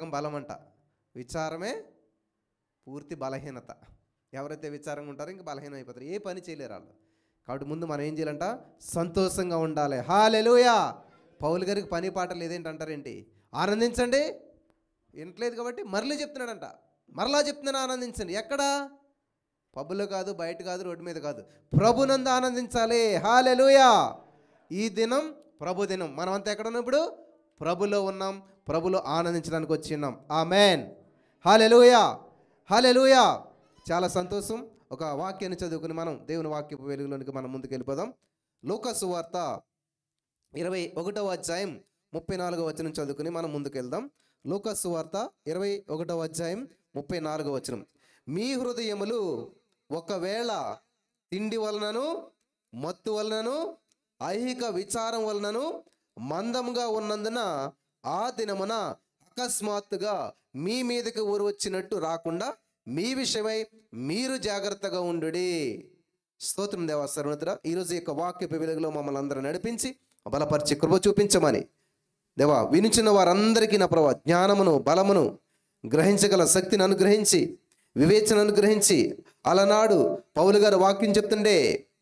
సగం బలం అంట. విచారమే పూర్తి బలహీనత. ఎవరైతే విచారంగా ఉంటారో ఇంక బలహీనం అయిపోతారు, ఏ పని చేయలేరు వాళ్ళు. కాబట్టి ముందు మనం ఏం చేయాలంట? సంతోషంగా ఉండాలి. హల్లెలూయా. పౌలు గారికి పని పాట లేదేంటంటారేంటి? ఆనందించండి. వినట్లేదు కాబట్టి మరలా చెప్తున్నాడంట. మరలా చెప్తున్నాను, ఆనందించండి. ఎక్కడ? పబ్బులో కాదు, బయట కాదు, రోడ్డు మీద కాదు, ప్రభునందు ఆనందించాలి. హల్లెలూయా. ఈ దినం ప్రభు దినం. మనమంతా ఎక్కడ ఉన్నాం ఇప్పుడు? ప్రభులో ఉన్నాం. ప్రభులో ఆనందించడానికి వచ్చి ఉన్నాం. ఆమేన్. హల్లెలూయా. హల్లెలూయా. చాలా సంతోషం. ఒక వాక్యాన్ని చదువుకుని మనం దేవుని వాక్యపు వెలుగులోనికి మనం ముందుకు వెళ్ళిపోదాం. లూకా సువార్త 21వ అధ్యాయం 34వ వచనం చదువుకుని మనం ముందుకు వెళ్దాం. లూకా సువార్త 21వ అధ్యాయం 34వ వచనం. మీ హృదయములు ఒకవేళ తిండి వలనను, మత్తు వలనను, ఐహిక విచారం వలనను మందముగా ఉన్నందున ఆ దినమున అకస్మాత్తుగా మీ మీదకి ఊరు వచ్చినట్టు రాకుండా మీ విషయమై మీరు జాగ్రత్తగా ఉండుడి. స్తోత్రం దేవా. సర్వోన్నతుడా, ఈరోజు యొక్క వాక్యపు వెలుగులో మమ్మల్ని అందరూ నడిపించి బలపరిచి కృప చూపించమని దేవా, వినిచిన వారందరికీ నా ప్రభు జ్ఞానమును, బలమును, గ్రహించగల శక్తిని అనుగ్రహించి, వివేచన అనుగ్రహించి, అలనాడు పౌలు గారు వాక్యం చెప్తుండే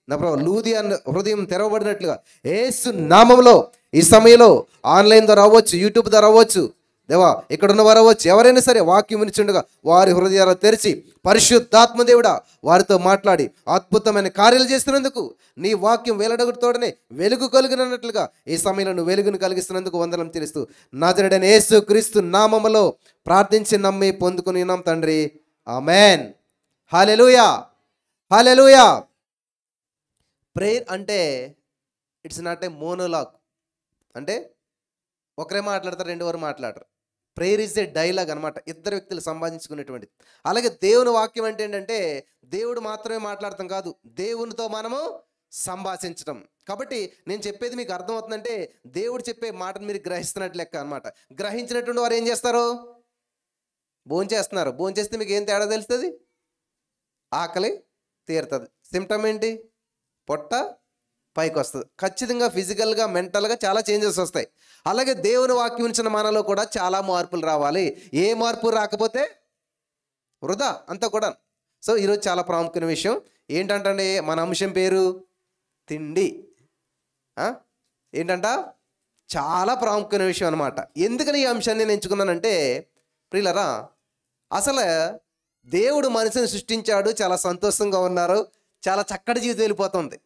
నా ప్రభు లూదియా హృదయం తెరవబడినట్లుగా యేసు నామములో ఈ సమయంలో ఆన్లైన్ ద్వారా అవ్వచ్చు, యూట్యూబ్ ద్వారా అవ్వచ్చు దేవా, ఇక్కడున్న వారు అవ్వచ్చు, ఎవరైనా సరే వాక్యం వినిచుండగా వారి హృదయాలు తెరిచి పరిశుద్ధాత్మ దేవుడా వారితో మాట్లాడి అద్భుతమైన కార్యాలు చేస్తున్నందుకు, నీ వాక్యం వేలడగుతోడనే వెలుగు కలిగినట్లుగా ఈ సమయంలో నువ్వు వెలుగును కలిగిస్తున్నందుకు వందనం తెలుస్తూ నజరేయుడైన యేసు క్రీస్తు నామములో ప్రార్థించి నమ్మి పొందుకుని ఉన్నాం తండ్రి. ఆమేన్. హల్లెలూయా. హల్లెలూయా. ప్రేయర్ అంటే ఇట్స్ నాట్ ఏ మోనోలాగ్. అంటే ఒకరే మాట్లాడతారు, రెండువారు మాట్లాడరు. ప్రేయర్ ఈజ్ ఏ డైలాగ్ అనమాట, ఇద్దరు వ్యక్తులు సంపాదించుకునేటువంటిది. అలాగే దేవుని వాక్యం అంటే ఏంటంటే దేవుడు మాత్రమే మాట్లాడటం కాదు, దేవునితో మనము సంభాషించటం. కాబట్టి నేను చెప్పేది మీకు అర్థమవుతుందంటే దేవుడు చెప్పే మాటను మీరు గ్రహిస్తున్నట్టు లెక్క అనమాట. గ్రహించినటువంటి వారు ఏం చేస్తారు? భోంచేస్తున్నారు. భోంచేస్తే మీకు ఏం తేడా తెలుస్తుంది? ఆకలి తీరుతుంది. సిమ్టమ్ ఏంటి? పొట్ట పైకి వస్తుంది. ఖచ్చితంగా ఫిజికల్గా, మెంటల్గా చాలా చేంజెస్ వస్తాయి. అలాగే దేవుని వాక్యం ఇచ్చిన మనలో కూడా చాలా మార్పులు రావాలి. ఏ మార్పు రాకపోతే వృధా అంతా కూడా. సో ఈరోజు చాలా ప్రాముఖ్యమైన విషయం ఏంటంటే మన అంశం పేరు తిండి. ఏంటంట? చాలా ప్రాముఖ్యమైన విషయం అనమాట. ఎందుకని ఈ అంశాన్ని నేను ఎంచుకున్నానంటే ప్రియులరా, అసలు దేవుడు మనిషిని సృష్టించాడు, చాలా సంతోషంగా ఉన్నారు, చాలా చక్కటి జీవితం వెళ్ళిపోతుంది.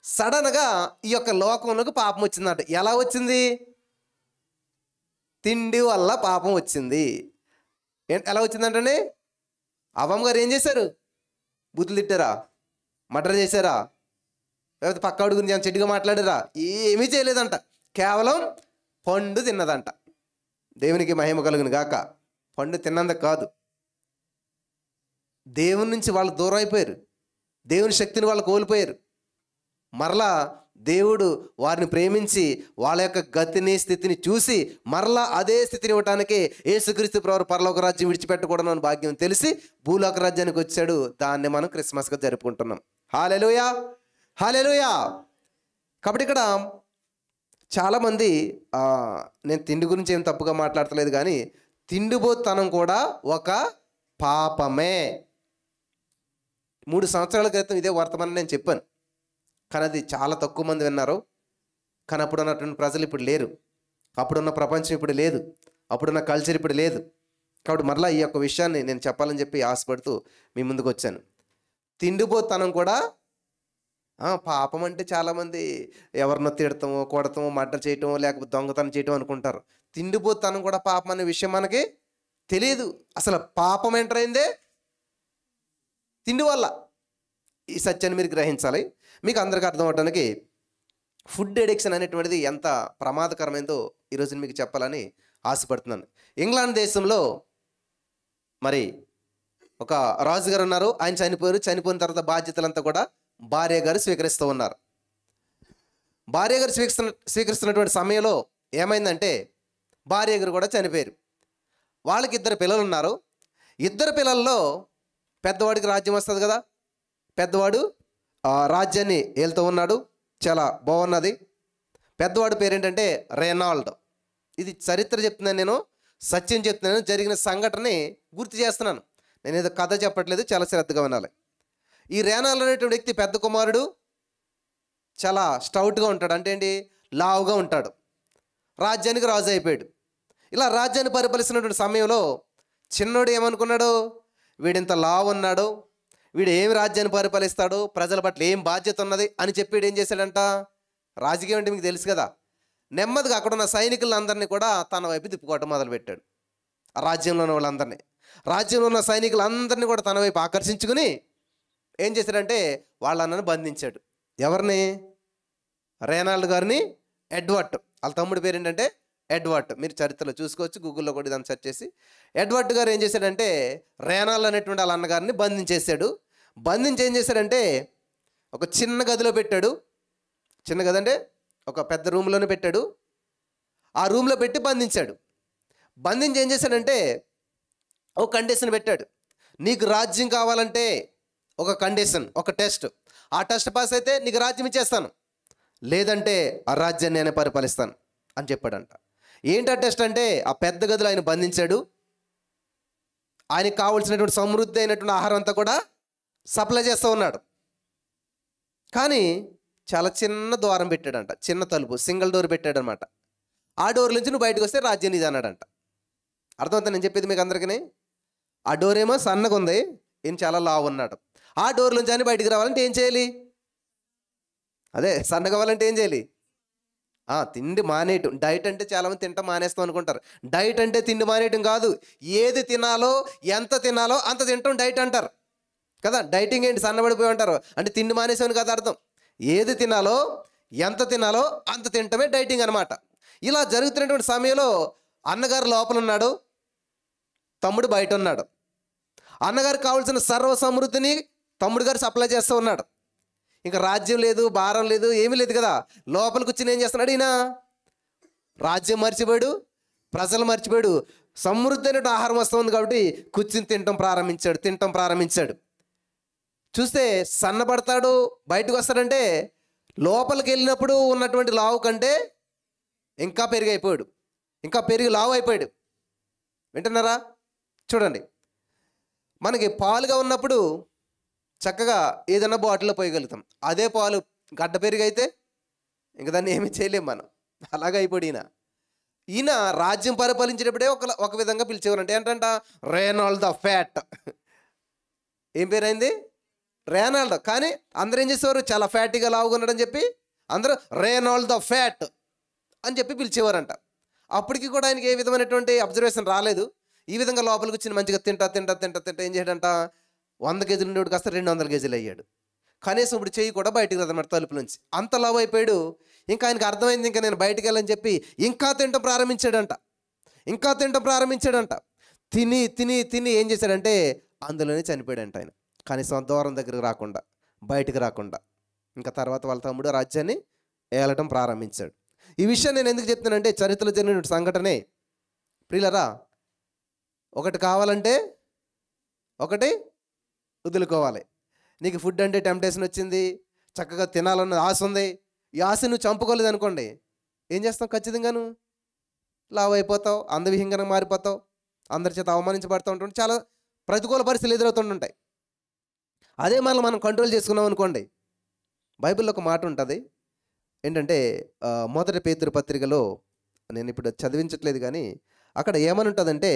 సడన్గా ఈ యొక్క లోకంలోకి పాపం వచ్చిందట. ఎలా వచ్చింది? తిండి వల్ల పాపం వచ్చింది. ఎలా వచ్చిందంటే అవ్వమ్మ గారు ఏం చేశారు? బూతులు తిట్టారా? మర్డర్ చేశారా? లేకపోతే పక్క అడుగు గురించి చెడ్డిగా మాట్లాడారా? ఏమీ చేయలేదంట. కేవలం పండు తిన్నదంట. దేవునికి మహిమ కలుగును గాక. పండు తిన్నందుకు కాదు, దేవుని నుంచి వాళ్ళు దూరం అయిపోయారు, దేవుని శక్తిని వాళ్ళు కోల్పోయారు. మరలా దేవుడు వారిని ప్రేమించి వాళ్ళ యొక్క గతిని, స్థితిని చూసి మరలా అదే స్థితిని ఇవ్వటానికి యేసుక్రీస్తు ప్రభువు పరలోక రాజ్యం విడిచిపెట్టకూడదు అని భాగ్యం తెలిసి భూలోక రాజ్యానికి వచ్చాడు. దాన్ని మనం క్రిస్మస్గా జరుపుకుంటున్నాం. హల్లెలూయా. హల్లెలూయా. కాబట్టి ఇక్కడ చాలామంది నేను తిండి గురించి ఏం తప్పుగా మాట్లాడతలేదు, కానీ తిండిపోతనం కూడా ఒక పాపమే. 3 సంవత్సరాల క్రితం ఇదే వర్తమానం నేను చెప్పాను, కానీ అది చాలా తక్కువ మంది విన్నారు. కానీ అప్పుడు ఉన్నటువంటి ప్రజలు ఇప్పుడు లేరు, అప్పుడున్న ప్రపంచం ఇప్పుడు లేదు, అప్పుడున్న కల్చర్ ఇప్పుడు లేదు. కాబట్టి మరలా ఈ యొక్క విషయాన్ని నేను చెప్పాలని చెప్పి ఆశపడుతూ మీ ముందుకు వచ్చాను. తిండిపోతనం కూడా పాపం అంటే చాలామంది ఎవరినో తిడతామో, కొడతామో, మర్డర్ చేయటమో, లేకపోతే దొంగతనం చేయటం అనుకుంటారు. తిండిపోతనం కూడా పాపం అనే విషయం మనకి తెలియదు. అసలు పాపం ఎంటర్ అయిందే తిండి వల్ల. ఈ సత్యాన్ని మీరు గ్రహించాలి. మీకు అందరికీ అర్థం అవడానికి ఫుడ్ ఎడిక్షన్ అనేటువంటిది ఎంత ప్రమాదకరమైందో ఈరోజు మీకు చెప్పాలని ఆశపడుతున్నాను. ఇంగ్లాండ్ దేశంలో మరి ఒక రాజుగారు ఉన్నారు. ఆయన చనిపోయారు. చనిపోయిన తర్వాత బాధ్యతలంతా కూడా భార్య గారు స్వీకరిస్తూ ఉన్నారు. భార్య గారు స్వీకరిస్తున్నటువంటి సమయంలో ఏమైందంటే భార్య గారు కూడా చనిపోయారు. వాళ్ళకి 2 పిల్లలు ఉన్నారు. 2 పిల్లల్లో పెద్దవాడికి రాజ్యం వస్తుంది కదా, పెద్దవాడు రాజ్యాన్ని ఏలుతూ ఉన్నాడు, చాలా బాగున్నది. పెద్దవాడి పేరేంటంటే రెనాల్డ్. ఇది చరిత్ర చెప్తున్నాను నేను, సత్యం చెప్తున్నాను, జరిగిన సంఘటనని గుర్తు చేస్తున్నాను. నేను ఏదో కథ చెప్పట్లేదు, చాలా శ్రద్ధగా వినాలి. ఈ రేనాలు అనేటువంటి వ్యక్తి పెద్ద కుమారుడు, చాలా స్టౌట్గా ఉంటాడు. అంటే ఏంటి, లావుగా ఉంటాడు. రాజ్యానికి రాజు అయిపోయాడు. ఇలా రాజ్యాన్ని పరిపాలిస్తున్నటువంటి సమయంలో చిన్నోడు ఏమనుకున్నాడు, వీడింత లావు ఉన్నాడు, వీడు ఏమి రాజ్యాన్ని పరిపాలిస్తాడు, ప్రజల పట్ల ఏం బాధ్యత ఉన్నది అని చెప్పి వీడు ఏం చేశాడంట, రాజకీయం అంటే మీకు తెలుసు కదా, నెమ్మదిగా అక్కడ ఉన్న సైనికులందరినీ కూడా తన వైపు తిప్పుకోవటం మొదలుపెట్టాడు. ఆ రాజ్యంలో ఉన్న వాళ్ళందరినీ, రాజ్యంలో ఉన్న సైనికులందరినీ కూడా తన వైపు ఆకర్షించుకుని ఏం చేశాడంటే వాళ్ళందరిని బంధించాడు. ఎవరిని, రేనాల్డ్ గారిని, ఎడ్వర్డ్, వాళ్ళ తమ్ముడి పేరు ఏంటంటే ఎడ్వర్డ్. మీరు చరిత్రలో చూసుకోవచ్చు, గూగుల్లో కూడా దాన్ని సెర్చ్ చేసి. ఎడ్వర్డ్ గారు ఏం చేశాడంటే రేనాల్డ్ అనేటువంటి వాళ్ళ అన్నగారిని బంధించేశాడు. బంధించి ఏం చేశాడంటే ఒక చిన్న గదిలో పెట్టాడు. చిన్న గది అంటే ఒక పెద్ద రూమ్లోనే పెట్టాడు. ఆ రూమ్లో పెట్టి బంధించాడు. బంధించి ఏం చేశాడంటే ఒక కండిషన్ పెట్టాడు. నీకు రాజ్యం కావాలంటే ఒక కండిషన్, ఒక టెస్ట్, ఆ టెస్ట్ పాస్ అయితే నీకు రాజ్యం ఇచ్చేస్తాను, లేదంటే ఆ రాజ్యాన్ని నేనే పరిపాలిస్తాను అని చెప్పాడంట. ఏంటి ఆ టెస్ట్ అంటే, ఆ పెద్ద గదిలో ఆయన బంధించాడు. ఆయనకు కావలసినటువంటి సమృద్ధి అయినటువంటి ఆహారం అంతా కూడా సప్లై చేస్తూ ఉన్నాడు. కానీ చాలా చిన్న ద్వారం పెట్టాడంట, చిన్న తలుపు, సింగిల్ డోర్ పెట్టాడనమాట. ఆ డోర్ నుంచి నువ్వు బయటకు వస్తే రాజ్యం ఇది అన్నాడంట. అర్థమవుతుంది నేను చెప్పేది మీకు అందరికీ? ఆ డోర్ ఏమో సన్నగా ఉంది, ఈయన చాలా లావు ఉన్నాడు. ఆ డోర్ నుంచి అని బయటికి రావాలంటే ఏం చేయాలి, అదే సన్నగా కావాలంటే ఏం చేయాలి, తిండి మానేయటం. డైట్ అంటే చాలామంది తింటాం మానేస్తాం అనుకుంటారు. డైట్ అంటే తిండి మానేయటం కాదు, ఏది తినాలో ఎంత తినాలో అంత తింటాం డైట్ అంటారు కదా. డైటింగ్ ఏంటి, సన్నబడిపోయి ఉంటారు అంటే తిండి మానేసామని కదా అర్థం. ఏది తినాలో ఎంత తినాలో అంత తింటమే డైటింగ్ అనమాట. ఇలా జరుగుతున్నటువంటి సమయంలో అన్నగారు లోపల ఉన్నాడు, తమ్ముడు బయట ఉన్నాడు. అన్నగారికి కావాల్సిన సర్వ సమృద్ధిని తమ్ముడు గారు సప్లై చేస్తూ ఉన్నాడు. ఇంకా రాజ్యం లేదు, భారం లేదు, ఏమీ లేదు కదా. లోపలికి వచ్చి ఏం చేస్తున్నాడు ఈయన, రాజ్యం మర్చిపోయాడు, ప్రజలు మర్చిపోయాడు, సమృద్ధి అయినట్టు ఆహారం వస్తుంది కాబట్టి కూర్చుని తినటం ప్రారంభించాడు. చూస్తే సన్నబడతాడు, బయటకు వస్తాడంటే లోపలికి వెళ్ళినప్పుడు ఉన్నటువంటి లావు కంటే ఇంకా పెరిగి లావు అయిపోయాడు. వింటున్నారా? చూడండి, మనకి పాలుగా ఉన్నప్పుడు చక్కగా ఏదైనా బాటిల్లో పోయగలుగుతాం. అదే పాలు గడ్డ పెరిగైతే ఇంక దాన్ని ఏమీ చేయలేము మనం. అలాగే అయిపోయాడు ఈయన రాజ్యం పరిపాలించేటప్పుడే ఒక విధంగా పిలిచేవారంటే ఏంటంట, రేనాల్డ్ ద ఫ్యాట్. ఏం పేరైంది, రేనాల్డ్. కానీ అందరూ ఏం చేసేవారు, చాలా ఫ్యాటీగా లావుగా ఉన్నాడని చెప్పి అందరూ రేనాల్డ్ ద ఫ్యాట్ అని చెప్పి పిలిచేవారంట. అప్పటికి కూడా ఆయనకి ఏ విధమైనటువంటి అబ్జర్వేషన్ రాలేదు. ఈ విధంగా లోపలికి వచ్చి మంచిగా తింటా ఏం చేయడంట, 100 కేజీలు ఉండేవాడు కాస్త 200 కేజీలు అయ్యాడు. కనీసం ఇప్పుడు చెయ్యి కూడా బయటికి రాదన్నమాట తలుపు నుంచి, అంత లావు అయిపోయాడు. ఇంకా ఆయనకు అర్థమైంది, ఇంకా నేను బయటికి వెళ్ళని చెప్పి ఇంకా తినటం ప్రారంభించాడంట. తిని ఏం చేశాడంటే అందులోనే చనిపోయాడంట ఆయన. కనీసం దూరం దగ్గరకు రాకుండా, బయటికి రాకుండా. ఇంకా తర్వాత వాళ్ళ తమ్ముడు రాజ్యాన్ని ఏలటం ప్రారంభించాడు. ఈ విషయం నేను ఎందుకు చెప్తున్నానంటే చరిత్రలో జరిగిన సంఘటనే. ప్రియులరా, ఒకటి కావాలంటే ఒకటి వదులుకోవాలి. నీకు ఫుడ్ అంటే టెంప్టేషన్ వచ్చింది, చక్కగా తినాలన్న ఆశ ఉంది. ఈ ఆశ నువ్వు చంపుకోలేదు అనుకోండి, ఏం చేస్తావు, ఖచ్చితంగాను లావు అయిపోతావు, అందవిహీనంగా మారిపోతావు, అందరి చేత అవమానించబడుతూ ఉంటుంది, చాలా ప్రతికూల పరిస్థితులు ఎదురవుతుంటాయి. అదే మనం కంట్రోల్ చేసుకున్నాం అనుకోండి. బైబిల్లో ఒక మాట ఉంటుంది ఏంటంటే, 1 పేతురు పత్రికలో, నేను ఇప్పుడు చదివించట్లేదు కానీ అక్కడ ఏమని ఉంటుందంటే,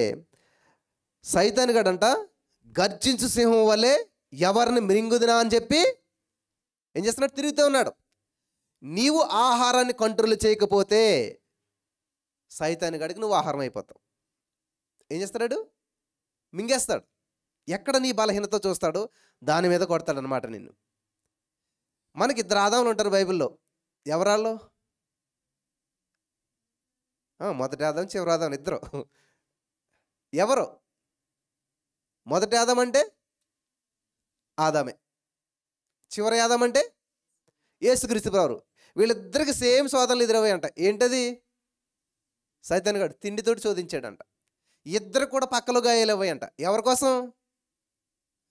సైతాను గడంట గర్జించు సింహం వల్లే ఎవరిని మృంగుదునా అని చెప్పి ఏం చేస్తున్నాడు, తిరుగుతూ ఉన్నాడు. నీవు ఆహారాన్ని కంట్రోల్ చేయకపోతే సైతాను గడికి నువ్వు ఆహారం అయిపోతావు. ఏం చేస్తాడు, మింగేస్తాడు. ఎక్కడ నీ బలహీనత చూస్తాడో దాని మీద కొడతాడు అనమాట నిన్ను. మనకి 2 ఆదాములు ఉంటారు బైబిల్లో. ఎవరాళ్ళు? మొదటి ఆదాం, చివరి ఆదాం, ఇద్దరు. ఎవరు? మొదటి ఆదాం అంటే ఆదామే, చివరి ఆదాం అంటే యేసుక్రీస్తు ప్రభువు. వీళ్ళిద్దరికి సేమ్ శోధనలు ఎదురవే అంట. ఏంటది? సైతాను గాడు తిండితోటి శోధించాడంట. ఇద్దరు కూడా పక్కలో గాయాలు అవ్వాయంట. ఎవరి కోసం?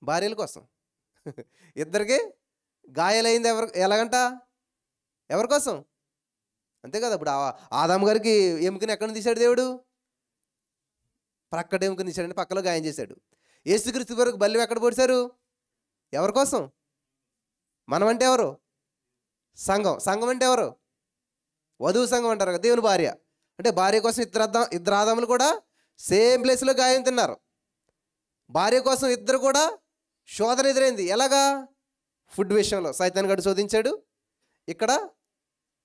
భార్యల కోసం. ఇద్దరికి గాయాలైంది ఎలాగంట? ఎవరి కోసం? అంతే కదా. ఇప్పుడు ఆదాము గారికి ఎముకని ఎక్కడి నుంచి తీశాడు దేవుడు? ప్రక్కట ఎముకని తీశాడంటే పక్కలో గాయం చేశాడు. యేసుక్రీస్తు వరకు బల్లి ఎక్కడ పొడిచారు? ఎవరి కోసం? మనం అంటే ఎవరు? సంఘం. సంఘం అంటే ఎవరు? వధువు సంఘం అంటారు కదా, దేవుని భార్య. అంటే భార్య కోసం ఇద్దరు ఆదాములు కూడా సేమ్ ప్లేస్లో గాయం తిన్నారు. భార్య కోసం ఇద్దరు కూడా శోధన ఎదురైంది. ఎలాగా? ఫుడ్ విషయంలో సైతాన్ గారు శోధించాడు. ఇక్కడ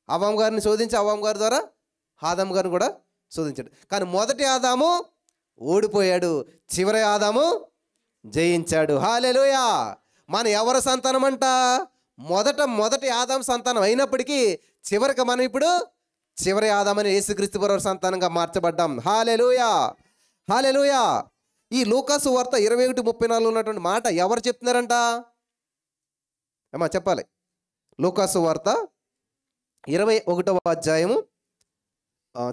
అవ్వాం గారిని శోధించి అవ్వాం గారి ద్వారా ఆదాము గారిని కూడా శోధించాడు. కానీ మొదటి ఆదాము ఓడిపోయాడు, చివరి ఆదాము జయించాడు. హల్లెలూయా. మన ఎవరి సంతానం అంట? మొదటి ఆదాము సంతానం అయినప్పటికీ చివరికి మనం ఇప్పుడు చివరి ఆదామని యేసుక్రీస్తు ప్రభువు సంతానంగా మార్చబడ్డాం. హల్లెలూయా, హల్లెలూయా. ఈ లూకాసు వార్త 21:34 ఉన్నటువంటి మాట ఎవరు చెప్తున్నారంట? ఏమా చెప్పాలి. లూకాసు వార్త 21వ అధ్యాయము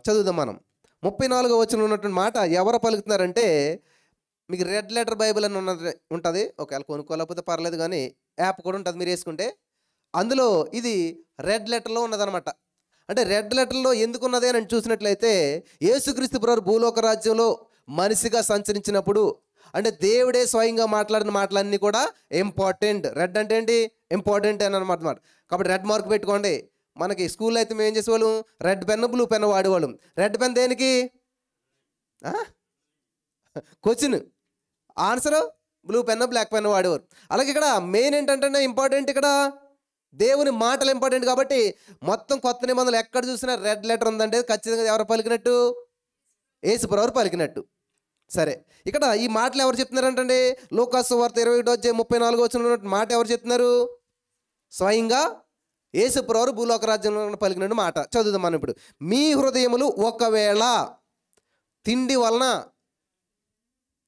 చదువుదాం మనం. 34వ వచనంలో ఉన్నటువంటి మాట ఎవరు పలుకుతున్నారంటే, మీకు రెడ్ లెటర్ బైబిల్ అని ఉంటుంది. ఒకవేళ కొనుక్కోలేకపోతే పర్లేదు, కానీ యాప్ కూడా ఉంటుంది మీరు వేసుకుంటే. అందులో ఇది రెడ్ లెటర్లో ఉన్నదనమాట. అంటే రెడ్ లెటర్లో ఎందుకు ఉన్నది అని చూసినట్లయితే, యేసుక్రీస్తు ప్రభువు భూలోక రాజ్యంలో మనిషిగా సంచరించినప్పుడు, అంటే దేవుడే స్వయంగా మాట్లాడిన మాటలన్నీ కూడా ఇంపార్టెంట్. రెడ్ అంటే ఏంటి? ఇంపార్టెంట్ అని అనమాట. కాబట్టి రెడ్ మార్క్ పెట్టుకోండి. మనకి స్కూల్లో అయితే మేము ఏం చేసేవాళ్ళం? రెడ్ పెన్, బ్లూ పెన్ వాడేవాళ్ళం. రెడ్ పెన్ దేనికి? Question answer blue pen, black pen వాడేవారు. అలాగే ఇక్కడ మెయిన్ ఏంటంటే ఇంపార్టెంట్, ఇక్కడ దేవుని మాటలు ఇంపార్టెంట్. కాబట్టి మొత్తం కొత్త నిబంధనలు ఎక్కడ చూసినా రెడ్ లెటర్ ఉందంటే ఖచ్చితంగా ఎవరు పలికినట్టు? యేసు ప్రభువు పలికినట్టు. సరే, ఇక్కడ ఈ మాటలు ఎవరు చెప్తున్నారంటే, లూకాసు వార్త 21:34 మాట ఎవరు చెప్తున్నారు? స్వయంగా యేసు ప్రభువు భూలోక రాజ్యంలో పలికినట్టు మాట. చదువుదాం మనం ఇప్పుడు. మీ హృదయములు ఒకవేళ తిండి వలన,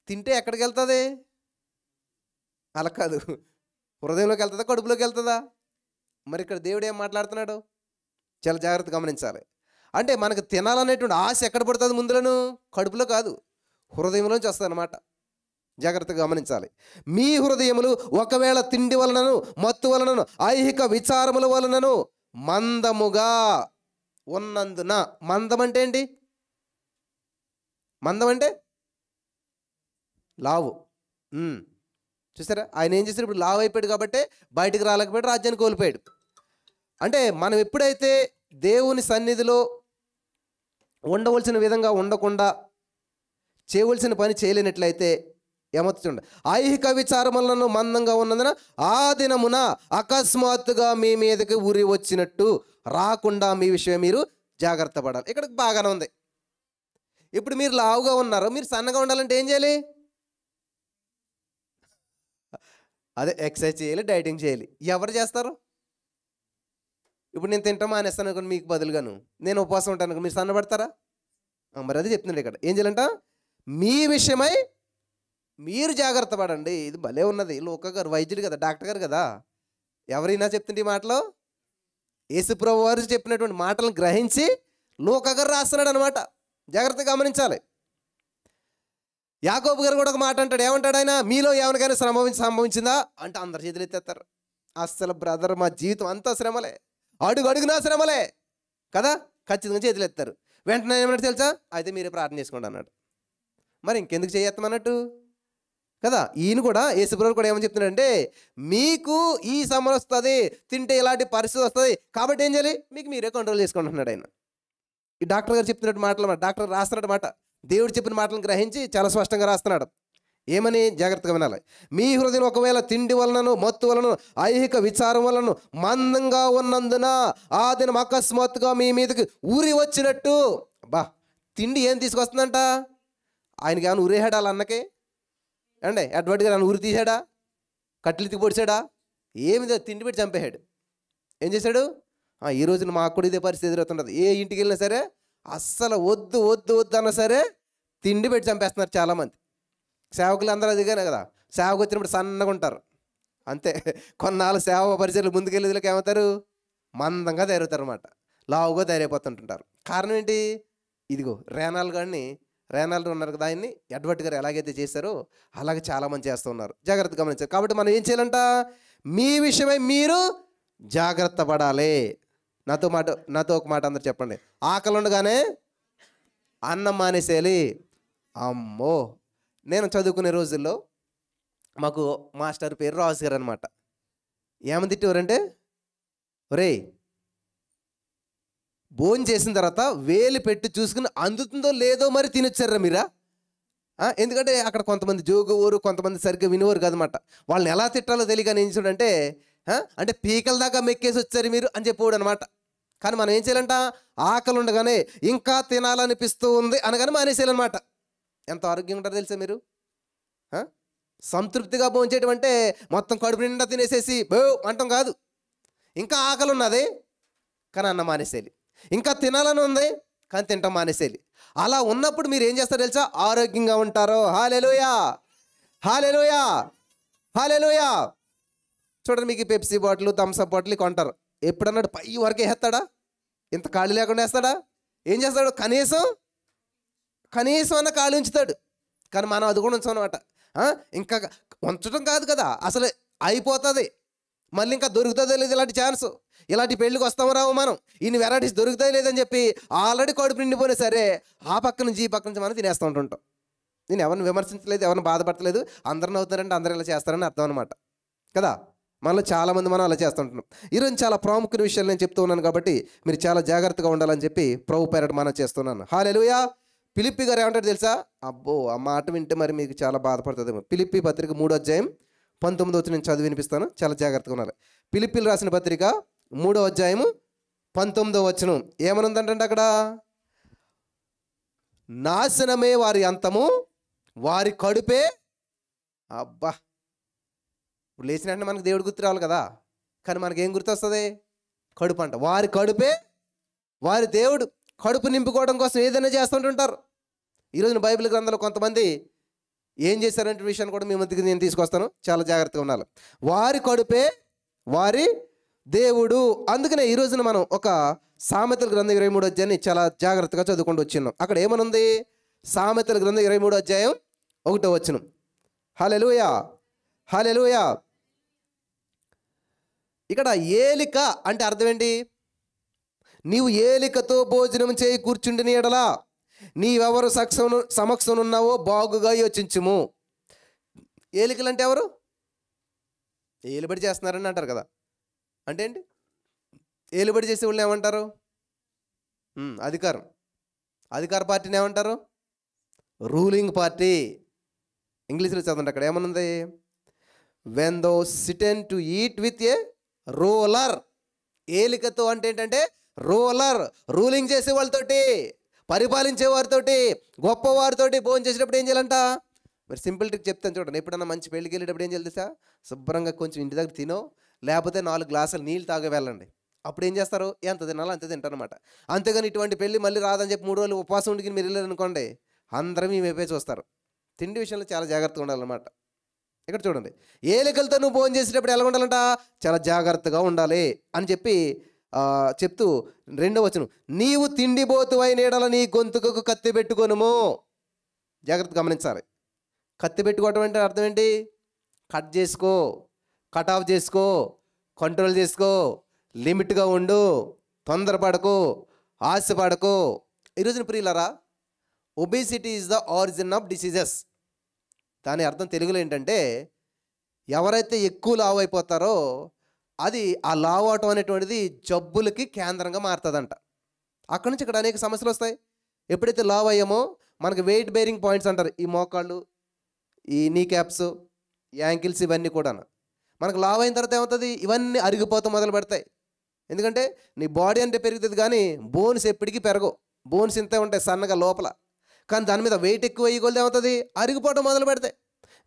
తింటే ఎక్కడికి వెళ్తుంది? అలా కాదు, హృదయంలోకి వెళ్తుందా, కడుపులోకి వెళ్తుందా? మరి ఇక్కడ దేవుడు ఏం మాట్లాడుతున్నాడు? చాలా జాగ్రత్తగా గమనించాలి. అంటే మనకు తినాలనేటువంటి ఆశ ఎక్కడ పడుతుంది? ముందులను కడుపులో కాదు, హృదయంలోంచి వస్తుంది అన్నమాట. జాగ్రత్తగా గమనించాలి. మీ హృదయములు ఒకవేళ తిండి వలనను, మత్తు వలనను, ఐహిక విచారముల వలనను మందముగా ఉన్నందున. మందం అంటే ఏంటి? మందం అంటే లావు. చూసారా, ఆయన ఏం చేశారు? ఇప్పుడు లావు అయిపోయాడు కాబట్టి బయటికి రాలేకపోయాడు, రాజ్యాన్ని కోల్పోయాడు. అంటే మనం ఎప్పుడైతే దేవుని సన్నిధిలో ఉండవలసిన విధంగా ఉండకుండా చేయవలసిన పని చేయలేనట్లయితే ఏమవుతుండ, ఐహిక విచారములను మందంగా ఉన్నందున ఆ దినమున అకస్మాత్తుగా మీ మీదకి ఉరి వచ్చినట్టు రాకుండా మీ విషయం మీరు జాగ్రత్త పడాలి. ఇక్కడ బాగానే ఉంది. ఇప్పుడు మీరు లావుగా ఉన్నారు, మీరు సన్నగా ఉండాలంటే ఏం చేయాలి? అదే ఎక్సర్సైజ్ చేయాలి, డైటింగ్ చేయాలి. ఎవరు చేస్తారు? ఇప్పుడు నేను తింటాం మానేస్తాను అనుకోండి, మీకు బదులుగాను నేను ఉపవాసం ఉంటాను అనుకో, మీరు సన్నబడతారా? మరి అది చెప్తున్నాడు ఇక్కడ. ఏం చేయాలంట? మీ విషయమై మీరు జాగ్రత్త పడండి. ఇది భలే ఉన్నది. లోక గారు వైద్యుడు కదా, డాక్టర్ గారు కదా, ఎవరైనా చెప్తుంటే ఈ మాటలో యేసుప్రభు వారు చెప్పినటువంటి మాటలను గ్రహించి లోక గారు రాస్తున్నాడు అనమాట. జాగ్రత్తగా గమనించాలి. యాకోబు గారు కూడా ఒక మాట అంటాడు. ఏమంటాడు ఆయన? మీలో ఎవరికైనా సంభవించిందా అంటే అందరు చేతులు ఎత్తేస్తారు. అస్సలు బ్రదర్ మా జీవితం అంతా శ్రమలే, అడుగు అడుగునా శ్రమలే కదా, ఖచ్చితంగా చేతులు ఎత్తారు. వెంటనే ఏమన్నట్టు తెలుసా? అయితే మీరే ప్రార్థన చేసుకోండి అన్నాడు. మరి ఇంకెందుకు చేయత్తమన్నట్టు కదా. ఈయన కూడా యేసుప్రభువు కూడా ఏమని చెప్తున్నాడంటే, మీకు ఈ సమస్య వస్తుంది, తింటే ఇలాంటి పరిస్థితి వస్తుంది, కాబట్టి ఏం చేయాలి? మీకు మీరే కంట్రోల్ చేసుకోండి అన్నాడు ఆయన. ఈ డాక్టర్ గారు చెప్తున్నట్టు మాటలు, డాక్టర్ రాస్తున్నాడు మాట. దేవుడు చెప్పిన మాటలను గ్రహించి చాలా స్పష్టంగా రాస్తున్నాడు. ఏమని? జాగ్రత్తగా వినాలి. మీ హృదయం ఒకవేళ తిండి వలనను, మత్తు వలన, ఐహిక విచారం వలన మందంగా ఉన్నందున ఆ దినం అకస్మాత్తుగా మీ మీదకి ఊరి వచ్చినట్టు. బా, తిండి ఏం తీసుకొస్తుందంట? ఆయనకి ఏమైనా ఊరేహాడా అన్నకే? అండి అడ్వాడిగా నన్ను ఊరి తీసాడా? కట్టెలు ఎత్తి పొడిచాడా? ఏమి తిండి పెట్టి చంపేశాడు. ఏం చేశాడు? ఈ రోజున మాకు కూడా ఇదే పరిస్థితి ఎదురవుతుంటుంది. ఏ ఇంటికి వెళ్ళినా సరే అస్సలు వద్దు వద్దు వద్దు అన్నా సరే తిండి పెట్టి చంపేస్తున్నారు చాలామంది. సేవకులు అందరూ అదిగానే కదా, సేవకు వచ్చినప్పుడు సన్నగా ఉంటారు అంతే. కొన్నాళ్ళు సేవ పరిచయాలు ముందుకెళ్ళేదిలోకి ఏమవుతారు? మందంగా తయారవుతారు అన్నమాట, లావుగా తయారైపోతుంటుంటారు. కారణం ఏంటి? ఇదిగో రేనాలు ఉన్నారు కదా, ఆయన్ని ఎడ్వర్డ్ గారు ఎలాగైతే చేశారో అలాగే చాలామంది చేస్తూ ఉన్నారు. జాగ్రత్త గమనించారు. కాబట్టి మనం ఏం చేయాలంట? మీ విషయమై మీరు జాగ్రత్త పడాలి. నాతో ఒక మాట అందరు చెప్పండి. ఆకలి ఉండగానే అన్నం మానేసేయాలి. అమ్మో! నేను చదువుకునే రోజుల్లో మాకు మాస్టర్ పేరు రాజు గారు అనమాట. ఏమని తిట్టేవారంటే, ఒరేయ్ భోజనం చేసిన తర్వాత వేలు పెట్టి చూసుకుని అందుతుందో లేదో మరి తినొచ్చారా మీరా? ఎందుకంటే అక్కడ కొంతమంది జోగువారు, కొంతమంది సరిగ్గా వినేవారు కదనమాట. వాళ్ళని ఎలా తిట్టాలో తెలియక ఏం చూడంటే, అంటే పీకల దాకా మెక్కేసి వచ్చారు మీరు అని చెప్పేవాడు అనమాట. కానీ మనం ఏం చేయాలంట, ఆకలి ఉండగానే ఇంకా తినాలనిపిస్తూ ఉంది అనగానే మానేసేయాలన్నమాట. ఎంత ఆరోగ్యంగా ఉంటారో తెలుసా మీరు? సంతృప్తిగా భోంచేయడం అంటే మొత్తం కడుపు నిండా తినేసేసి బో అంటాం కాదు. ఇంకా ఆకలి ఉన్నది కానీ అన్నం మానేసేయాలి. ఇంకా తినాలని ఉంది కానీ తింటాం మానేసేయాలి. అలా ఉన్నప్పుడు మీరు ఏం చేస్తారో తెలుసా? ఆరోగ్యంగా ఉంటారు. హల్లెలూయా, హల్లెలూయా, హల్లెలూయా. చూడండి, మీకు పెప్సీ బాటిల్, థమ్స్అప్ బాటిల్ కొంటారు. ఎప్పుడన్నాడు పై వరకు వేస్తాడా? ఇంత ఖాళీ లేకుండా వేస్తాడా? ఏం చేస్తాడు? కనీసం అన్న ఖాళీ ఉంచుతాడు. కానీ మనం అది కూడా ఉంచాం అనమాట. ఇంకా ఉంచడం కాదు కదా, అసలు అయిపోతుంది. మళ్ళీ ఇంకా దొరుకుతుందో లేదు ఇలాంటి ఛాన్స్. ఇలాంటి పెళ్ళికి వస్తామో రావు మనం, ఇన్ని వెరైటీస్ దొరుకుతాయి లేదని చెప్పి ఆల్రెడీ కడుపు నిండిపోయినా సరే ఆ పక్క నుంచి ఈ పక్క నుంచి మనం తినేస్తూ ఉంటుంటాం. నేను ఎవరిని విమర్శించలేదు, ఎవరిని బాధపడతలేదు. అందరిని అవుతారంటే అందరూ ఇలా చేస్తారని అర్థం అనమాట కదా. మనలో చాలామంది మనం అలా చేస్తుంటున్నాం. ఈరోజు చాలా ప్రాముఖ్యమైన విషయాలు నేను చెప్తూ ఉన్నాను కాబట్టి మీరు చాలా జాగ్రత్తగా ఉండాలని చెప్పి ప్రభు పేరట మనం చేస్తున్నాను. హల్లెలూయా. ఫిలిప్పీ గారు ఏమంటారు తెలుసా? అబ్బో, ఆ మాట వింటే మరి మీకు చాలా బాధపడుతుందేమో. ఫిలిప్పీ పత్రిక 3వ అధ్యాయం 19వ నేను చదివి వినిపిస్తాను, చాలా జాగ్రత్తగా ఉండాలి. ఫిలిప్పీలు రాసిన పత్రిక 3వ అధ్యాయము 19వ వచనం ఏమనుందంటే అక్కడ, నాశనమే వారి అంతము, వారి కడుపే. అబ్బా, ఇప్పుడు లేచిన వెంటనే మనకు దేవుడు గుర్తు రావాలి కదా, కానీ మనకేం గుర్తు వస్తుంది? కడుపు అంట. వారి కడుపే వారి దేవుడు. కడుపు నింపుకోవడం కోసం ఏదైనా చేస్తుంటుంటారు. ఈరోజు బైబిల్ గ్రంథంలో కొంతమంది ఏం చేశారంటే విషయాన్ని కూడా మీ ముందుకు నేను తీసుకొస్తాను, చాలా జాగ్రత్తగా ఉండాలి. వారి కడుపే వారి దేవుడు. అందుకనే ఈ రోజున మనం ఒక సామెతల గ్రంథం 23వ అధ్యాయాన్ని చాలా జాగ్రత్తగా చదువుకుంటూ వచ్చినాం. అక్కడ ఏమనుంది? సామెతల గ్రంథం 23వ అధ్యాయం 1వ వచనం. హల్లెలూయా, హల్లెలూయా. ఇక్కడ ఏలిక అంటే అర్థం ఏంటి? నీవు ఏలికతో భోజనం చేయి కూర్చుండిన ఎడలా నీవెవరు సమక్షమున్నావో బాగుగా యోచించుము. ఏలికలు అంటే ఎవరు? ఏలుబడి చేస్తున్నారని అంటారు కదా. అంటే ఏంటి? ఏలుబడి చేసే వాళ్ళని ఏమంటారు? అధికార పార్టీని ఏమంటారు? Ruling party. ఇంగ్లీష్లో చదవండి, అక్కడ ఏమనుంది? When thou sittest to eat with a ruler. ఏలికతో అంటే ఏంటంటే రూలర్, రూలింగ్ చేసే వాళ్ళతోటి, పరిపాలించే వారితోటి, గొప్పవారితోటి భోజనం చేసేటప్పుడు ఏం చేయాలంట? మరి సింపుల్ ట్రిక్ చెప్తాను చూడండి. ఎప్పుడన్నా మంచి పెళ్ళికి వెళ్ళేటప్పుడు ఏం చేయాలి తెలుసా? శుభ్రంగా కొంచెం ఇంటి దగ్గర తినో, లేకపోతే 4 గ్లాసులు నీళ్ళు తాగే వెళ్ళండి. అప్పుడు ఏం చేస్తారు? ఎంత తినాలో అంతే తింటారనమాట. అంతేగాని ఇటువంటి పెళ్ళి మళ్ళీ రాదని చెప్పి 3 రోజులు ఉపవాసం ఉండి మీరు వెళ్ళారనుకోండి, అందరం మీ వైపే చూస్తారు. తిండి విషయంలో చాలా జాగ్రత్తగా ఉండాలన్నమాట. ఇక్కడ చూడండి, ఏలికలతో నువ్వు భోజనం చేసేటప్పుడు ఎలా ఉండాలంట? చాలా జాగ్రత్తగా ఉండాలి అని చెప్పి చెప్తూ 2వ వచనం, నీవు తిండిబోతువైన ఎడల నీ గొంతుకు కత్తి పెట్టుకొనుము. జాగ్రత్త గమనించాలి. కత్తి పెట్టుకోవటం అంటే అర్థం ఏంటి? కట్ చేసుకో, కట్ ఆఫ్ చేసుకో, కంట్రోల్ చేసుకో, లిమిట్గా ఉండు, తొందరపడకు, ఆశపడకు. ఈరోజున ప్రియులారా, obesity is the origin of diseases. దాని అర్థం తెలుగులో ఏంటంటే, ఎవరైతే ఎక్కువ లావు అయిపోతారో అది ఆ లావు అవటం అనేటువంటిది జబ్బులకి కేంద్రంగా మారుతుందంట. అక్కడి నుంచి ఇక్కడ అనేక సమస్యలు వస్తాయి. ఎప్పుడైతే లావు అయ్యామో మనకి వెయిట్ బేరింగ్ పాయింట్స్ అంటారు, ఈ మోకాళ్ళు, ఈ నీ క్యాప్స్, యాంకిల్స్, ఇవన్నీ కూడా మనకు లావు అయిన తర్వాత ఏమవుతుంది? ఇవన్నీ అరిగిపోతూ మొదలు పెడతాయి. ఎందుకంటే నీ బాడీ అంటే పెరుగుతుంది కానీ బోన్స్ ఎప్పటికీ పెరగవు. బోన్స్ ఇంతే ఉంటాయి సన్నగా లోపల. కానీ దాని మీద వెయిట్ ఎక్కువ అయ్యి ఏమవుతుంది? అరిగిపోవడం మొదలు పెడతాయి.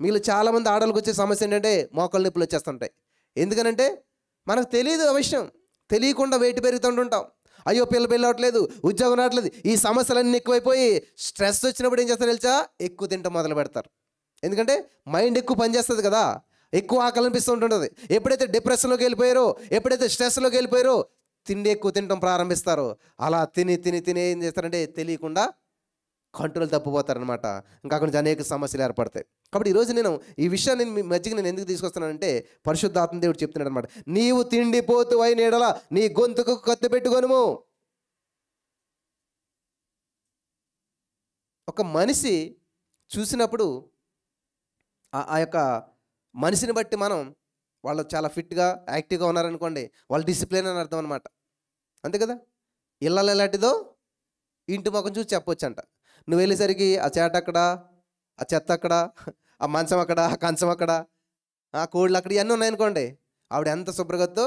మీలో చాలామంది ఆడవాళ్ళకి వచ్చే సమస్య ఏంటంటే మోకాళ్ళ నొప్పులు వచ్చేస్తుంటాయి. ఎందుకనంటే మనకు తెలియదు ఆ విషయం, తెలియకుండా వెయిట్ పెరుగుతుంటుంటాం. అయ్యో పెళ్ళి అవ్వట్లేదు, ఉద్యోగం రావట్లేదు, ఈ సమస్యలన్నీ ఎక్కువైపోయి స్ట్రెస్ వచ్చినప్పుడు ఏం చేస్తారు తెలుసా? ఎక్కువ తింటాం మొదలు పెడతారు. ఎందుకంటే మైండ్ ఎక్కువ పనిచేస్తుంది కదా, ఎక్కువ ఆకలి అనిపిస్తూ ఉంటుంటుంది. ఎప్పుడైతే డిప్రెషన్లోకి వెళ్ళిపోయారో, ఎప్పుడైతే స్ట్రెస్లోకి వెళ్ళిపోయారో తిండి ఎక్కువ తినడం ప్రారంభిస్తారు. అలా తిని తిని తిని ఏం చేస్తారంటే తెలియకుండా కంట్రోల్ తప్పిపోతారనమాట. ఇంకా అక్కడి నుంచి అనేక సమస్యలు ఏర్పడతాయి. కాబట్టి ఈరోజు నేను ఈ విషయాన్ని మీ మధ్యకి నేను ఎందుకు తీసుకొస్తున్నానంటే, పరిశుద్ధాత్మ దేవుడు చెప్తున్నాడు అనమాట, నీవు తిండిపోతు అయిన ఎడల నీ గొంతుకు కత్తి పెట్టుకొనుము. ఒక మనిషి చూసినప్పుడు ఆ యొక్క మనిషిని బట్టి మనం వాళ్ళు చాలా ఫిట్గా యాక్టివ్గా ఉన్నారనుకోండి, వాళ్ళు డిసిప్లిన్ అని అర్థం అనమాట. అంతే కదా. ఇళ్ళలో ఎలాంటిదో ఇంటి ముఖం చూసి చెప్పొచ్చంట. నువ్వు వెళ్ళేసరికి ఆ చేట అక్కడ, ఆ చెత్త అక్కడ, ఆ మంచం అక్కడ, ఆ కంచం అక్కడ, ఆ కోళ్ళు అక్కడ, ఇవన్నీ ఉన్నాయనుకోండి, ఆవిడ ఎంత శుభ్రగతో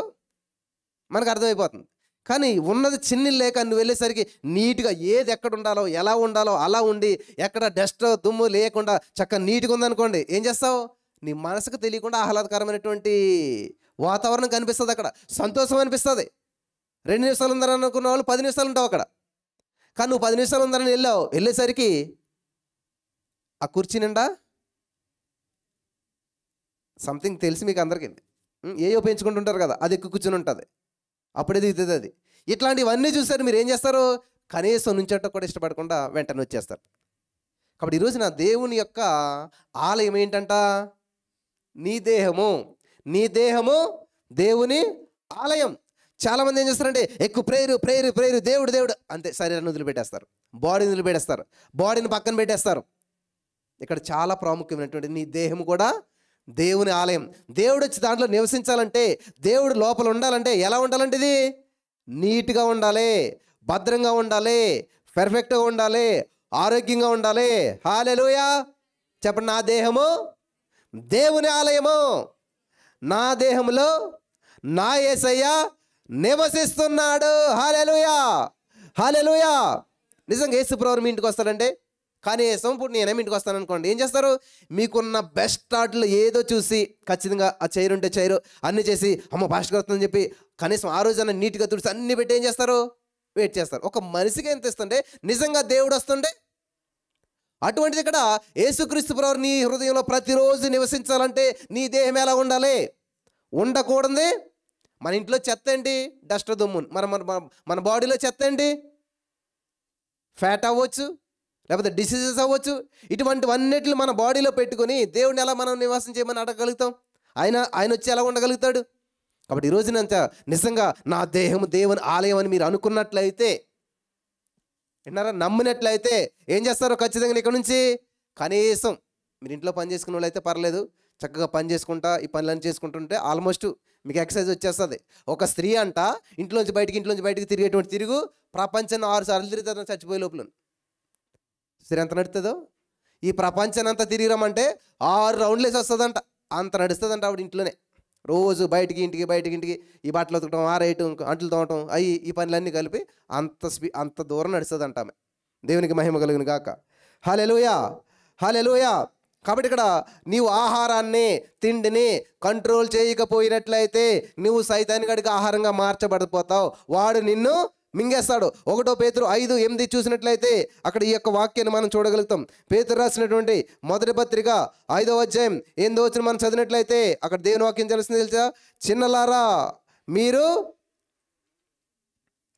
మనకు అర్థమైపోతుంది. కానీ ఉన్నది చిన్న లేక నువ్వు వెళ్ళేసరికి నీట్గా ఏది ఎక్కడ ఉండాలో ఎలా ఉండాలో అలా ఉండి, ఎక్కడ డస్ట్ దుమ్ము లేకుండా చక్కగా నీట్గా ఉందనుకోండి, ఏం చేస్తావు? నీ మనసుకు తెలియకుండా ఆహ్లాదకరమైనటువంటి వాతావరణం కనిపిస్తుంది, అక్కడ సంతోషం అనిపిస్తుంది. 2 నిమిషాలు ఉందని అనుకున్న వాళ్ళు 10 నిమిషాలు ఉంటావు అక్కడ. కానీ నువ్వు 10 నిమిషాలు ఉందని వెళ్ళేసరికి ఆ కుర్చీ నిండా సంథింగ్ తెలిసి మీకు అందరికీ ఏయో పెంచుకుంటుంటారు కదా, అది ఎక్కువ కూర్చుని ఉంటుంది, అప్పుడే దిగుతుంది అది. ఇట్లాంటివన్నీ చూసారు, మీరు ఏం చేస్తారు? కనీసం నుంచోట కూడా ఇష్టపడకుండా వెంటనే వచ్చేస్తారు. కాబట్టి ఈరోజు నా దేవుని యొక్క ఆలయం ఏంటంట? నీ దేహము. నీ దేహము దేవుని ఆలయం. చాలామంది ఏం చేస్తారంటే ఎక్కువ ప్రేయరు దేవుడు దేవుడు అంతే, శరీరాన్ని వదిలిపెట్టేస్తారు, బాడీని వదిలిపెట్టేస్తారు, బాడీని పక్కన పెట్టేస్తారు. ఇక్కడ చాలా ప్రాముఖ్యమైనటువంటి నీ దేహం కూడా దేవుని ఆలయం. దేవుడు వచ్చి దాంట్లో నివసించాలంటే, దేవుడు లోపల ఉండాలంటే ఎలా ఉండాలంటే ఇది నీట్గా ఉండాలి, భద్రంగా ఉండాలి, పర్ఫెక్ట్గా ఉండాలి, ఆరోగ్యంగా ఉండాలి. హల్లెలూయా చెప్పండి. నా దేహము దేవుని ఆలయము, నా దేహంలో నా యేసయ్య నివసిస్తున్నాడు. హల్లెలూయా హల్లెలూయా. నిజంగా యేసుప్రభువు మీ ఇంటికి వస్తాడంటే, కనీసం ఇప్పుడు నేనేమి ఇంటికి వస్తాను అనుకోండి, ఏం చేస్తారు? మీకున్న బెస్ట్ స్టార్ట్లు ఏదో చూసి ఖచ్చితంగా ఆ చైర్ ఉంటే చైరు అన్నీ చేసి అమ్మ పాస్టర్ వస్తుందని చెప్పి కనీసం ఆ రోజున నీట్గా తుడిసి అన్నీ పెట్టి ఏం చేస్తారు? వెయిట్ చేస్తారు. ఒక మనిషికి ఎంత ఇస్తుంటే నిజంగా దేవుడు వస్తుండే. అటువంటిది ఇక్కడ యేసుక్రీస్తు ప్రభువు నీ హృదయంలో ప్రతిరోజు నివసించాలంటే నీ దేహం ఎలా ఉండాలి? ఉండకూడదు. మన ఇంట్లో చెత్త ఏంటి? డస్ట్ దుమ్ము. మన బాడీలో చెత్త ఏంటి? ఫ్యాట్ అవ్వచ్చు, లేకపోతే డిసీజెస్ అవ్వచ్చు. ఇటువంటివన్నిటిని మన బాడీలో పెట్టుకొని దేవుడిని ఎలా మనం నివాసం చేయమని అడగగలుగుతాం? ఆయన వచ్చి ఎలా ఉండగలుగుతాడు? కాబట్టి ఈరోజునంత నిజంగా నా దేహము దేవుని ఆలయం అని మీరు అనుకున్నట్లయితే, విన్నారా, నమ్మినట్లయితే ఏం చేస్తారో ఖచ్చితంగా ఇక్కడ నుంచి కనీసం మీరు ఇంట్లో పని చేసుకునే వాళ్ళు అయితే పర్లేదు, చక్కగా పని చేసుకుంటా ఈ పనులన్నీ చేసుకుంటుంటే ఆల్మోస్ట్ మీకు ఎక్సర్సైజ్ వచ్చేస్తుంది. ఒక స్త్రీ అంట ఇంట్లోంచి బయటికి తిరిగేటువంటి తిరుగు ప్రపంచాన్ని 6 సార్లు తిరుగుతుంది చచ్చిపోయే లోపల. స్త్రీ ఎంత నడుతుందో ఈ ప్రపంచాన్ని అంతా తిరిగిరమంటే 6 రౌండ్లు వేసి వస్తుందంట, అంత నడుస్తుందంట ఆవిడ ఇంట్లోనే. రోజు బయటికి ఇంటికి ఈ బట్టలు ఉతకడం, ఆరేయటం, అంట్లు తోమటం, ఈ పనులన్నీ కలిపి అంత దూరం నడుస్తుందంట ఆమె. దేవునికి మహిమ కలుగును గాక. హల్లెలూయా హల్లెలూయా. కాబట్టి ఇక్కడ నీవు ఆహారాన్ని తిండిని కంట్రోల్ చేయకపోయినట్లయితే నువ్వు సైతానిగాడికి ఆహారంగా మార్చబడిపోతావు, వాడు నిన్ను మింగేస్తాడు. 1 పేతురు 5:8 చూసినట్లయితే అక్కడ ఈ యొక్క వాక్యాన్ని మనం చూడగలుగుతాం. పేతురు రాసినటువంటి మొదటి పత్రిక 5వ అధ్యాయం 8వ వచనం మనం చదివినట్లయితే అక్కడ దేవుని వాక్యం తెలిసింది తెలుసా? చిన్నలారా మీరు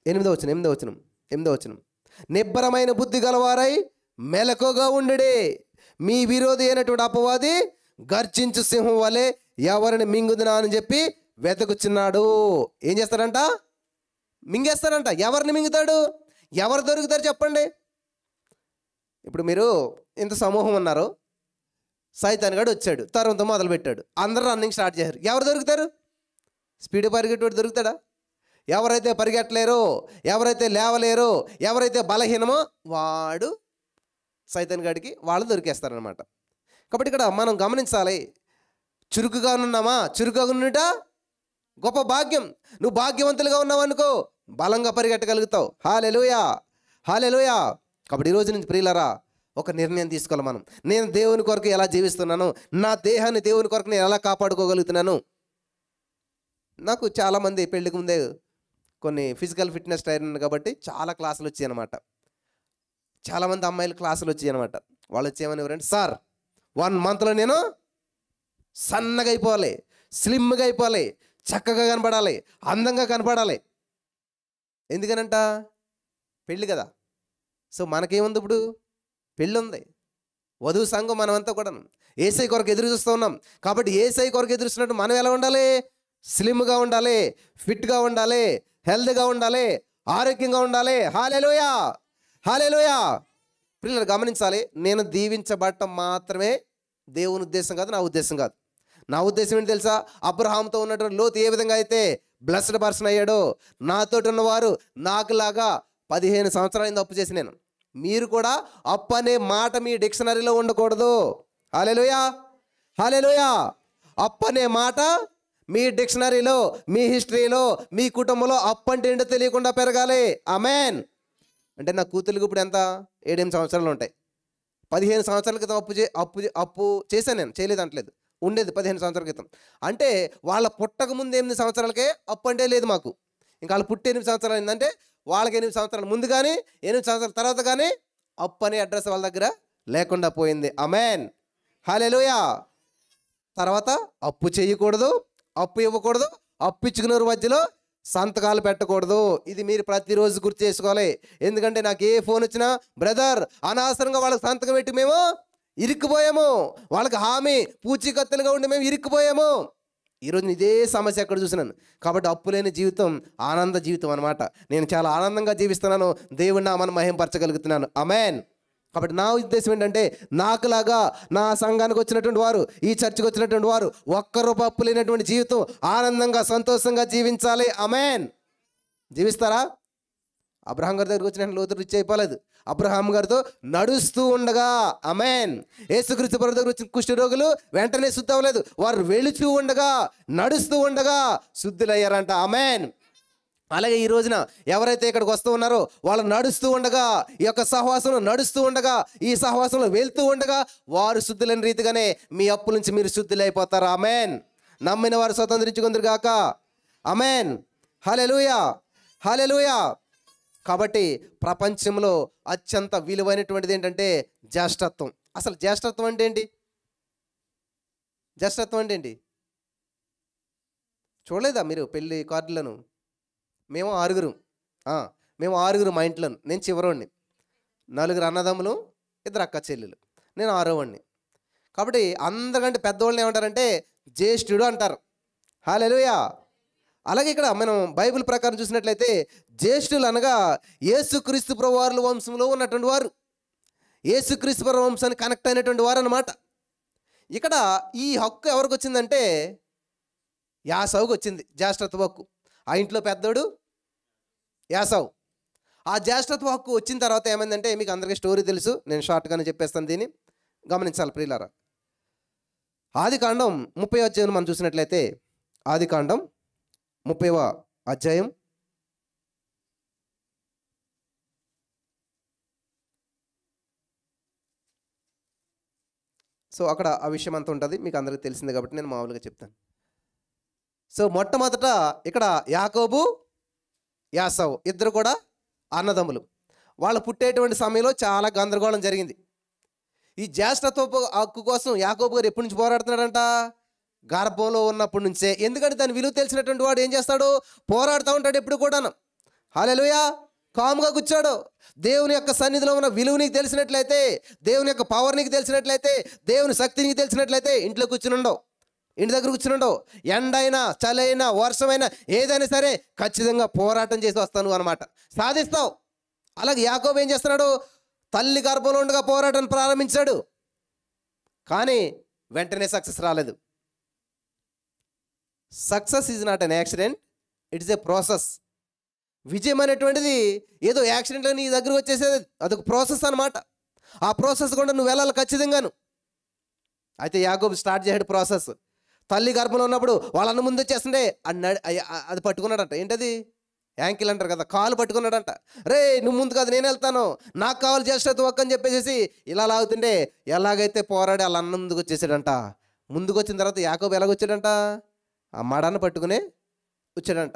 8వ వచనం నిబ్బరమైన బుద్ధి గలవారై మెలకుగా ఉండుడే, మీ విరోధి అయినటువంటి అపవాది గర్జించు సింహం వలె ఎవరిని మింగుదునా అని చెప్పి వెతుకుచున్నాడు. ఏం చేస్తాడంట? మింగేస్తాడంట. ఎవరిని మింగుతాడు? ఎవరు దొరుకుతారు చెప్పండి? ఇప్పుడు మీరు ఇంత సమూహం ఉన్నారు, సైతాన్ గాడు వచ్చాడు, తరువాత మొదలుపెట్టాడు, అందరూ రన్నింగ్ స్టార్ట్ చేశారు. ఎవరు దొరుకుతారు? స్పీడ్ పరిగెట్టేవాడు దొరుకుతాడా? ఎవరైతే పరిగెట్టలేరో, ఎవరైతే లేవలేరో, ఎవరైతే బలహీనమో వాడు సైతాన్ గాడికి వాళ్ళు దొరికేస్తారనమాట. కాబట్టి ఇక్కడ మనం గమనించాలి, చురుకుగా ఉన్నామా? చురుకుగా ఉన్నట గొప్ప భాగ్యం. నువ్వు భాగ్యవంతులుగా ఉన్నావు అనుకో, బలంగా పరిగెట్టగలుగుతావు. హల్లెలూయా హల్లెలూయా. కాబట్టి ఈరోజు నుంచి ప్రియులారా ఒక నిర్ణయం తీసుకోవాలి మనం. నేను దేవుని కొరకు ఎలా జీవిస్తున్నాను, నా దేహాన్ని దేవుని కొరకు నేను ఎలా కాపాడుకోగలుగుతున్నాను. నాకు చాలామంది పెళ్ళికి ముందే కొన్ని ఫిజికల్ ఫిట్నెస్ ట్రైనర్ కాబట్టి చాలా క్లాసులు వచ్చాయి అనమాట. చాలామంది అమ్మాయిలు క్లాసులు వచ్చాయి అనమాట. వాళ్ళు వచ్చేయమని ఎవరంటే, సార్ 1 మంత్లో నేను సన్నగా అయిపోవాలి, స్లిమ్గా అయిపోవాలి, చక్కగా కనపడాలి, అందంగా కనపడాలి. ఎందుకనంట? పెళ్ళి కదా. సో మనకేముంది? ఇప్పుడు పెళ్ళి ఉంది, వధువు సంఘం, మనమంతా కూడా యేసయ్య కొరకు ఎదురు చూస్తూ ఉన్నాం. కాబట్టి యేసయ్య కొరకు ఎదురు చూస్తున్నట్టు మనం ఎలా ఉండాలి? స్లిమ్గా ఉండాలి, ఫిట్గా ఉండాలి, హెల్త్గా ఉండాలి, ఆరోగ్యంగా ఉండాలి. హల్లెలూయా హల్లెలూయా. పిల్లలు గమనించాలి, నేను దీవించబడటం మాత్రమే దేవుని ఉద్దేశం కాదు, నా ఉద్దేశం కాదు. నా ఉద్దేశం ఏంటి తెలుసా? అబ్రహాంతో ఉన్నటువంటి లోతు ఏ విధంగా అయితే బ్లెస్డ్ పర్సన్ అయ్యాడో, నాతోటి ఉన్నవారు నాకులాగా 15 సంవత్సరాలు అప్పు చేసి నేను, మీరు కూడా అప్పు అనే మాట మీ డిక్షనరీలో ఉండకూడదు. హల్లెలూయా, హల్లెలూయా. అప్పు అనే మాట మీ డిక్షనరీలో, మీ హిస్టరీలో, మీ కుటుంబంలో అప్పు అంటే ఏంటో తెలియకుండా పెరగాలి. ఆమెన్. అంటే నా కూతురికి ఇప్పుడు ఎంత 7-8 సంవత్సరాలు ఉంటాయి. 15 సంవత్సరాల క్రితం అప్పు చేశాను నేను, చేయలేదు అంటలేదు, ఉండేది 15 సంవత్సరాల క్రితం. అంటే వాళ్ళ పుట్టక ముందు 8 సంవత్సరాలకే అప్పు అంటే లేదు మాకు. ఇంకా వాళ్ళు పుట్టి 8 సంవత్సరాలు అయిందంటే వాళ్ళకి 8 సంవత్సరాల ముందు కానీ 8 సంవత్సరాల తర్వాత కానీ అప్పు అనే అడ్రస్ వాళ్ళ దగ్గర లేకుండా పోయింది. ఆమెన్, హల్లెలూయా. తర్వాత అప్పు చేయకూడదు, అప్పు ఇవ్వకూడదు, అప్పు ఇచ్చుకునే మధ్యలో సంతకాలు పెట్టకూడదు. ఇది మీరు ప్రతిరోజు గుర్తు చేసుకోవాలి. ఎందుకంటే నాకు ఏ ఫోన్ వచ్చినా, బ్రదర్ అనవసరంగా వాళ్ళకి సంతకం పెట్టి మేము ఇరుక్కుపోయాము, వాళ్ళకి హామీ పూచీకత్తులుగా ఉండి మేము ఇరుక్కుపోయాము. ఈరోజు ఇదే సమస్య ఎక్కడ చూసినాను. కాబట్టి అప్పు లేని జీవితం ఆనంద జీవితం అనమాట. నేను చాలా ఆనందంగా జీవిస్తున్నాను, దేవుని నామాన్ని మహింపరచగలుగుతున్నాను. ఆమెన్. కాబట్టి నా ఉద్దేశం ఏంటంటే, నాకులాగా నా సంఘానికి వచ్చినటువంటి వారు, ఈ చర్చికి వచ్చినటువంటి వారు ఒక్క రూపాయి అప్పు లేనటువంటి జీవితం ఆనందంగా సంతోషంగా జీవించాలి. ఆమెన్. జీవిస్తారా? అబ్రహాం గారి దగ్గరికి వచ్చిన లోతు రిచ్ అయిపోలేదు. అబ్రహాం గారితో నడుస్తూ ఉండగా, ఆమెన్. యేసుక్రీస్తు ప్రభు దగ్గర వచ్చిన కుష్ఠ రోగులు వెంటనే శుద్ధి అవ్వలేదు, వారు వెళుతూ ఉండగా, నడుస్తూ ఉండగా శుద్ధులయ్యారంట. ఆమెన్. అలాగే ఈ రోజున ఎవరైతే ఇక్కడికి వస్తూ ఉన్నారో వాళ్ళు నడుస్తూ ఉండగా, ఈ యొక్క సహవాసంలో నడుస్తూ ఉండగా, ఈ సహవాసంలో వెళ్తూ ఉండగా వారు శుద్ధులైన రీతిగానే మీ అప్పుల నుంచి మీరు శుద్ధులైపోతారు. ఆమెన్. నమ్మిన వారు స్వతంత్రించుకుందరు గాక. ఆమెన్, హల్లెలూయా, హల్లెలూయా. కాబట్టి ప్రపంచంలో అత్యంత విలువైనటువంటిది ఏంటంటే జ్యేష్ఠత్వం. అసలు జ్యేష్ఠత్వం అంటే ఏంటి? జ్యేష్ఠత్వం అంటే ఏంటి? చూడలేదా మీరు పెళ్ళి కార్డులను? మేము ఆరుగురు మా ఇంట్లో. నేను చివరోడిని, 4 అన్నదమ్ములు, 2 అక్క చెల్లెలు, నేను 6వ. కాబట్టి అందరికంటే పెద్దవాళ్ళని ఏమంటారంటే జ్యేష్ఠుడు అంటారు. హల్లెలూయా. అలాగే ఇక్కడ మనం బైబిల్ ప్రకారం చూసినట్లయితే జ్యేష్ఠులు అనగా యేసుక్రీస్తు ప్రభువారి వంశంలో ఉన్నటువంటి వారు, యేసుక్రీస్తు ప్రభు వంశానికి కనెక్ట్ అయినటువంటి వారు అన్నమాట. ఇక్కడ ఈ హక్కు ఎవరికి వచ్చిందంటే యాసావుకి వచ్చింది, జ్యేష్ఠత్వ హక్కు. ఆ ఇంట్లో పెద్దోడు యాసావు. ఆ జ్యేష్ఠత్వ హక్కు వచ్చిన తర్వాత ఏమైందంటే, మీకు అందరికీ స్టోరీ తెలుసు, నేను షార్ట్గానే చెప్పేస్తాను, దీన్ని గమనించాలి ప్రియులారా. ఆదికాండం 30వ అధ్యాయం మనం చూసినట్లయితే, ఆదికాండం 30వ అధ్యాయం సో అక్కడ ఆ విషయం అంతా ఉంటుంది, మీకు అందరికీ తెలిసిందే కాబట్టి నేను మామూలుగా చెప్తాను. సో మొట్టమొదట ఇక్కడ యాకోబు, యాసావు ఇద్దరు కూడా అన్నదమ్ములు. వాళ్ళు పుట్టేటువంటి సమయంలో చాలా గందరగోళం జరిగింది. ఈ జ్యేష్ఠత్వపు హక్కు కోసం యాకోబు గారు ఎప్పటి నుంచి పోరాడుతున్నాడంట? గర్భంలో ఉన్నప్పటి నుంచే. ఎందుకంటే దాని విలువ తెలిసినటువంటి వాడు ఏం చేస్తాడు? పోరాడుతూ ఉంటాడు ఎప్పుడు కూడాను. హల్లెలూయా. కాముగా కూర్చోడు. దేవుని యొక్క సన్నిధిలో ఉన్న విలువ నీకు తెలిసినట్లయితే, దేవుని యొక్క పవర్ నీకు తెలిసినట్లయితే, దేవుని శక్తి నీకు తెలిసినట్లయితే ఇంట్లో కూర్చుని ఉండవు, ఇంటి దగ్గర కూర్చుని ఉండవు. ఎండైనా, చలైనా, వర్షమైనా, ఏదైనా సరే ఖచ్చితంగా పోరాటం చేసి వస్తాను అనమాట, సాధిస్తావు. అలాగే యాకోబు ఏం చేస్తున్నాడు? తల్లి గర్భంలో ఉండగా పోరాటం ప్రారంభించాడు, కానీ వెంటనే సక్సెస్ రాలేదు. Success is not an accident, it's a process. విజయం అనేటువంటిది ఏదో యాక్సిడెంట్లో నీ దగ్గరకు వచ్చేసేది, అదొక ప్రాసెస్ అనమాట. ఆ ప్రాసెస్ కూడా నువ్వు వెళ్ళాలి ఖచ్చితంగాను. అయితే యాకోబు స్టార్ట్ చేసాడు ప్రాసెస్. తల్లి గర్భంలో ఉన్నప్పుడు వాళ్ళన్న ముందు వచ్చేస్తుండే అది పట్టుకున్నాడంట. ఏంటది? యాంకిల్ అంటారు కదా, కాలు పట్టుకున్నాడంట. రే నువ్వు ముందు కాదు, నేను వెళ్తాను, నాకు కావాలి జ్యేష్ఠత్వ హక్కు అని చెప్పేసి ఇలా లాగుతుండే ఎలాగైతే పోరాడి వాళ్ళ అన్న ముందుకు వచ్చేసాడంట. ముందుకు వచ్చిన తర్వాత యాకోబు ఎలాగొచ్చాడంట? ఆ మడాన్ని పట్టుకునే వచ్చాడంట.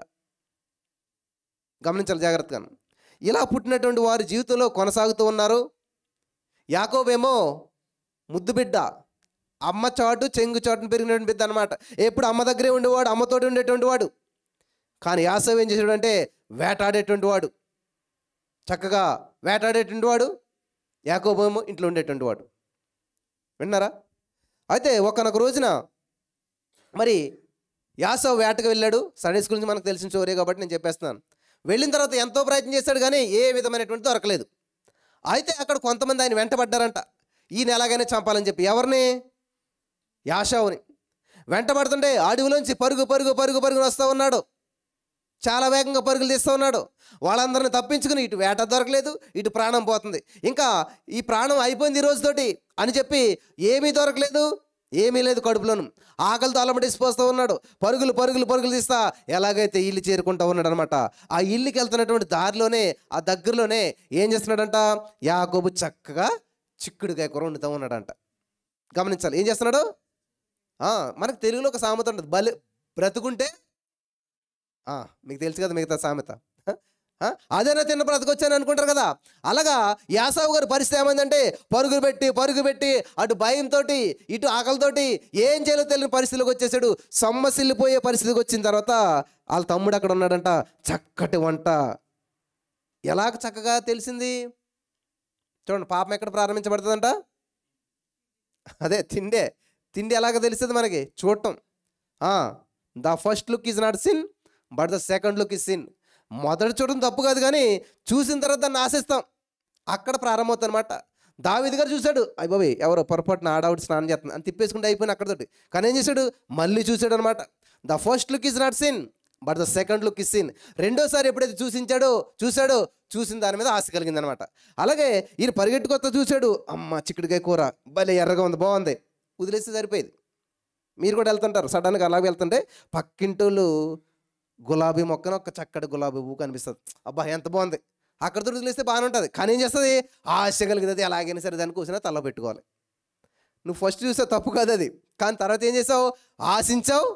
గమనించాలి జాగ్రత్తగా. ఇలా పుట్టినటువంటి వారి జీవితంలో కొనసాగుతూ ఉన్నారు. యాకోబేమో ముద్దు బిడ్డ, అమ్మ చాటు చెంగు చాటును పెరిగినటువంటి బిడ్డ అనమాట. ఎప్పుడు అమ్మ దగ్గరే ఉండేవాడు, అమ్మతోటి ఉండేటువంటి వాడు. కానీ యాకోబు ఏం చేసాడు అంటే వేటాడేటువంటి వాడు, చక్కగా వేటాడేటువంటి వాడు. యాకోబేమో ఇంట్లో ఉండేటువంటి వాడు. విన్నారా? అయితే ఒకనొక రోజున మరి యాకోబు వేటకు వెళ్ళాడు. సండే స్కూల్ నుంచి మనకు తెలిసిన స్టోరీ కాబట్టి నేను చెప్పేస్తున్నాను. వెళ్ళిన తర్వాత ఎంతో ప్రయత్నం చేశాడు, కానీ ఏ విధమైనటువంటి దొరకలేదు. అయితే అక్కడ కొంతమంది ఆయన వెంటబడ్డారంట, ఈయన ఎలాగైనా చంపాలని చెప్పి. ఎవరిని? యాషావుని. వెంటబడుతుంటే అడవిలోంచి పరుగు పరుగు పరుగు పరుగున వస్తూ ఉన్నాడు. చాలా వేగంగా పరుగులు తీస్తూ ఉన్నాడు. వాళ్ళందరిని తప్పించుకుని ఇటు వేట దొరకలేదు, ఇటు ప్రాణం పోతుంది. ఇంకా ఈ ప్రాణం అయిపోయింది ఈ రోజుతోటి అని చెప్పి ఏమీ దొరకలేదు, ఏమీ లేదు కడుపులోను. ఆకలితో అలమటిసిపోతూ ఉన్నాడు. పరుగులు పరుగులు పరుగులు తీస్తా ఎలాగైతే ఇల్లు చేరుకుంటూ ఉన్నాడు అనమాట. ఆ ఇల్లుకి వెళ్తున్నటువంటి దారిలోనే, ఆ దగ్గరలోనే ఏం చేస్తున్నాడంట? యాకోబు చక్కగా చిక్కుడుకాయ కూర వండుతూ ఉన్నాడంట. గమనించాలి, ఏం చేస్తున్నాడు? మనకు తెలుగులో ఒక సామెత ఉంటుంది, బ్రతుకుంటే, మీకు తెలుసు కదా మిగతా సామెత, అదేనా తిన్న బ్రతకొచ్చాను అనుకుంటారు కదా. అలాగా యాసావు గారి పరిస్థితి ఏమైందంటే పరుగు పెట్టి అటు భయంతో ఇటు ఆకలితోటి ఏం చేయాలో తెలియని పరిస్థితిలోకి వచ్చేసాడు. సొమ్మసిల్లిపోయే పరిస్థితికి వచ్చిన తర్వాత వాళ్ళ తమ్ముడు అక్కడ ఉన్నాడంట. చక్కటి వంట ఎలాగ చక్కగా తెలిసింది చూడండి. పాపం ఎక్కడ ప్రారంభించబడుతుందంట? అదే తిండి ఎలాగ తెలుస్తుంది మనకి? చూడటం. The first look is not sin but the second look is sin. మొదటి చూడడం తప్పు కాదు, కానీ చూసిన తర్వాత దాన్ని ఆశిస్తాం. అక్కడ ప్రారంభమవుతుంది అనమాట. దావీదు గారు చూశాడు, అయ్య బాబోయ్ ఎవరో పొరపాటున ఆడవిడ స్నానం చేస్తుంది అని తిప్పేసుకుంటే అయిపోయిన అక్కడతోటి. కానీ ఏం చేశాడు? మళ్ళీ చూశాడు అనమాట. The first look is not sin but the second look is sin. రెండోసారి ఎప్పుడైతే చూశాడో చూసిన దాని మీద ఆశ కలిగింది అనమాట. అలాగే ఈయన పరిగెట్టుకొత్త చూశాడు, అమ్మ చిక్కుడుకాయ కూర భలే ఎర్రగా ఉంది, బాగుంది, వదిలేస్తే సరిపోయేది. మీరు కూడా వెళ్తుంటారు, సడన్గా అలాగే వెళ్తుంటే పక్కింటోళ్ళు గులాబీ మొక్కన ఒక చక్కటి గులాబీ పువ్వు కనిపిస్తుంది, అబ్బా ఎంత బాగుంది, అక్కడితో వదిలేస్తే బాగానే ఉంటుంది. కానీ ఏం చేస్తుంది? ఆశ కలిగింది, ఎలాగైనా సరే దాన్ని కూర్చొని తల పెట్టుకోవాలి. నువ్వు ఫస్ట్ చూసావు, తప్పు కాదు అది. కానీ తర్వాత ఏం చేసావు? ఆశించావు,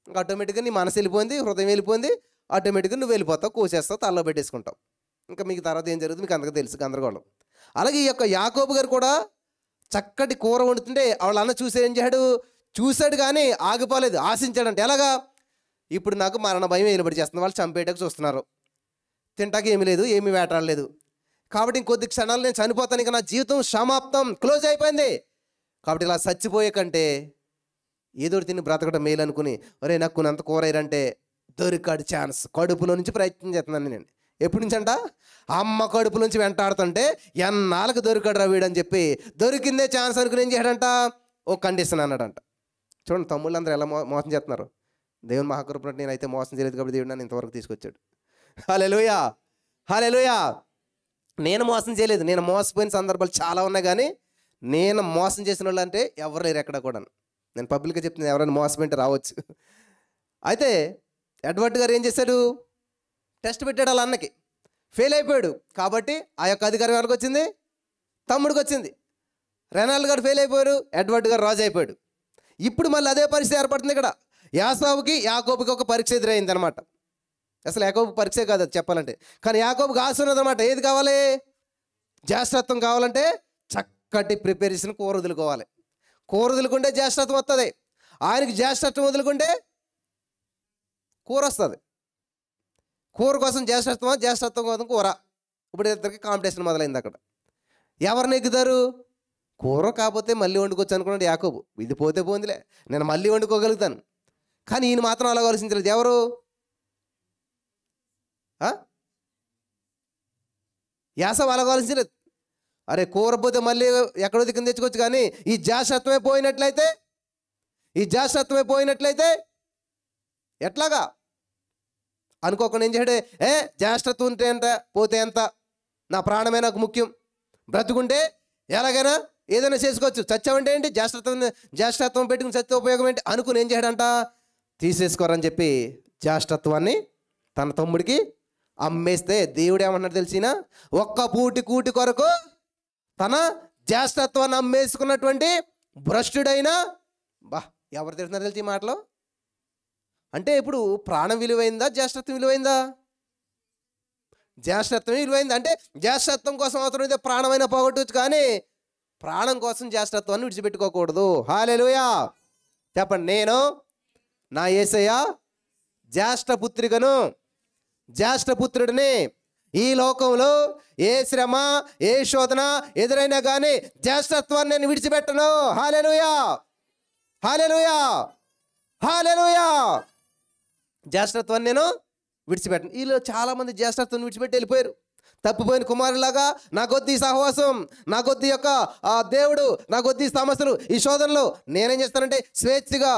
ఇంకా ఆటోమేటిక్గా నీ మనసు వెళ్ళిపోయింది, హృదయం వెళ్ళిపోయింది, ఆటోమేటిక్గా నువ్వు వెళ్ళిపోతావు, కోసేస్తావు, తలలో పెట్టేసుకుంటావు. ఇంకా మీకు తర్వాత ఏం జరుగుతుంది మీకు అంతగా తెలుసు, గందరగోళం. అలాగే ఈ యొక్క యాకోబు గారు కూడా చక్కటి కూర వండుతుంటే వాళ్ళ అన్న చూసి ఏం చూశాడు కానీ ఆగిపోలేదు, ఆశించాడంటే. ఎలాగా? ఇప్పుడు నాకు మరణ భయం ఏలుబడి చేస్తుంది, వాళ్ళు చంపేటకు చూస్తున్నారు, తింటాకి ఏమీ లేదు, ఏమీ వేటాడలేదు, కాబట్టి ఇంకొద్ది క్షణాలు నేను చనిపోతాను, ఇక నా జీవితం సమాప్తం, క్లోజ్ అయిపోయింది. కాబట్టి ఇలా చచ్చిపోయే కంటే ఏదో తిని బ్రతకడం మేలు అనుకుని, ఒరే నాకు కొంత కూర అయ్యారంటే దొరికాడు ఛాన్స్, కడుపులో నుంచి ప్రయత్నం చేస్తున్నాను నేను. ఎప్పటి నుంచి అంట? అమ్మ కడుపు నుంచి వెంటాడుతుంటే ఎన్నాళ్ళకు దొరికాడు రా వీడని చెప్పి దొరికిందే ఛాన్స్ అనుకుని ఏం చేయడంట? ఓ కండిషన్ అన్నాడంట. చూడండి తమ్ముళ్ళందరూ ఎలా మోసం చేస్తున్నారు. దేవుని మహాకృపను నేనైతే మోసం చేయలేదు కాబట్టి దేవుడు నన్ను ఇంతవరకు తీసుకొచ్చాడు. హల్లెలూయా, హల్లెలూయా. నేను మోసం చేయలేదు, నేను మోసపోయిన సందర్భాలు చాలా ఉన్నాయి, కానీ నేను మోసం చేసిన వాళ్ళు అంటే ఎవరు లేరు ఎక్కడ కూడా. నేను పబ్లిక్గా చెప్తున్నాను, ఎవరైనా మోసపోయింటే రావచ్చు. అయితే ఎడ్వర్డ్ గారు ఏం చేశాడు? టెస్ట్ పెట్టాడు వాళ్ళ అన్నకి, ఫెయిల్ అయిపోయాడు. కాబట్టి ఆ యొక్క అధికారం ఎవరికి వచ్చింది? తమ్ముడికి వచ్చింది. రెనాల్డ్ గారు ఫెయిల్ అయిపోయారు, ఎడ్వర్డ్ గారు రాజు అయిపోయాడు. ఇప్పుడు మళ్ళీ అదే పరిస్థితి ఏర్పడుతుంది ఇక్కడ. యాకోబుకి యాకోబుకి ఒక పరీక్ష ఎదురైంది అనమాట. అసలు యాకోబు పరీక్ష కాదు అది చెప్పాలంటే, కానీ యాకోబుకి ఆశ ఉన్నదన్నమాట. ఏది కావాలి? జ్యేష్ఠత్వం కావాలంటే చక్కటి ప్రిపరేషన్ కూర వదులుకోవాలి. కూర వదులుకుంటే జ్యేష్ఠత్వం వస్తుంది. ఆయనకి జ్యేష్ఠత్వం వదులుకుంటే కూర వస్తుంది. కూర కోసం జ్యేష్ఠత్వం కోసం కూర. ఇప్పుడు ఇద్దరికి కాంపిటీషన్ మొదలైంది అక్కడ. ఎవరు నెగ్గుతారు? కూర కాకపోతే మళ్ళీ వండుకోవచ్చు అనుకున్నాడు యాకోబు. ఇది పోతే పోందిలే, నేను మళ్ళీ వండుకోగలుగుతాను. కానీ ఈయన మాత్రం అలా ఆలోచించలేదు. ఎవరు? యాసవ్ అలా ఆలోచించలేదు. అరే కూర పోతే మళ్ళీ ఎక్కడో దిక్కున తెచ్చుకోవచ్చు, కానీ ఈ జ్యేష్ఠత్వమే పోయినట్లయితే ఎట్లాగా అనుకోకుండా ఏం చేయడే, జ్యేష్ఠత్వం ఉంటే ఎంత, పోతే ఎంత, నా ప్రాణమే నాకు ముఖ్యం, బ్రతుకుంటే ఎలాగైనా ఏదైనా చేసుకోవచ్చు, చచ్చావంటే ఏంటి, జ్యేష్ఠత్వం పెట్టుకుని చచ్చే ఉపయోగం ఏంటి అనుకుని ఏం చేయడంట? తీసేసుకోరని చెప్పి జ్యేష్ఠత్వాన్ని తన తమ్ముడికి అమ్మేస్తే దేవుడు ఏమన్నాడు తెలిసిన? ఒక్క పూటి కూటి కొరకు తన జ్యేష్ఠత్వాన్ని అమ్మేసుకున్నటువంటి భ్రష్టుడైనా ఎవరు తెలుస్తున్నారు తెలిసి ఈ మాటలో? అంటే ఇప్పుడు ప్రాణం విలువైందా, జ్యేష్ఠత్వం విలువైందా? జ్యేష్ఠత్వం విలువైంది. అంటే జ్యేష్ఠత్వం కోసం అవసరమైతే ప్రాణమైన పోగొట్టవచ్చు, కానీ ప్రాణం కోసం జ్యేష్ఠత్వాన్ని విడిచిపెట్టుకోకూడదు. హల్లెలూయా చెప్పండి. నేను నా యేసయ్య జ్యేష్ఠపుత్రుడిని. ఈ లోకంలో ఏ శ్రమ ఏ శోధన ఎదురైనా కానీ జ్యేష్ఠత్వాన్ని నేను విడిచిపెట్టను. హల్లెలూయా, హల్లెలూయా, హల్లెలూయా. జ్యేష్ఠత్వాన్ని నేను విడిచిపెట్టను. వీళ్ళు చాలామంది జ్యేష్ఠత్వాన్ని విడిచిపెట్టి వెళ్ళిపోయారు. తప్పిపోయిన కుమారులాగా నాకొద్దు ఈ సహవాసం, నాకొద్దు ఈ యొక్క దేవుడు, నాకొద్దు ఈ సమస్యలు, ఈ శోధనలు. నేనేం చేస్తానంటే స్వేచ్ఛగా,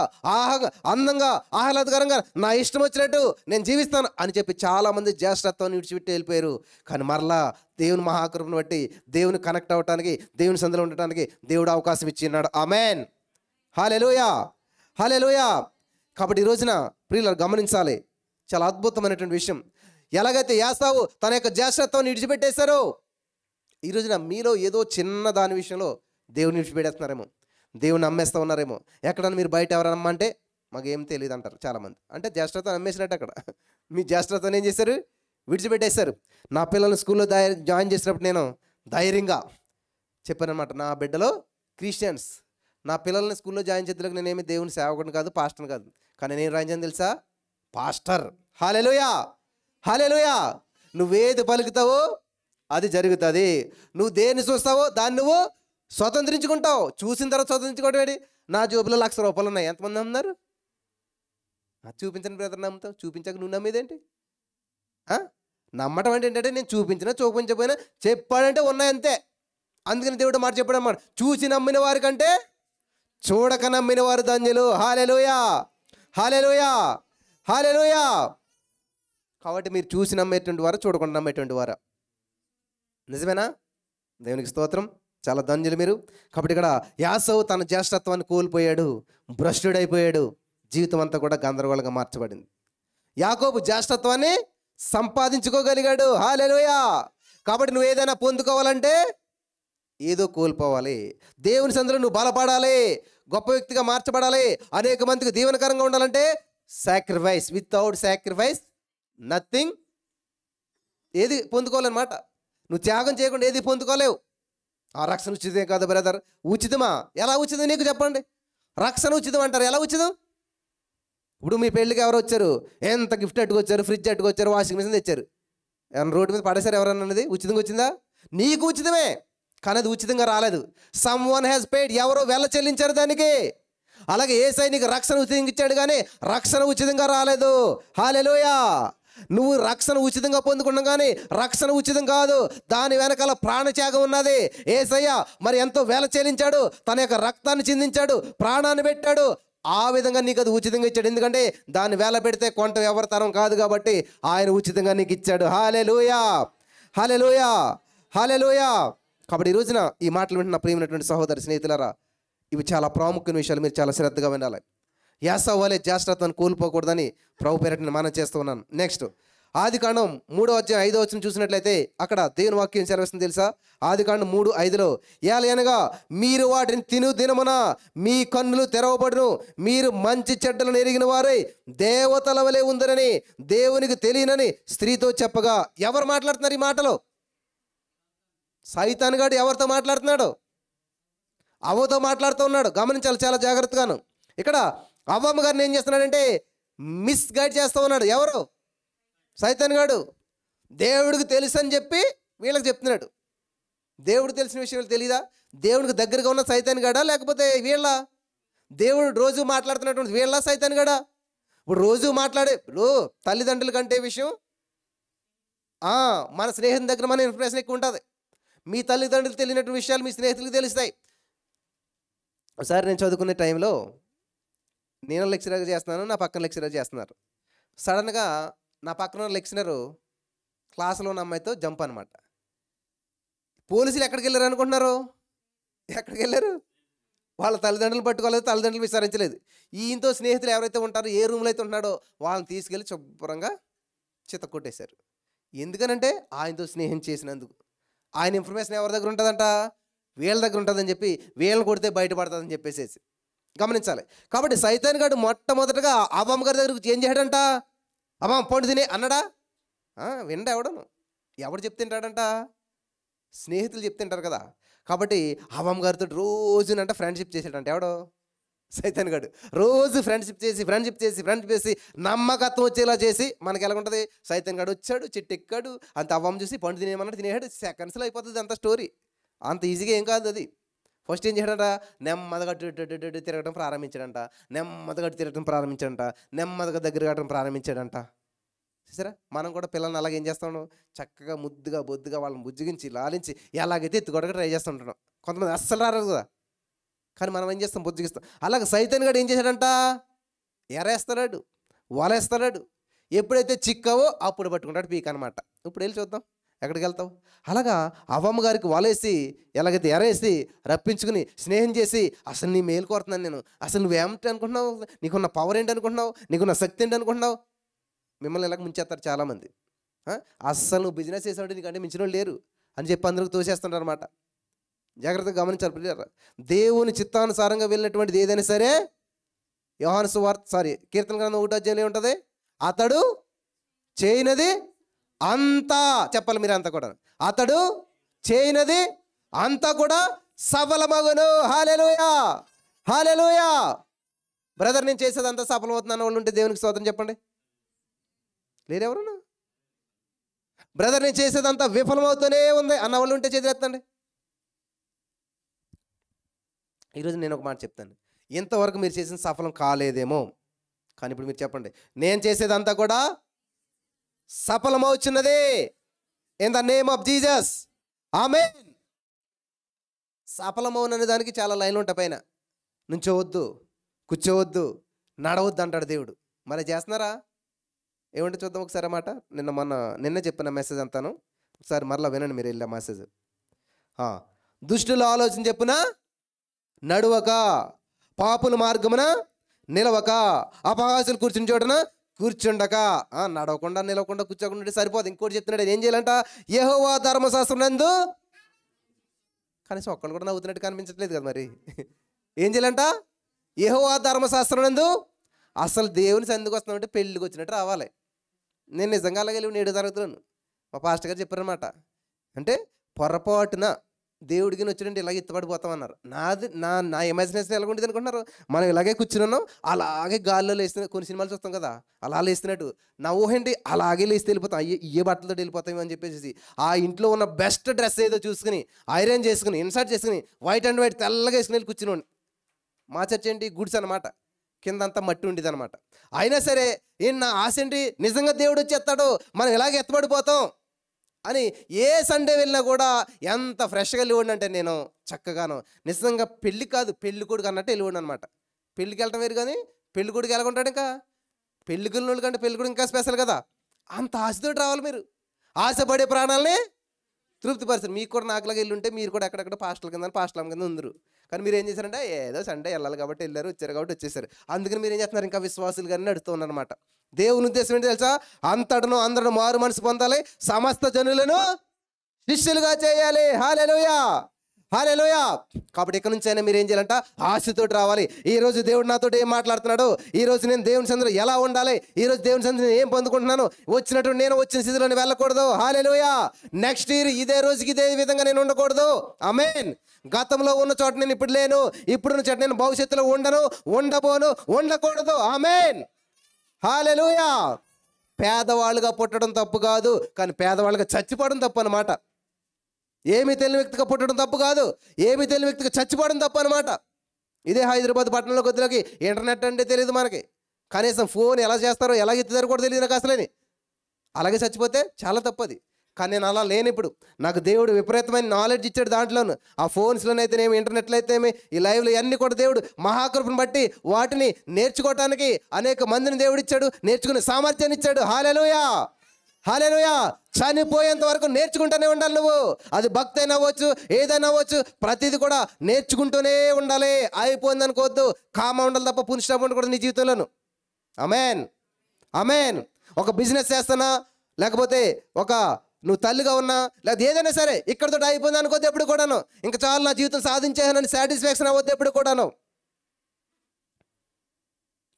అందంగా, ఆహ్లాదకరంగా నా ఇష్టం వచ్చినట్టు నేను జీవిస్తాను అని చెప్పి చాలామంది జ్యేష్ఠత్వాన్ని విడిచిపెట్టి వెళ్ళిపోయారు. కానీ మరలా దేవుని మహాకృపను బట్టి దేవుని కనెక్ట్ అవ్వటానికి, దేవుని సందులో ఉండటానికి దేవుడు అవకాశం ఇచ్చిన్నాడు. ఆమేన్, హల్లెలూయా, హల్లెలూయా. కాబట్టి ఈ రోజున ప్రియులారా గమనించాలి, చాలా అద్భుతమైనటువంటి విషయం. ఎలాగైతే యాసావు తన యొక్క జ్యేష్ఠత్వాన్ని విడిచిపెట్టేశారో, ఈ రోజున మీలో ఏదో చిన్న దాని విషయంలో దేవుని విడిచిపెట్టేస్తున్నారేమో, దేవుని అమ్మేస్తూ ఉన్నారేమో. ఎక్కడన్నా మీరు బయట ఎవరైనా అమ్మంటే మాకేం తెలియదు అంటారు చాలామంది. అంటే జ్యేష్ఠత్వం అమ్మేసినట్టు అక్కడ మీ జ్యేష్ఠత్వాన్ని ఏం చేశారు? విడిచిపెట్టేశారు. నా పిల్లల్ని స్కూల్లో జాయిన్ చేసినప్పుడు నేను ధైర్యంగా చెప్పానమాట, నా బిడ్డలో క్రిస్టియన్స్, నా పిల్లల్ని స్కూల్లో జాయిన్ చేతులకు నేనేమి దేవుని సేవకుడిని కాదు, పాస్టర్ని కాదు, కానీ నేను రాయించాను తెలుసా? పాస్టర్. హల్లెలూయా, హల్లెలూయా. నువ్వేది పలుకుతావో అది జరుగుతుంది. నువ్వు దేన్ని చూస్తావో దాన్ని నువ్వు స్వతంత్రించుకుంటావు. చూసిన తర్వాత స్వతంత్రించుకోవడం ఏంటి? నా జోబులో ₹1,00,000 ఉన్నాయి, ఎంతమంది నమ్మున్నారు? చూపించని బ్రదర్ నమ్ముతావు, చూపించాక నువ్వు నమ్మేదేంటి? నమ్మటం అంటే ఏంటంటే నేను చూపించినా చూపించకపోయినా చెప్పాడంటే ఉన్నాయంతే. అందుకని దేవుడు మాట చెప్పాడు అన్నమాట, చూసి నమ్మిన వారి కంటే చూడక నమ్మిన వారు ధన్యులు. హల్లెలూయా, హల్లెలూయా, హల్లెలూయా. కాబట్టి మీరు చూసి నమ్మేటువంటి వారు, చూడకుండా నమ్మేటువంటి వారు. నిజమేనా? దేవునికి స్తోత్రం. చాలా ధన్యులు మీరు. కాబట్టి ఇక్కడ యాసవు తన జ్యేష్ఠత్వాన్ని కోల్పోయాడు, భ్రష్టుడైపోయాడు, జీవితం అంతా కూడా గందరగోళంగా మార్చబడింది. యాకోబు జ్యేష్ఠత్వాన్ని సంపాదించుకోగలిగాడు. హల్లెలూయా. కాబట్టి నువ్వు ఏదైనా పొందుకోవాలంటే ఏదో కోల్పోవాలి. దేవుని సందులో నువ్వు బలపడాలి, గొప్ప వ్యక్తిగా మార్చబడాలి, అనేక మందికి దీవెనకరంగా ఉండాలంటే సాక్రిఫైస్. Without sacrifice nothing. ఏది పొందుకోవాలన్నమాట. నువ్వు త్యాగం చేయకుండా ఏది పొందుకోలేవు. ఆ రక్షణ ఉచితమే కాదు బ్రదర్. ఉచితమా? ఎలా ఉచితం నీకు చెప్పండి. రక్షణ ఉచితం అంటారు, ఎలా ఉచితం? ఇప్పుడు మీ పెళ్ళికి ఎవరు వచ్చారు? ఎంత గిఫ్ట్ అట్టుకొచ్చారు, ఫ్రిడ్జ్ అట్టుకొచ్చారు, వాషింగ్ మిషన్ తెచ్చారు. ఏమన్నా రోడ్డు మీద పడేశారు ఎవరన్నా? అన్నది ఉచితంగా వచ్చిందా? నీకు ఉచితమే, కానీ అది ఉచితంగా రాలేదు. Some one has paid. ఎవరో వెల చెల్లించారు దానికి. అలాగే యేసయ్య నీకు రక్షణ ఉచితంగా ఇచ్చాడు, కానీ రక్షణ ఉచితంగా రాలేదు. హల్లెలూయా. నువ్వు రక్షణ ఉచితంగా పొందుకున్నావు, కానీ రక్షణ ఉచితం కాదు. దాని వెనకాల ప్రాణత్యాగం ఉన్నది. యేసయ్య మరి ఎంతో వెల చెల్లించాడు, తన యొక్క రక్తాన్ని చిందించాడు, ప్రాణాన్ని పెట్టాడు. ఆ విధంగా నీకు అది ఉచితంగా ఇచ్చాడు. ఎందుకంటే దాన్ని వేల పెడితే కొంట ఎవరి తరం కాదు కాబట్టి ఆయన ఉచితంగా నీకు ఇచ్చాడు. హల్లెలూయా, హల్లెలూయా, హల్లెలూయా. కాబట్టి ఈ రోజున ఈ మాటలు వింటున్న ప్రియమైనటువంటి సహోదరి స్నేహితులారా, ఇవి చాలా ప్రాముఖ్యమైన విషయాలు, మీరు చాలా శ్రద్ధగా వినాలి. యాసావు వలె జ్యేష్ఠత్వాన్ని కోల్పోకూడదని ప్రభు పేరట మనం చేస్తూ ఉన్నాను. నెక్స్ట్ ఆదికాండం 3:5 చూసినట్లయితే అక్కడ దేవుని వాక్యం సెలవిస్తుంది తెలుసా? ఆదికాండం 3:5 ఏలయనగా మీరు వాటిని తిను దినమున మీ కన్నులు తెరవబడును, మీరు మంచి చెడ్డలను ఎరిగిన వారై దేవతల వలె ఉందరని దేవునికి తెలియనని స్త్రీతో చెప్పగా. ఎవరు మాట్లాడుతున్నారు ఈ మాటలు? సైతాన్ గాడు ఎవరితో మాట్లాడుతున్నాడు? అవ్వతో మాట్లాడుతూ ఉన్నాడు. గమనించాలి చాలా జాగ్రత్తగాను. ఇక్కడ అవ్వమ్మ గారిని ఏం చేస్తున్నాడంటే మిస్గైడ్ చేస్తూ ఉన్నాడు. ఎవరు? సైతాన్ గాడు. దేవుడికి తెలుసు అని చెప్పి వీళ్ళకి చెప్తున్నాడు. దేవుడికి తెలిసిన విషయాలు తెలియదా? దేవుడికి దగ్గరగా ఉన్న సైతాన్ గాడా లేకపోతే వీళ్ళ? దేవుడు రోజు మాట్లాడుతున్నటువంటి వీళ్ళ సైతాన్ గాడా? ఇప్పుడు రోజు మాట్లాడే ఇప్పుడు తల్లిదండ్రుల కంటే విషయం మన స్నేహితుల దగ్గర మన ఇన్ఫర్మేషన్ ఎక్కువ ఉంటుంది. మీ తల్లిదండ్రులకు తెలియనటువంటి విషయాలు మీ స్నేహితులకు తెలుస్తాయి. ఒకసారి నేను చదువుకునే టైంలో నేను లెక్చరర్ చేస్తున్నాను, నా పక్కన లెక్చరర్ చేస్తున్నారు. సడన్గా నా పక్కన లెక్చరరు క్లాసులో ఉన్న అమ్మాయితో జంప్ అనమాట. పోలీసులు ఎక్కడికి వెళ్ళారు అనుకుంటున్నారు? ఎక్కడికి వెళ్ళారు? వాళ్ళ తల్లిదండ్రులు పట్టుకోలేదు, తల్లిదండ్రులు విచారించలేదు. ఈయనతో స్నేహితులు ఎవరైతే ఉంటారో, ఏ రూమ్లో అయితే ఉంటున్నాడో వాళ్ళని తీసుకెళ్ళి శుభ్రంగా చిత్త కొట్టేశారు. ఎందుకనంటే ఆయనతో స్నేహం చేసినందుకు. ఆయన ఇన్ఫర్మేషన్ ఎవరి దగ్గర ఉంటుందంట? వీళ్ళ దగ్గర ఉంటుందని చెప్పి వీళ్ళని కొడితే బయటపడుతుందని చెప్పేసేసి గమనించాలి. కాబట్టి సైతాన్ గాడు మొట్టమొదటగా అవ్వమ్మ గారి దగ్గరకు ఏం చేయడంట? అమ్మ పండు తినే అన్నాడా? విండ ఎవడను? ఎవడు చెప్తుంటాడంట? స్నేహితులు చెప్తుంటారు కదా. కాబట్టి అవ్వమ్మ గారితో రోజునంట ఫ్రెండ్షిప్ చేసాడంట. ఎవడో? సైతాన్ గాడు. రోజు ఫ్రెండ్షిప్ చేసి నమ్మకత్వం వచ్చేలా చేసి మనకి ఎలా ఉంటుంది? సైతాన్ గాడు వచ్చాడు, చెట్టు ఎక్కాడు, అంత అవ్వమ్మ చూసి పండు తినేమన్నాడు, తినేసాడు. సెకండ్స్లో అయిపోతుంది అంత స్టోరీ. అంత ఈజీగా ఏం కాదు అది. ఫస్ట్ ఏం చేయడంట? నెమ్మదిగా తిరగడం ప్రారంభించాడంట. నెమ్మదిగా దగ్గర కావడం ప్రారంభించాడంట. చూసారా, మనం కూడా పిల్లల్ని అలాగే ఏం చేస్తాం, చక్కగా ముద్దుగా బొద్దుగా వాళ్ళని బుజ్జిగించి లాలించి ఎలాగైతే ఎత్తుకోవడానికి ట్రై చేస్తుంటున్నాం. కొంతమంది అస్సలు రారు కదా, కానీ మనం ఏం చేస్తాం, బుజ్జిగిస్తాం. అలాగే సైతాన్ గాడు ఏం చేశాడంట, ఎరేస్తున్నాడు, వలేస్తున్నాడు. ఎప్పుడైతే చిక్కావో అప్పుడు పట్టుకుంటాడు పీక్ అనమాట. ఇప్పుడు వెళ్ళి చూద్దాం ఎక్కడికి వెళ్తావు. అలాగా అవ్వమ్మ గారికి వలేసి ఎలాగైతే ఎరేసి రప్పించుకుని స్నేహం చేసి, అసలు నీ మేలు కోరుతున్నాను నేను, అసలు నువ్వేమిటి అనుకుంటున్నావు, నీకున్న పవర్ ఏంటి అనుకుంటున్నావు, నీకున్న శక్తి ఏంటి అనుకుంటున్నావు. మిమ్మల్ని ఇలాగ ముంచేస్తారు చాలామంది. అస్సలు నువ్వు బిజినెస్ చేసావంటే నీకంటే మించిన వాళ్ళు లేరు అని చెప్పి అందరికి తోసేస్తుంటారు అనమాట. జాగ్రత్తగా గమనించాలి ప్రియులారా. దేవుని చిత్తానుసారంగా వెళ్ళినటువంటిది ఏదైనా సరే, యోహాను సువార్త కీర్తన గ్రంథం 1వ అధ్యాయంలో ఉంటుంది, అతడు చేయనది అంతా, చెప్పాలి మీరు అంతా కూడా, అతడు చేయనది అంతా కూడా సఫలమగును. హల్లెలూయా, హల్లెలూయా. బ్రదర్ నేను చేసేది అంతా సఫలమవుతున్నాను వాళ్ళు ఉంటే దేవునికి స్తోత్రం చెప్పండి. లేరెవరన్నా? బ్రదర్ నేను చేసేదంతా విఫలమవుతూనే ఉంది అన్న వాళ్ళు ఉంటే చేతులెత్తండి. ఈరోజు నేను ఒక మాట చెప్తాను, ఇంతవరకు మీరు చేసిన సఫలం కాలేదేమో, కానీ ఇప్పుడు మీరు చెప్పండి, నేను చేసేదంతా కూడా సఫలమవుచున్నది in the name of Jesus. Amen. సఫలమవుననే దానికి చాలా లైన్లు ఉంటాయి. పైన నుంచోవద్దు, కూర్చోవద్దు, నడవద్దు అంటాడు దేవుడు. మరి చేస్తున్నారా? ఏమంటే చూద్దాం ఒకసారి మాట. నిన్న చెప్పిన మెసేజ్ అంతాను ఒకసారి మరలా వినండి మీరు వెళ్ళా మెసేజ్. దుష్టుల ఆలోచన చెప్పున నడువక, పాపుల మార్గమున నిలవక, అపహాసులు కూర్చుని చోటన కూర్చుండక. నడవకుండా నిలవకుండా కూర్చోకుండా సరిపోదు. ఇంకోటి చెప్తున్నాడు, ఏం చేయాలంట, యెహోవా ధర్మశాస్త్రం నందు, కనీసం ఒక్కళ్ళు కూడా నవ్వుతున్నట్టు కనిపించట్లేదు కదా. మరి ఏం చేయాలంట, యెహోవా ధర్మశాస్త్రం నందు. అసలు దేవుని సన్నిధికి వస్తున్నామంటే పెళ్ళికి వచ్చినట్టు రావాలి. నేను నిజంగా అలాగే 7వ తరగతిలోను మా పాస్టర్ గారు చెప్పారనమాట. అంటే పొరపాటున దేవుడికి వచ్చినంటే ఇలాగే ఎత్తుపడిపోతామన్నారు. నా ఇమాజినేషన్ ఎలా ఉంటుంది అనుకుంటున్నారు. మనం ఇలాగే కూర్చున్నాం, అలాగే గాల్లో లేస్తున్నా. కొన్ని సినిమాలు చూస్తాం కదా, అలా లేస్తున్నట్టు నా ఊహేంటి, అలాగే లేస్తే వెళ్ళిపోతాం. ఏ బట్టలతో వెళ్ళిపోతాం అని చెప్పేసి ఆ ఇంట్లో ఉన్న బెస్ట్ డ్రెస్ ఏదో చూసుకుని ఐరన్ చేసుకుని ఇన్సర్ట్ చేసుకుని వైట్ అండ్ వైట్ తెల్లగా వేసుకుని వెళ్ళి కూర్చుని. మా చర్చ ఏంటి, గుడ్స్ అనమాట, కిందంతా మట్టి ఉండేది అనమాట. అయినా సరే నా ఆశ ఏంటి, నిజంగా దేవుడు వచ్చేస్తాడు, మనం ఇలాగే ఎత్తబడిపోతాం అని ఏ సండే వెళ్ళినా కూడా ఎంత ఫ్రెష్గా వెళ్ళివ్వండి అంటే నేను చక్కగాను నిజంగా పెళ్ళి కాదు పెళ్ళి కొడుకు అన్నట్టు వెళ్ళివ్వండి అనమాట. పెళ్ళికి వెళ్ళటం వేరు, కానీ పెళ్ళి కొడుకు ఎలా ఉంటాడు, ఇంకా పెళ్ళికి వెళ్ళిన కంటే పెళ్ళి కొడుకు ఇంకా స్పెషల్ కదా. అంత ఆశతో రావాలి మీరు. ఆశపడే ప్రాణాలని తృప్తిపరచరు. మీకు కూడా నాకులాగా వెళ్ళి ఉంటే మీరు కూడా ఎక్కడెక్కడ పాస్టల్ కింద ఉందరు. కానీ మీరు ఏం చేశారంటే ఏదో సండే వెళ్ళాలి కాబట్టి వెళ్ళారు, వచ్చారు కాబట్టి వచ్చేసారు. అందుకని మీరు ఏం చేస్తున్నారు, ఇంకా విశ్వాసులు కానీ నడుతూ ఉన్నారనమాట. దేవుని ఉద్దేశం ఏంటి తెలుసా, అంతటను అందరూ మారు మనసు పొందాలి, సమస్త జనులను శిష్యులుగా చేయాలి. హల్లెలూయా, హల్లెలూయా. కాబట్టి ఇక్కడ నుంచి అయినా మీరు ఏం చేయాలంట, ఆశతోటి రావాలి. ఈరోజు దేవుడు నాతో ఏం మాట్లాడుతున్నాడు, ఈరోజు నేను దేవుని సన్నిధిలో ఎలా ఉండాలి, ఈరోజు దేవుని సన్నిధిలో ఏం పొందుకుంటున్నాను, వచ్చినట్టు నేను వచ్చిన స్థితిలోనే వెళ్ళకూడదు. హల్లెలూయా. నెక్స్ట్ ఇయర్ ఇదే రోజుకి ఇదే విధంగా నేను ఉండకూడదు. ఆమేన్. గతంలో ఉన్న చోట నేను ఇప్పుడు లేను, ఇప్పుడున్న చోట నేను భవిష్యత్తులో ఉండను, ఉండబోను, ఉండకూడదు. ఆమేన్. హల్లెలూయా. పేదవాళ్ళుగా పుట్టడం తప్పు కాదు, కానీ పేదవాళ్ళుగా చచ్చిపోవడం తప్పు అనమాట. ఏమీ తెలియని వ్యక్తిగా పుట్టడం తప్పు కాదు, ఏమీ తెలియని వ్యక్తిగా చచ్చిపోవడం తప్పు అనమాట. ఇదే హైదరాబాద్ పట్టణంలో కొద్దిలోకి ఇంటర్నెట్ అంటే తెలియదు మనకి, కనీసం ఫోన్ ఎలా చేస్తారో ఎలా ఎత్తుతారో కూడా తెలియదు నాకు అసలేని. అలాగే చచ్చిపోతే చాలా తప్పది. కానీ నేను అలా లేని, ఇప్పుడు నాకు దేవుడు విపరీతమైన నాలెడ్జ్ ఇచ్చాడు. దాంట్లోనూ ఆ ఫోన్స్లోనైతేనేమి, ఇంటర్నెట్లో అయితేనేమి, ఈ లైవ్లు అన్నీ కూడా దేవుడు మహాకృపను బట్టి వాటిని నేర్చుకోవటానికి అనేక మందిని దేవుడు ఇచ్చాడు, నేర్చుకునే సామర్థ్యాన్ని ఇచ్చాడు. హల్లెలూయా, హల్లెలూయా. చనిపోయేంత వరకు నేర్చుకుంటూనే ఉండాలి నువ్వు. అది భక్తి అయినా అవ్వచ్చు, ఏదైనా అవ్వచ్చు, ప్రతిదీ కూడా నేర్చుకుంటూనే ఉండాలి. అయిపోయింది అనుకోవద్దు, కామ ఉండాలి తప్ప పునిష్టం ఉండకూడదు నీ జీవితంలోను. ఆమేన్, ఆమేన్. ఒక బిజినెస్ చేస్తున్నా, లేకపోతే నువ్వు తల్లిగా ఉన్నా, లేదా ఏదైనా సరే ఇక్కడతో అయిపోయింది అనుకోద్దు ఎప్పుడు కూడాను. ఇంకా చాలు నా జీవితం సాధించానని సాటిస్ఫాక్షన్ అవ్వద్దు ఎప్పుడు కూడాను.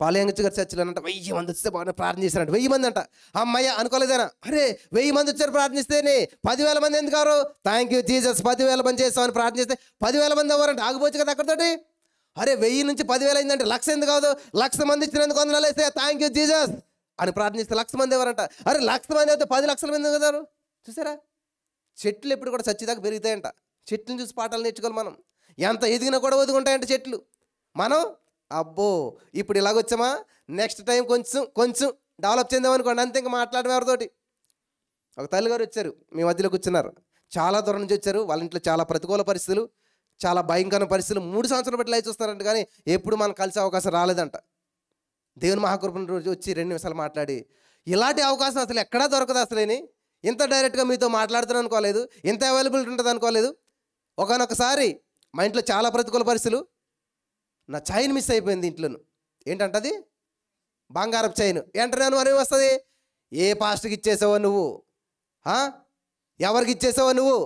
పాలయంగచ్చి గారి చర్చలు అంట 1000 మంది వస్తే బాగా ప్రార్థన చేశారంట. 1000 మంది అంట. అమ్మయ్య అనుకోలేదనా, అరే 1000 మంది వచ్చారు ప్రార్థిస్తేనే 10,000 మంది ఎందుకు కారు, థ్యాంక్ యూ జీసస్ 10,000 మంది చేస్తామని ప్రార్థన చేస్తే 10,000 మంది అవ్వరంట. ఆగిపోవచ్చు కదా అక్కడితోటి. అరే 1000 నుంచి 10,000 అయిందంటే 1,00,000 ఎందుకు కాదు, 1,00,000 మంది ఇచ్చినందుకు వందనాలు వేస్తే థ్యాంక్ యూ జీసస్ అని ప్రార్థన చేస్తే 1,00,000 మంది ఎవరంట. అరే 1,00,000 మంది అయితే 10 లక్షల మంది కదా. చూసారా, చెట్లు ఎప్పుడు కూడా చచ్చిదాకా పెరుగుతాయంట. చెట్లను చూసి పాఠాలు నేర్చుకోవాలి మనం. ఎంత ఎదిగినా కూడా ఒదుగుంటాయంట చెట్లు. మనం అబ్బో ఇప్పుడు ఇలాగొచ్చామా, నెక్స్ట్ టైం కొంచెం డెవలప్ చెందామనుకోండి, అంతే ఇంకా మాట్లాడమే ఎవరితోటి. ఒక తల్లిగారు వచ్చారు, మీ మధ్యలో కూర్చున్నారు, చాలా దూరం నుంచి వచ్చారు. వాళ్ళ ఇంట్లో చాలా ప్రతికూల పరిస్థితులు, చాలా భయంకరమైన పరిస్థితులు. 3 సంవత్సరాల బట్టి లైఫ్ చూస్తారంట, కానీ ఎప్పుడు మనం కలిసే అవకాశం రాలేదంట. దేవుని మహాకృపను రోజు వచ్చి 2 నిమిషాలు మాట్లాడి, ఇలాంటి అవకాశం అసలు ఎక్కడా దొరకదు, అసలేని ఇంత డైరెక్ట్గా మీతో మాట్లాడుతాను అనుకోలేదు, ఇంత అవైలబిలిటీ ఉంటుంది అనుకోలేదు. ఒకనొకసారి మా ఇంట్లో చాలా ప్రతికూల పరిస్థితులు, నా చైన్ మిస్ అయిపోయింది ఇంట్లోను. ఏంటంటది? బంగారపు చైన్. వెంటనే మరి వస్తుంది, ఏ పాస్ట్కి ఇచ్చేసావో నువ్వు, ఎవరికి ఇచ్చేసావో నువ్వు?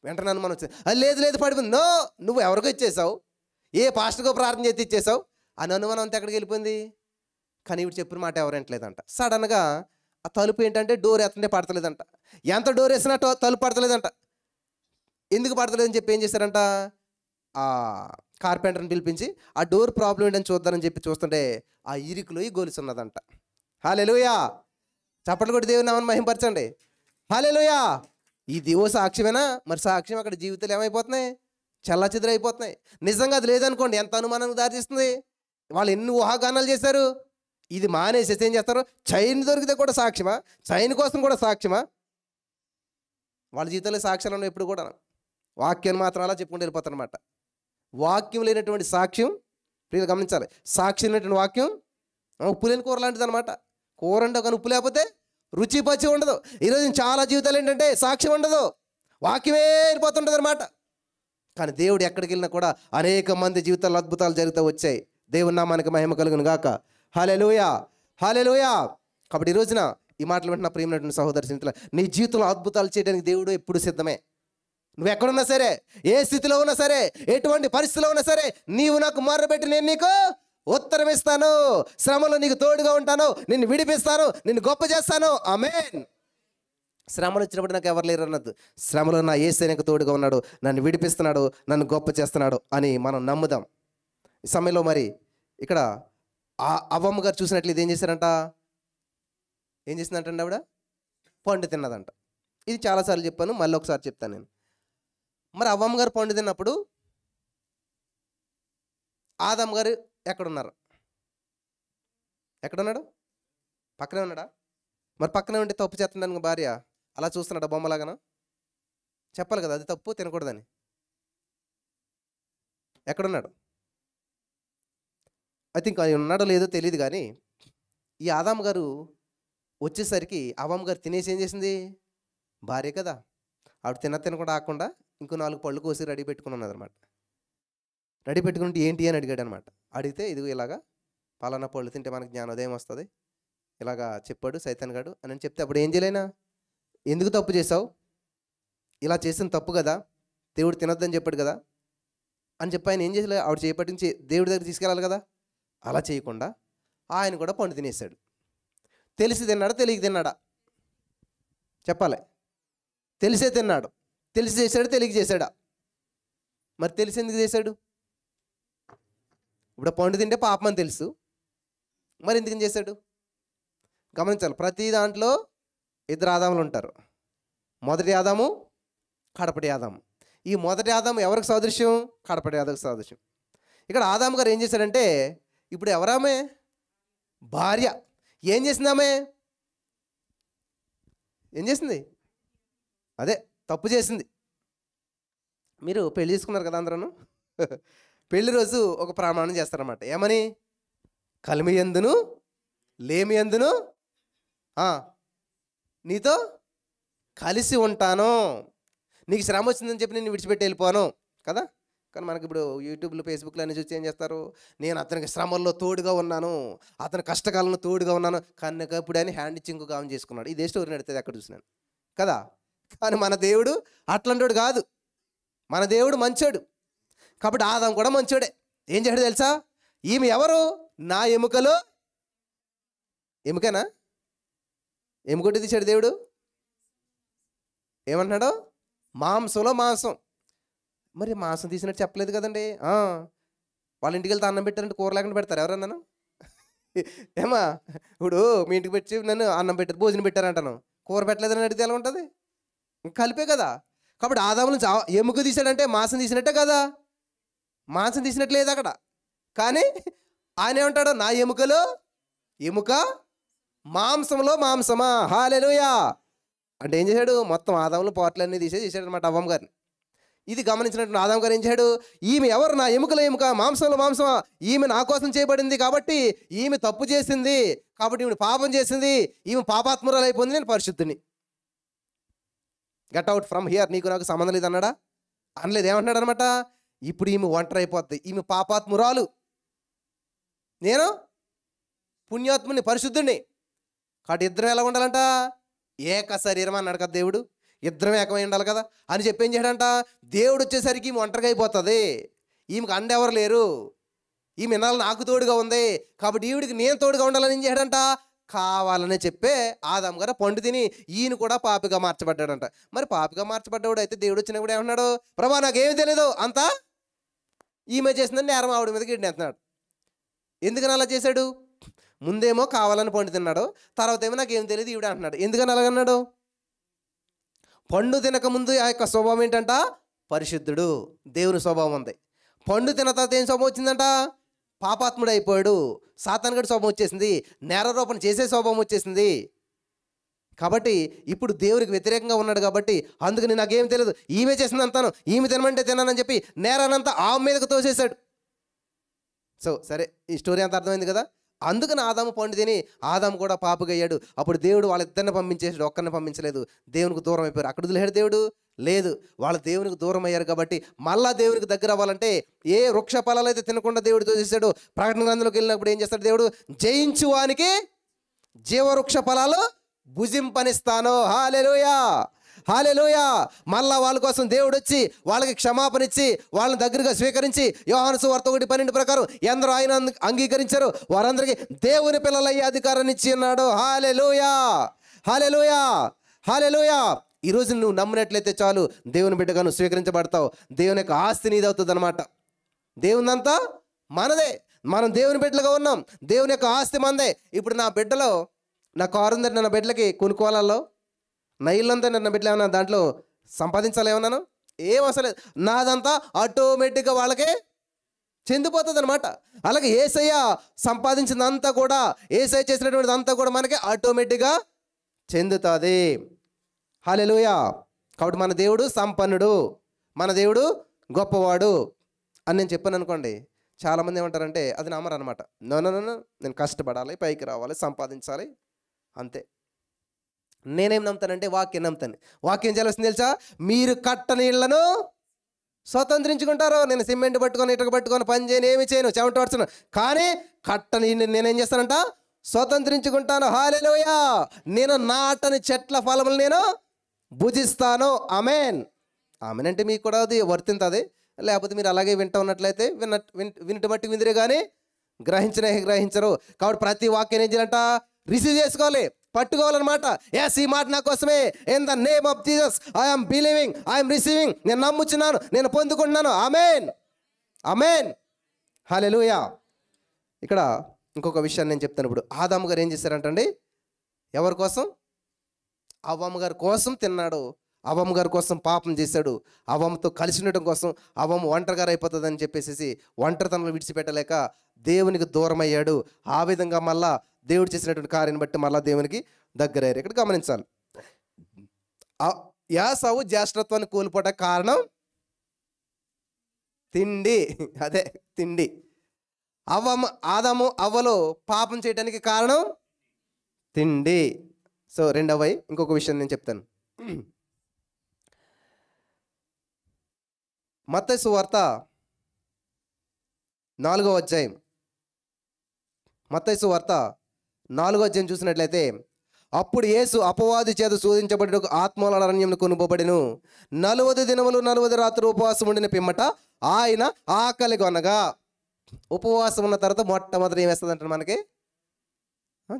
వెంటనే అనుమానం వచ్చింది. అది లేదు లేదు పడిపోయింది. నో, నువ్వు ఎవరికో ఇచ్చేసావు, ఏ పాస్టర్కో ప్రార్థన చేసి ఇచ్చేసావు అని అనుమానం అంతా ఎక్కడికి వెళ్ళిపోయింది. కానీ ఇవి చెప్పిన మాట ఎవరంటలేదంట. సడన్గా ఆ తలుపు ఏంటంటే డోర్ ఎత్తుంటే పడతలేదంట. ఎంత డోర్ వేసినా తలుపు పడతలేదంట. ఎందుకు పడతలేదని చెప్పి ఏం చేశారంట, ఆ కార్పెంటర్ని పిలిపించి ఆ డోర్ ప్రాబ్లం ఏంటని చూద్దామని చెప్పి చూస్తుంటే ఆ ఇరుకులో ఈ గొలుసు ఉన్నదంట. హల్లెలూయా, చప్పట్లు కొట్టి దేవుని నామమును మహిమపరచండి. హల్లెలూయా. ఇది ఓ సాక్ష్యమేనా? మరి సాక్ష్యం అక్కడ జీవితాలు ఏమైపోతున్నాయి, చల్లాచెదురైపోతున్నాయి. నిజంగా అది లేదనుకోండి, ఎంత అనుమానానికి దారితీస్తుంది. వాళ్ళు ఎన్ని ఊహాగానాలు చేశారు. ఇది మానేసేసి ఏం చేస్తారు, చైన్ దొరికితే కూడా సాక్ష్యమా, చైన్ కోసం కూడా సాక్ష్యమా? వాళ్ళ జీవితంలో సాక్ష్యాలు ఉన్నాయి ఎప్పుడు కూడా. వాక్యాన్ని మాత్రం అలా చెప్పుకుంటూ వెళ్ళిపోతారనమాట. వాక్యం లేనటువంటి సాక్ష్యం, ప్రియులు గమనించాలి, సాక్ష్యం లేనటువంటి వాక్యం ఉప్పు లేని కూర లాంటిది అనమాట. కూర అంటే కానీ ఉప్పు లేకపోతే రుచి పచ్చి ఉండదు. ఈరోజు చాలా జీవితాలు ఏంటంటే సాక్ష్యం ఉండదు, వాక్యమే వెళ్ళిపోతుంటుంది అనమాట. కానీ దేవుడు ఎక్కడికి వెళ్ళినా కూడా అనేక మంది జీవితాల్లో అద్భుతాలు జరుగుతూ వచ్చాయి. దేవుని నామానికి మహిమ కలుగును గాక. హల్లెలూయా, హల్లెలూయా. కాబట్టి ఈ రోజున ఈ మాటలు వింటున్న ప్రియమైనటువంటి సహోదరి స్నేహితులు, నీ జీవితంలో అద్భుతాలు చేయడానికి దేవుడు ఎప్పుడు సిద్ధమే. నువ్వు ఎక్కడున్నా సరే, ఏ స్థితిలో ఉన్నా సరే, ఎటువంటి పరిస్థితిలో ఉన్నా సరే, నీవు నాకు మొర్రబెట్టి నేను నీకు ఉత్తరం ఇస్తాను, శ్రమలో నీకు తోడుగా ఉంటాను, నిన్ను విడిపిస్తాను, నిన్ను గొప్ప చేస్తాను. ఆమేన్. శ్రమలు వచ్చినప్పుడు నాకు ఎవరు లేరు అన్నది. శ్రమలో నా యేసే నాకు తోడుగా ఉన్నాడు, నన్ను విడిపిస్తున్నాడు, నన్ను గొప్ప చేస్తున్నాడు అని మనం నమ్ముదాం. ఈ సమయంలో మరి ఇక్కడ అవ్వమ్మ గారు చూసినట్లు ఇది ఏం చేశారంట, ఏం చేసిందంటండి ఆవిడ? పండు తిన్నదంట. ఇది చాలాసార్లు చెప్పాను, మళ్ళీ ఒకసారి చెప్తాను నేను. మరి అవ్వమ్మ గారు పండు తిన్నప్పుడు ఆదమ్మ గారు ఎక్కడున్నారు? ఎక్కడున్నాడు? పక్కనే ఉన్నాడా? మరి పక్కనే ఉంటే తప్పు చేస్తుందని భార్య అలా చూస్తున్నాడా బొమ్మలాగానా? చెప్పాలి కదా అది తప్పు, తినకూడదని. ఎక్కడున్నాడు? ఐ థింక్ ఆయన ఉన్నాడో లేదో తెలియదు. కానీ ఈ ఆదాము గారు వచ్చేసరికి అవ్వమ్మ గారు తినేసి ఏం చేసింది? భార్య కదా, ఆవిడ తినకుండా ఆకుండా ఇంకో 4 పళ్ళు కోసి రెడీ పెట్టుకుని ఉన్నదనమాట. రెడీ పెట్టుకుంటే ఏంటి అని అడిగాడు అనమాట. అడిగితే ఇదిగో ఇలాగా పలానా పళ్ళు తింటే మనకు జ్ఞానోదయం వస్తుంది, ఇలాగా చెప్పాడు సైతాన్ గాడు అని చెప్తే, అప్పుడు ఏం చేయలేనా, ఎందుకు తప్పు చేసావు, ఇలా చేసిన తప్పు కదా, దేవుడు తినొద్దని చెప్పాడు కదా అని చెప్పి ఆయన ఏం చేసలే, ఆవిడ చేపట్టించి దేవుడి దగ్గర తీసుకెళ్ళాలి కదా. అలా చేయకుండా ఆయన కూడా పండు తినేసాడు. తెలిసి తిన్నాడా, తెలియక తిన్నాడా? చెప్పాలి. తెలిసే తిన్నాడు. తెలిసి చేశాడు, తెలియక చేశాడా? మరి తెలిసి ఎందుకు చేశాడు? ఇప్పుడు పండు తింటే పాపం అని తెలుసు, మరి ఎందుకు చేశాడు? గమనించాలి, ప్రతి దాంట్లో 2 ఆదాములు ఉంటారు. మొదటి ఆదాము, కడపటి ఆదాము. ఈ మొదటి ఆదాము ఎవరికి సాదృశ్యం? కడపటి ఆదాముకి సాదృశ్యం. ఇక్కడ ఆదాము గారు ఏం చేశాడంటే, ఇప్పుడు ఎవరామే? భార్య. ఏం చేసిందామే? ఏం చేసింది? అదే తప్పు చేసింది. మీరు పెళ్లి చేసుకున్నారు కదా అందరూ. పెళ్లి రోజు ఒక ప్రమాణం చేస్తారన్నమాట. ఏమని? కలిమి యందును లేమి యందును నీతో కలిసి ఉంటాను, నీకు శ్రమ వచ్చిందని చెప్పి నేను విడిచిపెట్టి వెళ్ళిపోను కదా. కానీ మనకి ఇప్పుడు యూట్యూబ్లో ఫేస్బుక్లో అన్నీ చూసి ఏం చేస్తారు, నేను అతనికి శ్రమల్లో తోడుగా ఉన్నాను, అతని కష్టకాలంలో తోడుగా ఉన్నాను, కానీ ఇప్పుడు అని హ్యాండ్ ఇచ్చి ఇంకో కావం చేసుకున్నాడు. ఇదే స్టోరీ నడుతుంది అక్కడ చూసినాను కదా. కానీ మన దేవుడు అట్లాంటోడు కాదు, మన దేవుడు మంచోడు. కాబట్టి ఆదాం కూడా మంచోడే. ఏం చేయడు తెలుసా? ఈమె ఎవరు? నా ఎముకలో ఎముకనా? ఎముకొట్టి తీశాడు దేవుడు. ఏమంటున్నాడు? మాంసంలో మాంసం. మరి మాంసం తీసినట్టు చెప్పలేదు కదండి. వాళ్ళ ఇంటికి వెళ్తే అన్నం పెట్టారంటే కూర లేకుండా పెడతారు ఎవరన్నాను? ఏమా ఇప్పుడు మీ ఇంటికి పెట్టి నన్ను అన్నం పెట్టారు, భోజనం పెట్టారంటాను, కూర పెట్టలేదని అడిగితే ఎలా ఉంటుంది? కలిపే కదా. కాబట్టి ఆదాములు ఎముక తీసాడంటే మాంసం తీసినట్టే కదా, మాంసం తీసినట్టు లేదు అక్కడ. కానీ ఆయన ఏమంటాడు? నా ఎముకలో ఎముక మాంసంలో మాంసమా. హల్లెలూయా. అంటే ఏం చేశాడు? మొత్తం ఆదాములో పార్ట్లన్నీ చేశాడు అనమాట అవ్వమ్మ గారిని. ఇది గమనించినట్టు ఆదాం గారు ఏం చేశాడు? ఈమె ఎవరు? నా ఎముకల ఎముక, మాంసంలో మాంసమా. ఈమె నా కోసం చేయబడింది కాబట్టి, ఈమె తప్పు చేసింది కాబట్టి, ఈమె పాపం చేసింది, ఈమె పాపాత్మురాలు అయిపోయింది, నేను పరిశుద్ధిని. గెట్ అవుట్ ఫ్రమ్ హియర్, నీకు నాకు సంబంధం లేదు అన్నాడా? అనలేదు. ఏమంటున్నాడు అనమాట? ఇప్పుడు ఈమె ఒంటరి అయిపోద్ది, ఈమె పాపాత్మురాలు, నేను పుణ్యాత్ముని, పరిశుద్ధుని. కాబట్టి ఇద్దరం ఎలా ఉండాలంట? ఏక శరీరం అన్నాడు కదా దేవుడు. ఇద్దరం ఏకమై ఉండాలి కదా అని చెప్పి ఏం చేయడంట? దేవుడు వచ్చేసరికి ఈమె ఒంటరిగా అయిపోతుంది, ఈమెకు అండెవరు లేరు, ఈమె ఇన్నాళ్ళు నాకు తోడుగా ఉంది కాబట్టి ఈవిడికి నేను తోడుగా ఉండాలని ఏం చేయడంట? కావాలని చెప్పే ఆదాం గారు పండు తిని ఈయన కూడా పాపిగా మార్చబడ్డాడంట. మరి పాపిగా మార్చబడ్డాడు అయితే దేవుడు వచ్చినప్పుడు ఏమన్నాడు? ప్రభా నాకేమీ తెలియదు, అంతా ఈమె చేసిందని నేరం ఆవిడ మీదకి ఎత్తన్నాడు. ఎందుకని అలా చేశాడు? ముందేమో కావాలని పండు తిన్నాడు, తర్వాత ఏమో నాకేం తెలియదు ఈవిడ అంటున్నాడు. ఎందుకని అలాగన్నాడు? పండు తినక ముందు ఆ యొక్క స్వభావం ఏంటంట? పరిశుద్ధుడు, దేవుని స్వభావం ఉంది. పండు తిన్న తర్వాత ఏం స్వభావం వచ్చిందంట? పాపాత్ముడు అయిపోయాడు, సాతానుగడి స్వభావం వచ్చేసింది, నేరారోపణ చేసే స్వభావం వచ్చేసింది. కాబట్టి ఇప్పుడు దేవునికి వ్యతిరేకంగా ఉన్నాడు కాబట్టి అందుకని నాకేం తెలియదు, ఈమె చేసింది అంతాను, ఈమె తినమంటే తిన్నానని చెప్పి నేరానంతా ఆమె మీదకు తోసేశాడు. సో సరే, ఈ స్టోరీ అంతా అర్థమైంది కదా. అందుకని ఆదాము పండు తిని ఆదాము కూడా పాపగా అయ్యాడు. అప్పుడు దేవుడు వాళ్ళిద్దరిని పంపించేసాడు, ఒక్కరిని పంపించలేదు. దేవునికి దూరం అయిపోయారు. అక్కడ వదిలేడు దేవుడు? లేదు. వాళ్ళు దేవునికి దూరం అయ్యారు కాబట్టి మళ్ళా దేవునికి దగ్గర అవ్వాలంటే ఏ వృక్ష ఫలాలు అయితే తినకుండా దేవుడు తోసేసాడు. ప్రకటన గ్రంథంలోకి వెళ్ళినప్పుడు ఏం చేస్తాడు దేవుడు? జయించు వానికి జీవవృక్ష ఫలాలు భుజింపనిస్తాను. హల్లెలూయా, హల్లెలూయా. మళ్ళా వాళ్ళ కోసం దేవుడు వచ్చి వాళ్ళకి క్షమాపణ ఇచ్చి వాళ్ళని దగ్గరగా స్వీకరించి యోహాను సువార్త 1:12 ప్రకారం ఎందరో ఆయన అంగీకరించారు వారందరికీ దేవుని పిల్లలయ్యే అధికారాన్ని ఇచ్చి ఉన్నాడు. హల్లెలూయా, హల్లెలూయా, హల్లెలూయా. ఈరోజు నువ్వు నమ్మినట్లయితే చాలు, దేవుని బిడ్డగా నువ్వు స్వీకరించబడతావు. దేవుని యొక్క ఆస్తి నీది అవుతుంది అనమాట. దేవునిదంతా మనదే, మనం దేవుని బిడ్డలుగా ఉన్నాం, దేవుని యొక్క ఆస్తి మనదే. ఇప్పుడు నా బిడ్డలో, నా కారు ఉందంటే నా బిడ్డలకి కొనుక్కోవాలలో, నా ఇల్లు అంతా నా బిడ్డలు ఏమన్నా దాంట్లో సంపాదించాలి ఏమన్నాను? ఏం అసలు నాదంతా ఆటోమేటిక్గా వాళ్ళకే చెందిపోతుంది అనమాట. అలాగే యేసయ్య సంపాదించిందంతా కూడా, యేసయ్య చేసినటువంటిది అంతా కూడా మనకి ఆటోమేటిక్గా చెందుతుంది. హల్లెలూయా. కాబట్టి మన దేవుడు సంపన్నుడు, మన దేవుడు గొప్పవాడు అని నేను చెప్పాను అనుకోండి, చాలామంది ఏమంటారంటే అది నమ్మరు అనమాట. నో, నేను కష్టపడాలి, పైకి రావాలి, సంపాదించాలి, అంతే. నేనేం నమ్ముతానంటే వాక్యం నమ్ముతాను. వాక్యం చేయాల్సింది తెలుసా? మీరు కట్టని ఇళ్లను స్వతంత్రించుకుంటారు. నేను సిమెంట్ పట్టుకొని ఇటుక పట్టుకొని పని చేయను, ఏమి చేయను, చెమట పడుతున్నాను, కానీ కట్టని నేనేం చేస్తానంట? స్వతంత్రించుకుంటాను. హల్లెలూయా. నేను నాటని చెట్ల ఫలములు నేను భుజిస్తాను. ఆమేన్. ఆమేన్ అంటే మీకు కూడా అది వర్తింతుంది. లేకపోతే మీరు అలాగే వింటూ ఉన్నట్లయితే వినటి మట్టి విందిరే కానీ గ్రహించరు. కాబట్టి ప్రతి వాక్యం ఏం చేయాలంట? రిసీవ్ చేసుకోవాలి, పట్టుకోవాలన్నమాట. ఎస్, ఈ మాట నా కోసమే. In the name of Jesus I'm believing, I'm receiving. నేను నమ్ముచున్నాను, నేను పొందుకుంటున్నాను. ఆమేన్, ఆమేన్, హల్లెలూయా. ఇక్కడ ఇంకొక విషయాన్ని నేను చెప్తాను. ఇప్పుడు ఆదాము గారు ఏం చేశారంటండి? ఎవరి కోసం? అవ్వమ్మ గారి కోసం తిన్నాడు, అవ్వమ్మ గారి కోసం పాపం చేశాడు, అవ్వమ్మతో కలిసి ఉండటం కోసం. అవ్వమ్మ ఒంటరిగారు అయిపోతుందని చెప్పేసి ఒంటరితనంలో విడిచిపెట్టలేక దేవునికి దూరం అయ్యాడు. ఆ విధంగా మళ్ళా దేవుడు చేసినటువంటి కార్యాన్ని బట్టి మళ్ళా దేవునికి దగ్గరయ్యారు. ఇక్కడ గమనించాలి, యాసావు జ్యేష్ఠత్వాన్ని కోల్పోవడానికి కారణం తిండి. అదే తిండి. ఆదాము అవ్వలో పాపం చేయడానికి కారణం తిండి. సో రెండవ ఇంకొక విషయం నేను చెప్తాను. మత్తయి సువార్త 4వ అధ్యాయం, మత్తయి సువార్త 4వ అధ్యాయం చూసినట్లయితే, అప్పుడు యేసు అపవాది చేత శోధించబడి ఆత్మల అరణ్యంలో కొనుపోబడెను. 40 దినములు 40 రాత్రులు ఉపవాసం ఉండిన పిమ్మట ఆయన ఆకలి కొనగా. ఉపవాసం ఉన్న తర్వాత మొట్టమొదటి ఏం వేస్తుంది అంటే మనకి?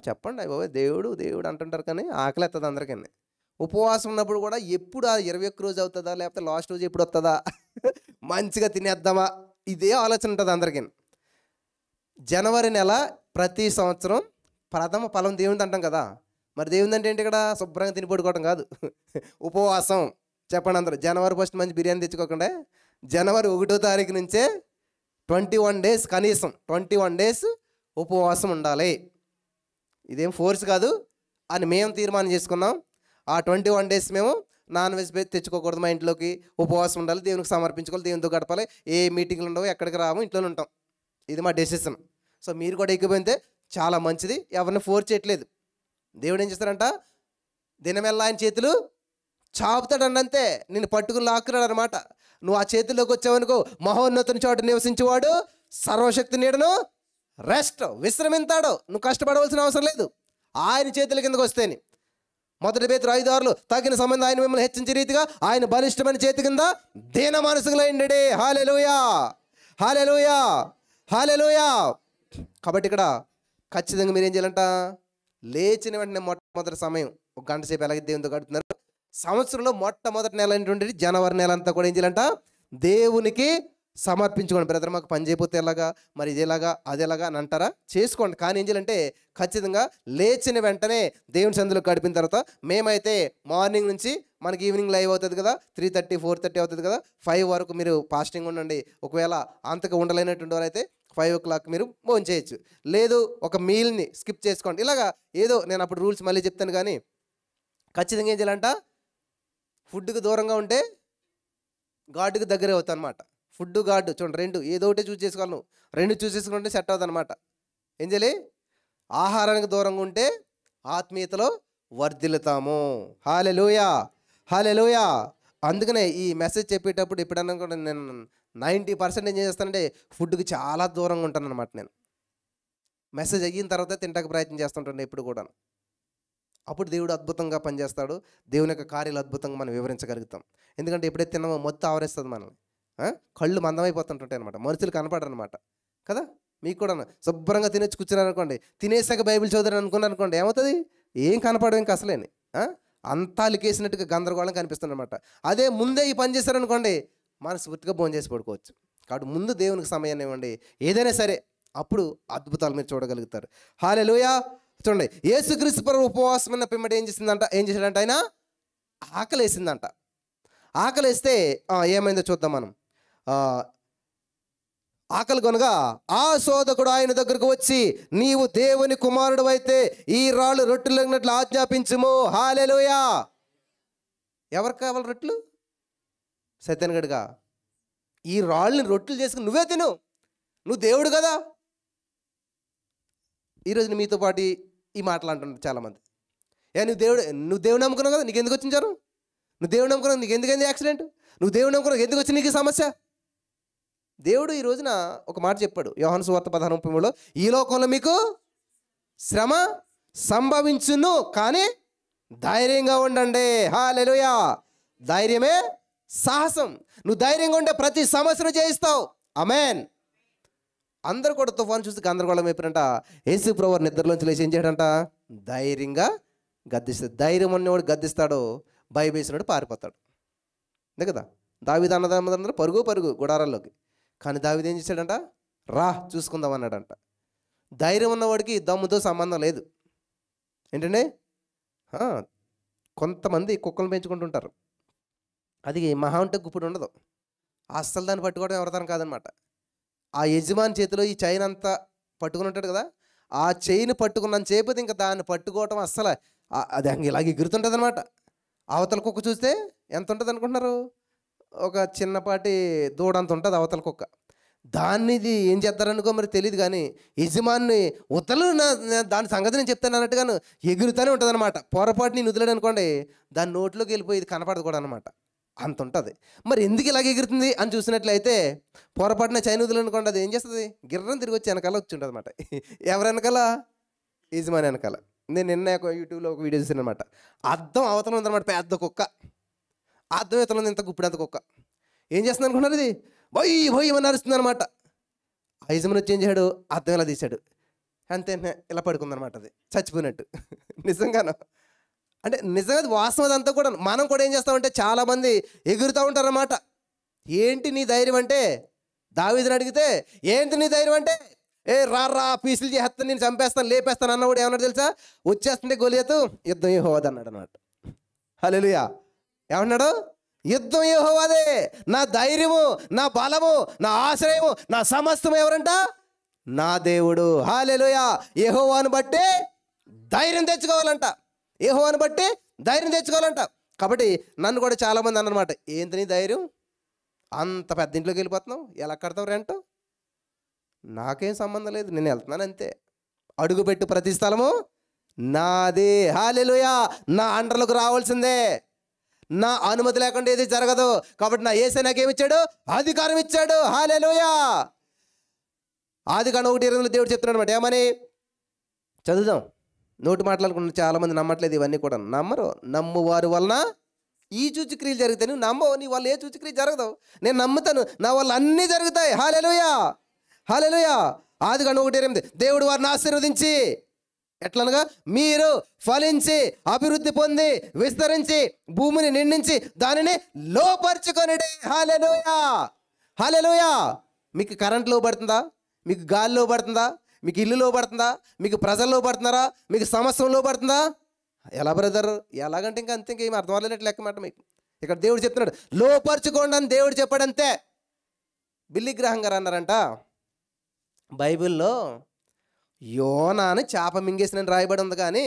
చెప్పండి. అయ్యో దేవుడు దేవుడు అంటుంటారు కానీ ఆకలి ఎత్తది అందరికీ. ఉపవాసం ఉన్నప్పుడు కూడా ఎప్పుడు ఆ 21 రోజు అవుతుందా, లేకపోతే లాస్ట్ రోజు ఎప్పుడు వస్తుందా, మంచిగా తినేద్దామా, ఇదే ఆలోచన ఉంటుంది అందరికీ. జనవరి నెల ప్రతి సంవత్సరం ప్రథమ ఫలం దేవునిది అంటాం కదా. మరి దేవునిది అంటే ఏంటి? ఇక్కడ శుభ్రంగా తిని పడుకోవడం కాదు, ఉపవాసం. చెప్పండి అందరూ. జనవరి 1 మంచి బిర్యానీ తెచ్చుకోకుండా జనవరి 1వ తారీఖు నుంచే 21 డేస్, కనీసం 21 డేస్ ఉపవాసం ఉండాలి. ఇదేం ఫోర్స్ కాదు అని మేము తీర్మానం చేసుకున్నాం. ఆ 21 days మేము నాన్ వెజ్ తెచ్చుకోకూడదు, మా ఇంట్లోకి ఉపవాసం ఉండాలి, దేవునికి సమర్పించుకోవాలి, దేవునితో గడపాలి, ఏ మీటింగ్లు ఉండవు, ఎక్కడికి రాము, ఇంట్లోనే ఉంటాం. ఇది మా డెసిషన్. సో మీరు కూడా ఎక్కిపోతే చాలా మంచిది. ఎవరిని ఫోర్స్ చేయట్లేదు. దేవుడు ఏం చేస్తాడంట, దినమెల్లా ఆయన చేతులు చాపుతాడండి, అంతే. నిన్ను పట్టుకుని లాక్కున్నాడు అనమాట. నువ్వు ఆ చేతుల్లోకి వచ్చావనుకో, మహోన్నతుని చోట నివసించేవాడు సర్వశక్తి నీడను రెస్ట్ విశ్రమింతాడు. నువ్వు కష్టపడవలసిన అవసరం లేదు ఆయన చేతుల కిందకు వస్తేని. 1 Petrus 5:6 తగిన సంబంధం ఆయన మిమ్మల్ని హెచ్చించే రీతిగా ఆయన బలిష్టమైన చేతి కింద దీన మనసుకులో ఉండండి. హల్లెలూయా, హల్లెలూయా, హల్లెలూయా. కాబట్టి ఇక్కడ ఖచ్చితంగా మీరు ఏం చేయాలంట, లేచిన వెంటనే మొట్టమొదటి సమయం 1 గంట సేపు ఎలాగైతే దేవునితో గడుపుతున్నారు, సంవత్సరంలో మొట్టమొదటి నెల అయినటువంటి జనవరి నెల అంతా కూడా ఏం చేయాలంట, దేవునికి సమర్పించుకోండి. బ్రదర్ మాకు పని చేయకపోతే ఎలాగా, మరి ఇది ఎలాగా, అది ఎలాగా అని అంటారా, చేసుకోండి. కానీ ఏం చేయాలంటే ఖచ్చితంగా లేచిన వెంటనే దేవుని సందులో గడిపిన తర్వాత, మేమైతే మార్నింగ్ నుంచి మనకి ఈవినింగ్ లైవ్ అవుతుంది కదా, 3:30 4:30 అవుతుంది కదా, 5 వరకు మీరు ఫాస్టింగ్ ఉండండి. ఒకవేళ అంతగా ఉండలేనటువంటి వారు అయితే 5 o'clock మీరు భోజనం చేయొచ్చు. లేదు ఒక మీల్ని స్కిప్ చేసుకోండి. ఇలాగా ఏదో నేను అప్పుడు రూల్స్ మళ్ళీ చెప్తాను. కానీ ఖచ్చితంగా ఏం చేయాలంట, ఫుడ్కి దూరంగా ఉంటే గాడ్కి దగ్గరే అవుతాను అనమాట. ఫుడ్ గాడ్ చూడండి, 2 ఏదో ఒకటి చూస్ చేసుకోవాలి. నువ్వు 2 చూస్ చేసుకుంటే సెట్ అవుతుంది అనమాట. ఏం చేయాలి, ఆహారానికి దూరంగా ఉంటే ఆత్మీయతలో వర్ధిల్లుతాము. హల్లెలూయా, హల్లెలూయా. అందుకనే ఈ మెసేజ్ చెప్పేటప్పుడు ఎప్పుడన్నా కూడా నేను 90% ఏం చేస్తానంటే ఫుడ్కి చాలా దూరంగా ఉంటాను అనమాట. నేను మెసేజ్ అయిన తర్వాత తింటాక ప్రయత్నం చేస్తుంటాను ఎప్పుడు కూడా. అప్పుడు దేవుడు అద్భుతంగా పనిచేస్తాడు. దేవుని యొక్క కార్యాలు అద్భుతంగా మనం వివరించగలుగుతాం. ఎందుకంటే ఎప్పుడైతే తిన్నామో మొత్తం ఆవరిస్తుంది మనల్ని. కళ్ళు మందమైపోతుంటాయి అనమాట, మనుషులు కనపడరు అనమాట కదా. మీకు కూడా శుభ్రంగా తినేసి కూర్చున్నారు అనుకోండి, తినేసాక బైబిల్ చదువుతారు అనుకున్నారు అనుకోండి, ఏమవుతుంది, ఏం కనపడవు ఇంకా అసలేని. అంతా లికేసినట్టుగా గందరగోళం కనిపిస్తుంది అనమాట. అదే ముందే ఈ పని చేశారనుకోండి, మనస్ఫూర్తిగా భోజనం చేసి పడుకోవచ్చు. కాబట్టి ముందు దేవునికి సమయాన్ని ఇవ్వండి, ఏదైనా సరే, అప్పుడు అద్భుతాలు మీరు చూడగలుగుతారు. హల్లెలూయా. చూడండి, యేసుక్రీస్తు ప్రభువు ఉపవాసం ఉన్న పిమ్మట ఏం చేశాడంట, ఆయన ఆకలేసిందంట. ఆకలేస్తే ఏమైందో చూద్దాం మనం. ఆకలి కొనగా ఆ శోధకుడు ఆయన దగ్గరకు వచ్చి, నీవు దేవుని కుమారుడు అయితే ఈ రాళ్ళు రొట్టెలగినట్లు ఆజ్ఞాపించుము. హల్లెలూయా. ఎవరికి కావాలి రొట్టెలు? సైతాన్ గడిగా, ఈ రాళ్ళని రొట్టెలు చేసుకుని నువ్వే తిను, నువ్వు దేవుడు కదా. ఈరోజు మీతో పాటు ఈ మాటలు అంటున్నారు చాలామంది. నువ్వు దేవుడు నమ్ముకున్నావు కదా, నీకు ఎందుకు వచ్చించారు? నువ్వు దేవుడు నమ్ముకున్నావు, నీకు ఎందుకైంది యాక్సిడెంట్? నువ్వు దేవుడు నమ్ముకున్నావు, ఎందుకు వచ్చింది నీకు సమస్య? దేవుడు ఈ రోజున ఒక మాట చెప్పాడు, యోహాను సువార్త 16:33లో, ఈ లోకంలో మీకు శ్రమ సంభవించును, కానీ ధైర్యంగా ఉండండి. హల్లెలూయా. ధైర్యమే సాహసం. నువ్వు ధైర్యంగా ఉండే ప్రతి సమస్యను జయిస్తావు. ఆమేన్. అందరూ కూడా తుఫాను చూసి గందరగోళం అయిపోయారంట. యేసు ప్రభువు నిద్రలోంచి లేచి ఏం చేయడంట, ధైర్యంగా గద్దిస్తాడు. ధైర్యం ఉన్నవాడు గద్దిస్తాడు, భయమేసినాడు పారిపోతాడు. అంతే కదా. దావీదు అన్నదమ్ములందరూ పరుగు గుడారాల్లోకి. కానీ దావీదు ఏం చేశాడంట, రా చూసుకుందాం అన్నాడంట. ధైర్యం ఉన్నవాడికి దమ్ముతో సంబంధం లేదు. ఏంటంటే కొంతమంది కుక్కలను పెంచుకుంటుంటారు, అది మహా ఉంటే గుప్పుడు ఉండదు, అస్సలు దాన్ని పట్టుకోవడం ఎవరిదాని కాదనమాట. ఆ యజమాని చేతిలో ఈ చైన్ అంతా పట్టుకుని ఉంటాడు కదా, ఆ చైన్ పట్టుకున్నంత చేపది ఇంకా దాన్ని పట్టుకోవటం అస్సలు అది ఇలాగ ఎగురుతుంటుంది అనమాట. అవతల కుక్క చూస్తే ఎంత ఉంటుంది అనుకుంటున్నారు, ఒక చిన్నపాటి దూడంత ఉంటుంది అవతల కుక్క. దాన్ని ఇది ఏం చేస్తారనుకో మరి తెలియదు, కానీ యజమాని ఉత్తలు దాని సంగతి నేను చెప్తాను అన్నట్టుగాను ఎగురుతూనే ఉంటుంది అనమాట. పొరపాటు నేను వదిలేడు అనుకోండి, దాని నోట్లోకి వెళ్ళిపోయి ఇది కనపడదు కూడా అనమాట, అంత ఉంటుంది. మరి ఎందుకు ఇలాగ ఎగురుతుంది అని చూసినట్లయితే, పొరపాటున చైన్ వదిలేడు అనుకోండి, అది ఏం చేస్తుంది, గిర్రం తిరిగి వచ్చి వెనకాల వచ్చి ఉంటుంది అనమాట. ఎవరి వెనకాల? యజమాని వెనకాల. నేను నిన్న యూట్యూబ్లో ఒక వీడియో చూసాను అనమాట. అద్దం అవతల ఉందన్నమాట, పెద్ద కుక్క. అద్దం ఇతల ఉంది, ఇంత గుప్పిడంత కుక్క. ఏం చేస్తుంది అనుకున్నారు, ఇది భయ్ అని అరుస్తుంది అనమాట. ఆ యజమాని వచ్చి ఏం చేశాడు, అద్దం ఇలా తీశాడు, అంతే ఇలా పడుకుందనమాట, అది చచ్చిపోయినట్టు. నిజంగాను అంటే నిజంగా వాస్తవం అదంతా కూడా. మనం కూడా ఏం చేస్తామంటే చాలామంది ఎగురుతూ ఉంటారన్నమాట. ఏంటి నీ ధైర్యం అంటే, దావీదుని అడిగితే ఏంటి నీ ధైర్యం అంటే, రా పీసులు చేస్తాను, నేను చంపేస్తాను, లేపేస్తాను అన్నవాడు ఏమన్నాడు తెలుసా, వచ్చేస్తుంటే గొలియతు యుద్ధం యెహోవాది అన్నాడు అన్నమాట. హల్లెలూయా. ఏమన్నాడు, యుద్ధం యెహోవాదే, నా ధైర్యము, నా బలము, నా ఆశ్రయము, నా సమస్తం ఎవరంట, నా దేవుడు. హల్లెలూయా. యెహోవాను బట్టే ధైర్యం తెచ్చుకోవాలంట. యెహోవాను బట్టి ధైర్యం తెచ్చుకోవాలంట. కాబట్టి నన్ను కూడా చాలామంది అన్నమాట, ఏంటి నీ ధైర్యం, అంత పెద్ద ఇంట్లోకి వెళ్ళిపోతున్నావు, ఎలా కడతావు రెంట్? నాకేం సంబంధం లేదు, నేను వెళ్తున్నాను అంతే. అడుగుపెట్టు ప్రతి స్థలము నాదే. హల్లెలూయా. నా అండర్లోకి రావాల్సిందే, నా అనుమతి లేకుండా ఏది జరగదు. కాబట్టి నా యేసయ్య నాకేమిచ్చాడు? అధికారం ఇచ్చాడు. హల్లెలూయా. ఆదికాండం 1:20 దేవుడు చెప్తున్నాడు అనమాట. ఏమని? చదువుదాం. నోటి మాట్లాడుకుంటున్న చాలామంది నమ్మట్లేదు ఇవన్నీ కూడా. నమ్మరు. నమ్మువారి వలన ఈ సూచక్రియలు జరుగుతాయి. నువ్వు నమ్మవు, నీ వల్ల ఏ సూచక్రియ జరగదు. నేను నమ్ముతాను, నా వల్ల అన్నీ జరుగుతాయి. హల్లెలూయా. హల్లెలూయా. ఆదికాండం 1:8 దేవుడు వారిని ఆశీర్వదించి ఎట్లనగా మీరు ఫలించి అభివృద్ధి పొంది విస్తరించి భూమిని నిండించి దానిని లోపరుచుకొనిడి. హల్లెలూయా. హల్లెలూయా. మీకు కరెంట్ లోపడుతుందా? మీకు గాలి లోపడుతుందా? మీకు ఇల్లు లోపడుతుందా? మీకు ప్రజలు లోపడుతున్నారా? మీకు సమస్య లోపడుతుందా? ఎలా బ్రదర్? ఎలాగంటే ఇంకా అంతే, ఇంకేం అర్థం అవ్వలేనట్లు లెక్క మాట మీకు. ఇక్కడ దేవుడు చెప్తున్నాడు లోపరుచుకోండి అని దేవుడు చెప్పాడంతే. బిల్లీ గ్రహం గారు అన్నారంట, బైబిల్లో యోనా అని చేప మింగేసినని రాయబడి ఉంది, కానీ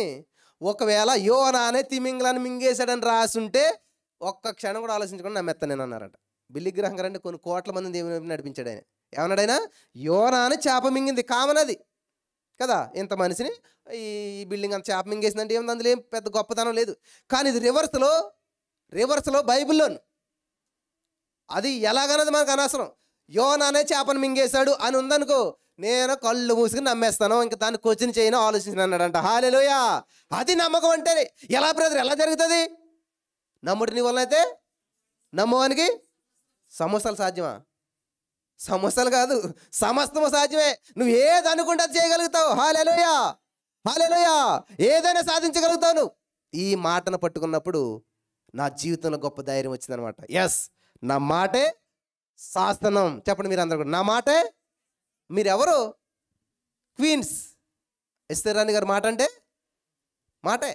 ఒకవేళ యోనా అనే తిమింగలాన్ని మింగేశాడని రాసుంటే ఒక్క క్షణం కూడా ఆలోచించకుండా నమ్మెత్తాను నేను అన్నారట. బిల్లీ గ్రహం గారు అంటే కొన్ని కోట్ల మందిని దేవుని నడిపించాడు ఆయన. ఏమన్నాడైనా? యోనా అని చేప మింగింది, కామన్ అది కదా. ఇంత మనిషిని ఈ బిల్డింగ్ అంత చేప మింగేసిందంటే ఏముంది, అందులో ఏం పెద్ద గొప్పతనం లేదు. కానీ ఇది రివర్స్లో బైబిల్లో అది ఎలాగన్నది మనకు అనవసరం. యోనా అనే చేపను మింగేశాడు అని ఉందనుకో, నేను కళ్ళు మూసుకుని నమ్మేస్తాను, ఇంకా దాన్ని క్వశ్చన్ చేయను, ఆలోచించిన అన్నాడంట. హల్లెలూయా. అది నమ్మకం అంటే. ఎలా బ్రదర్, ఎలా జరుగుతుంది? నమ్ముడు నీ వల్ల అయితే నమ్మవానికి సమస్యలు సాధ్యమా? సమస్యలు కాదు, సమస్తము సాధ్యమే. నువ్వు ఏది అనుకుంటే అది చేయగలుగుతావు. హల్లెలూయా. హల్లెలూయా. ఏదైనా సాధించగలుగుతావు నువ్వు. ఈ మాటను పట్టుకున్నప్పుడు నా జీవితంలో గొప్ప ధైర్యం వచ్చిందనమాట. ఎస్, నా మాటే శాసనం. చెప్పండి మీరు అందరూ కూడా, నా మాటే. మీరెవరు? క్వీన్స్. ఎస్తేర్ రాణి గారు మాట అంటే మాటే.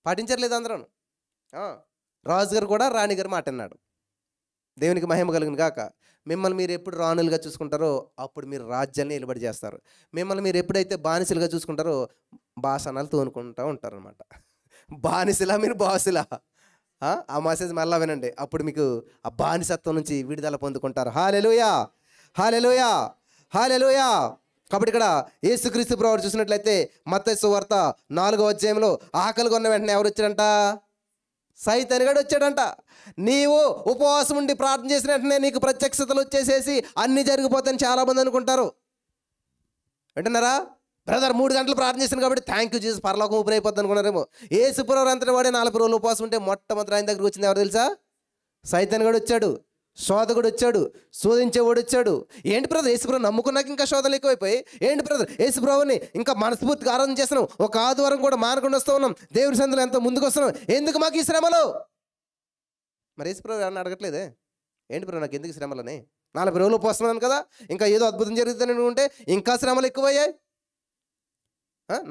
పాటించట్లేదు అందరూ. రాజుగారు కూడా రాణిగారు మాట అన్నాడు. దేవునికి మహిమ కలుగును గాక. మిమ్మల్ని మీరు ఎప్పుడు రాణులుగా చూసుకుంటారో అప్పుడు మీరు రాజ్యాన్ని నిలబడి చేస్తారు. మిమ్మల్ని మీరు ఎప్పుడైతే బానిసలుగా చూసుకుంటారో బాసనాలు తోనుకుంటూ ఉంటారనమాట. బానిసలా మీరు బాసులా? ఆ మెసేజ్ మళ్ళా వినండి, అప్పుడు మీకు ఆ బానిసత్వం నుంచి విడుదల పొందుకుంటారు. హల్లెలూయా. హల్లెలూయా. హల్లెలూయా. కాబట్టి ఇక్కడ యేసుక్రీస్తు ప్రభువు చూసినట్లయితే మత్తయి సువార్త 4వ అధ్యాయంలో ఆకలి కొన్న వెంటనే ఎవరు వచ్చాడంట? సైతాను గాడు వచ్చాడంట. నీవు ఉపవాసం ఉండి ప్రార్థన చేసిన వెంటనే నీకు ప్రత్యక్షతలు వచ్చేసేసి అన్నీ జరిగిపోతాయని చాలామంది అనుకుంటారు. వింటున్నారా? బ్రదర్ 3 గంటలు ప్రార్థన చేశాను కాబట్టి థ్యాంక్ యూ జీసస్, పరలోకం ఊపిరి అయిపోద్ది అనుకున్నారేమో. యేసుప్రభువు అంతటి వాడే 40 రోజులు ఉపవాసం ఉంటే మొట్టమొదటి ఆయన దగ్గరికి వచ్చింది ఎవరు తెలుసా? సైతాను గాడు వచ్చాడు, శోధకుడు వచ్చాడు, శోధించేవాడు వచ్చాడు. ఏంటి బ్రదర్, యేసుప్రభువు నమ్ముకున్నాక ఇంకా శోధనలు ఎక్కువైపోయి, ఏంటి బ్రదర్ యేసుప్రభువుని ఇంకా మనస్ఫూర్తిగా ఆరాధన చేస్తున్నాం, ఒక ఆదివారం కూడా మానకుండా వస్తూ ఉన్నాం, దేవుని సందులో ఎంతో ముందుకు వస్తున్నాం, ఎందుకు మాకు ఈ శ్రమలు? మరి యేసుప్రభువు ఏమన్నా అడగట్లేదే, ఏంటి బ్రదర్ నాకు ఎందుకు శ్రమలని? 40 రోజులు ఉపవాసన్నాను కదా, ఇంకా ఏదో అద్భుతం జరుగుతుంది అనుకుంటే ఇంకా శ్రమలు ఎక్కువయ్యాయి.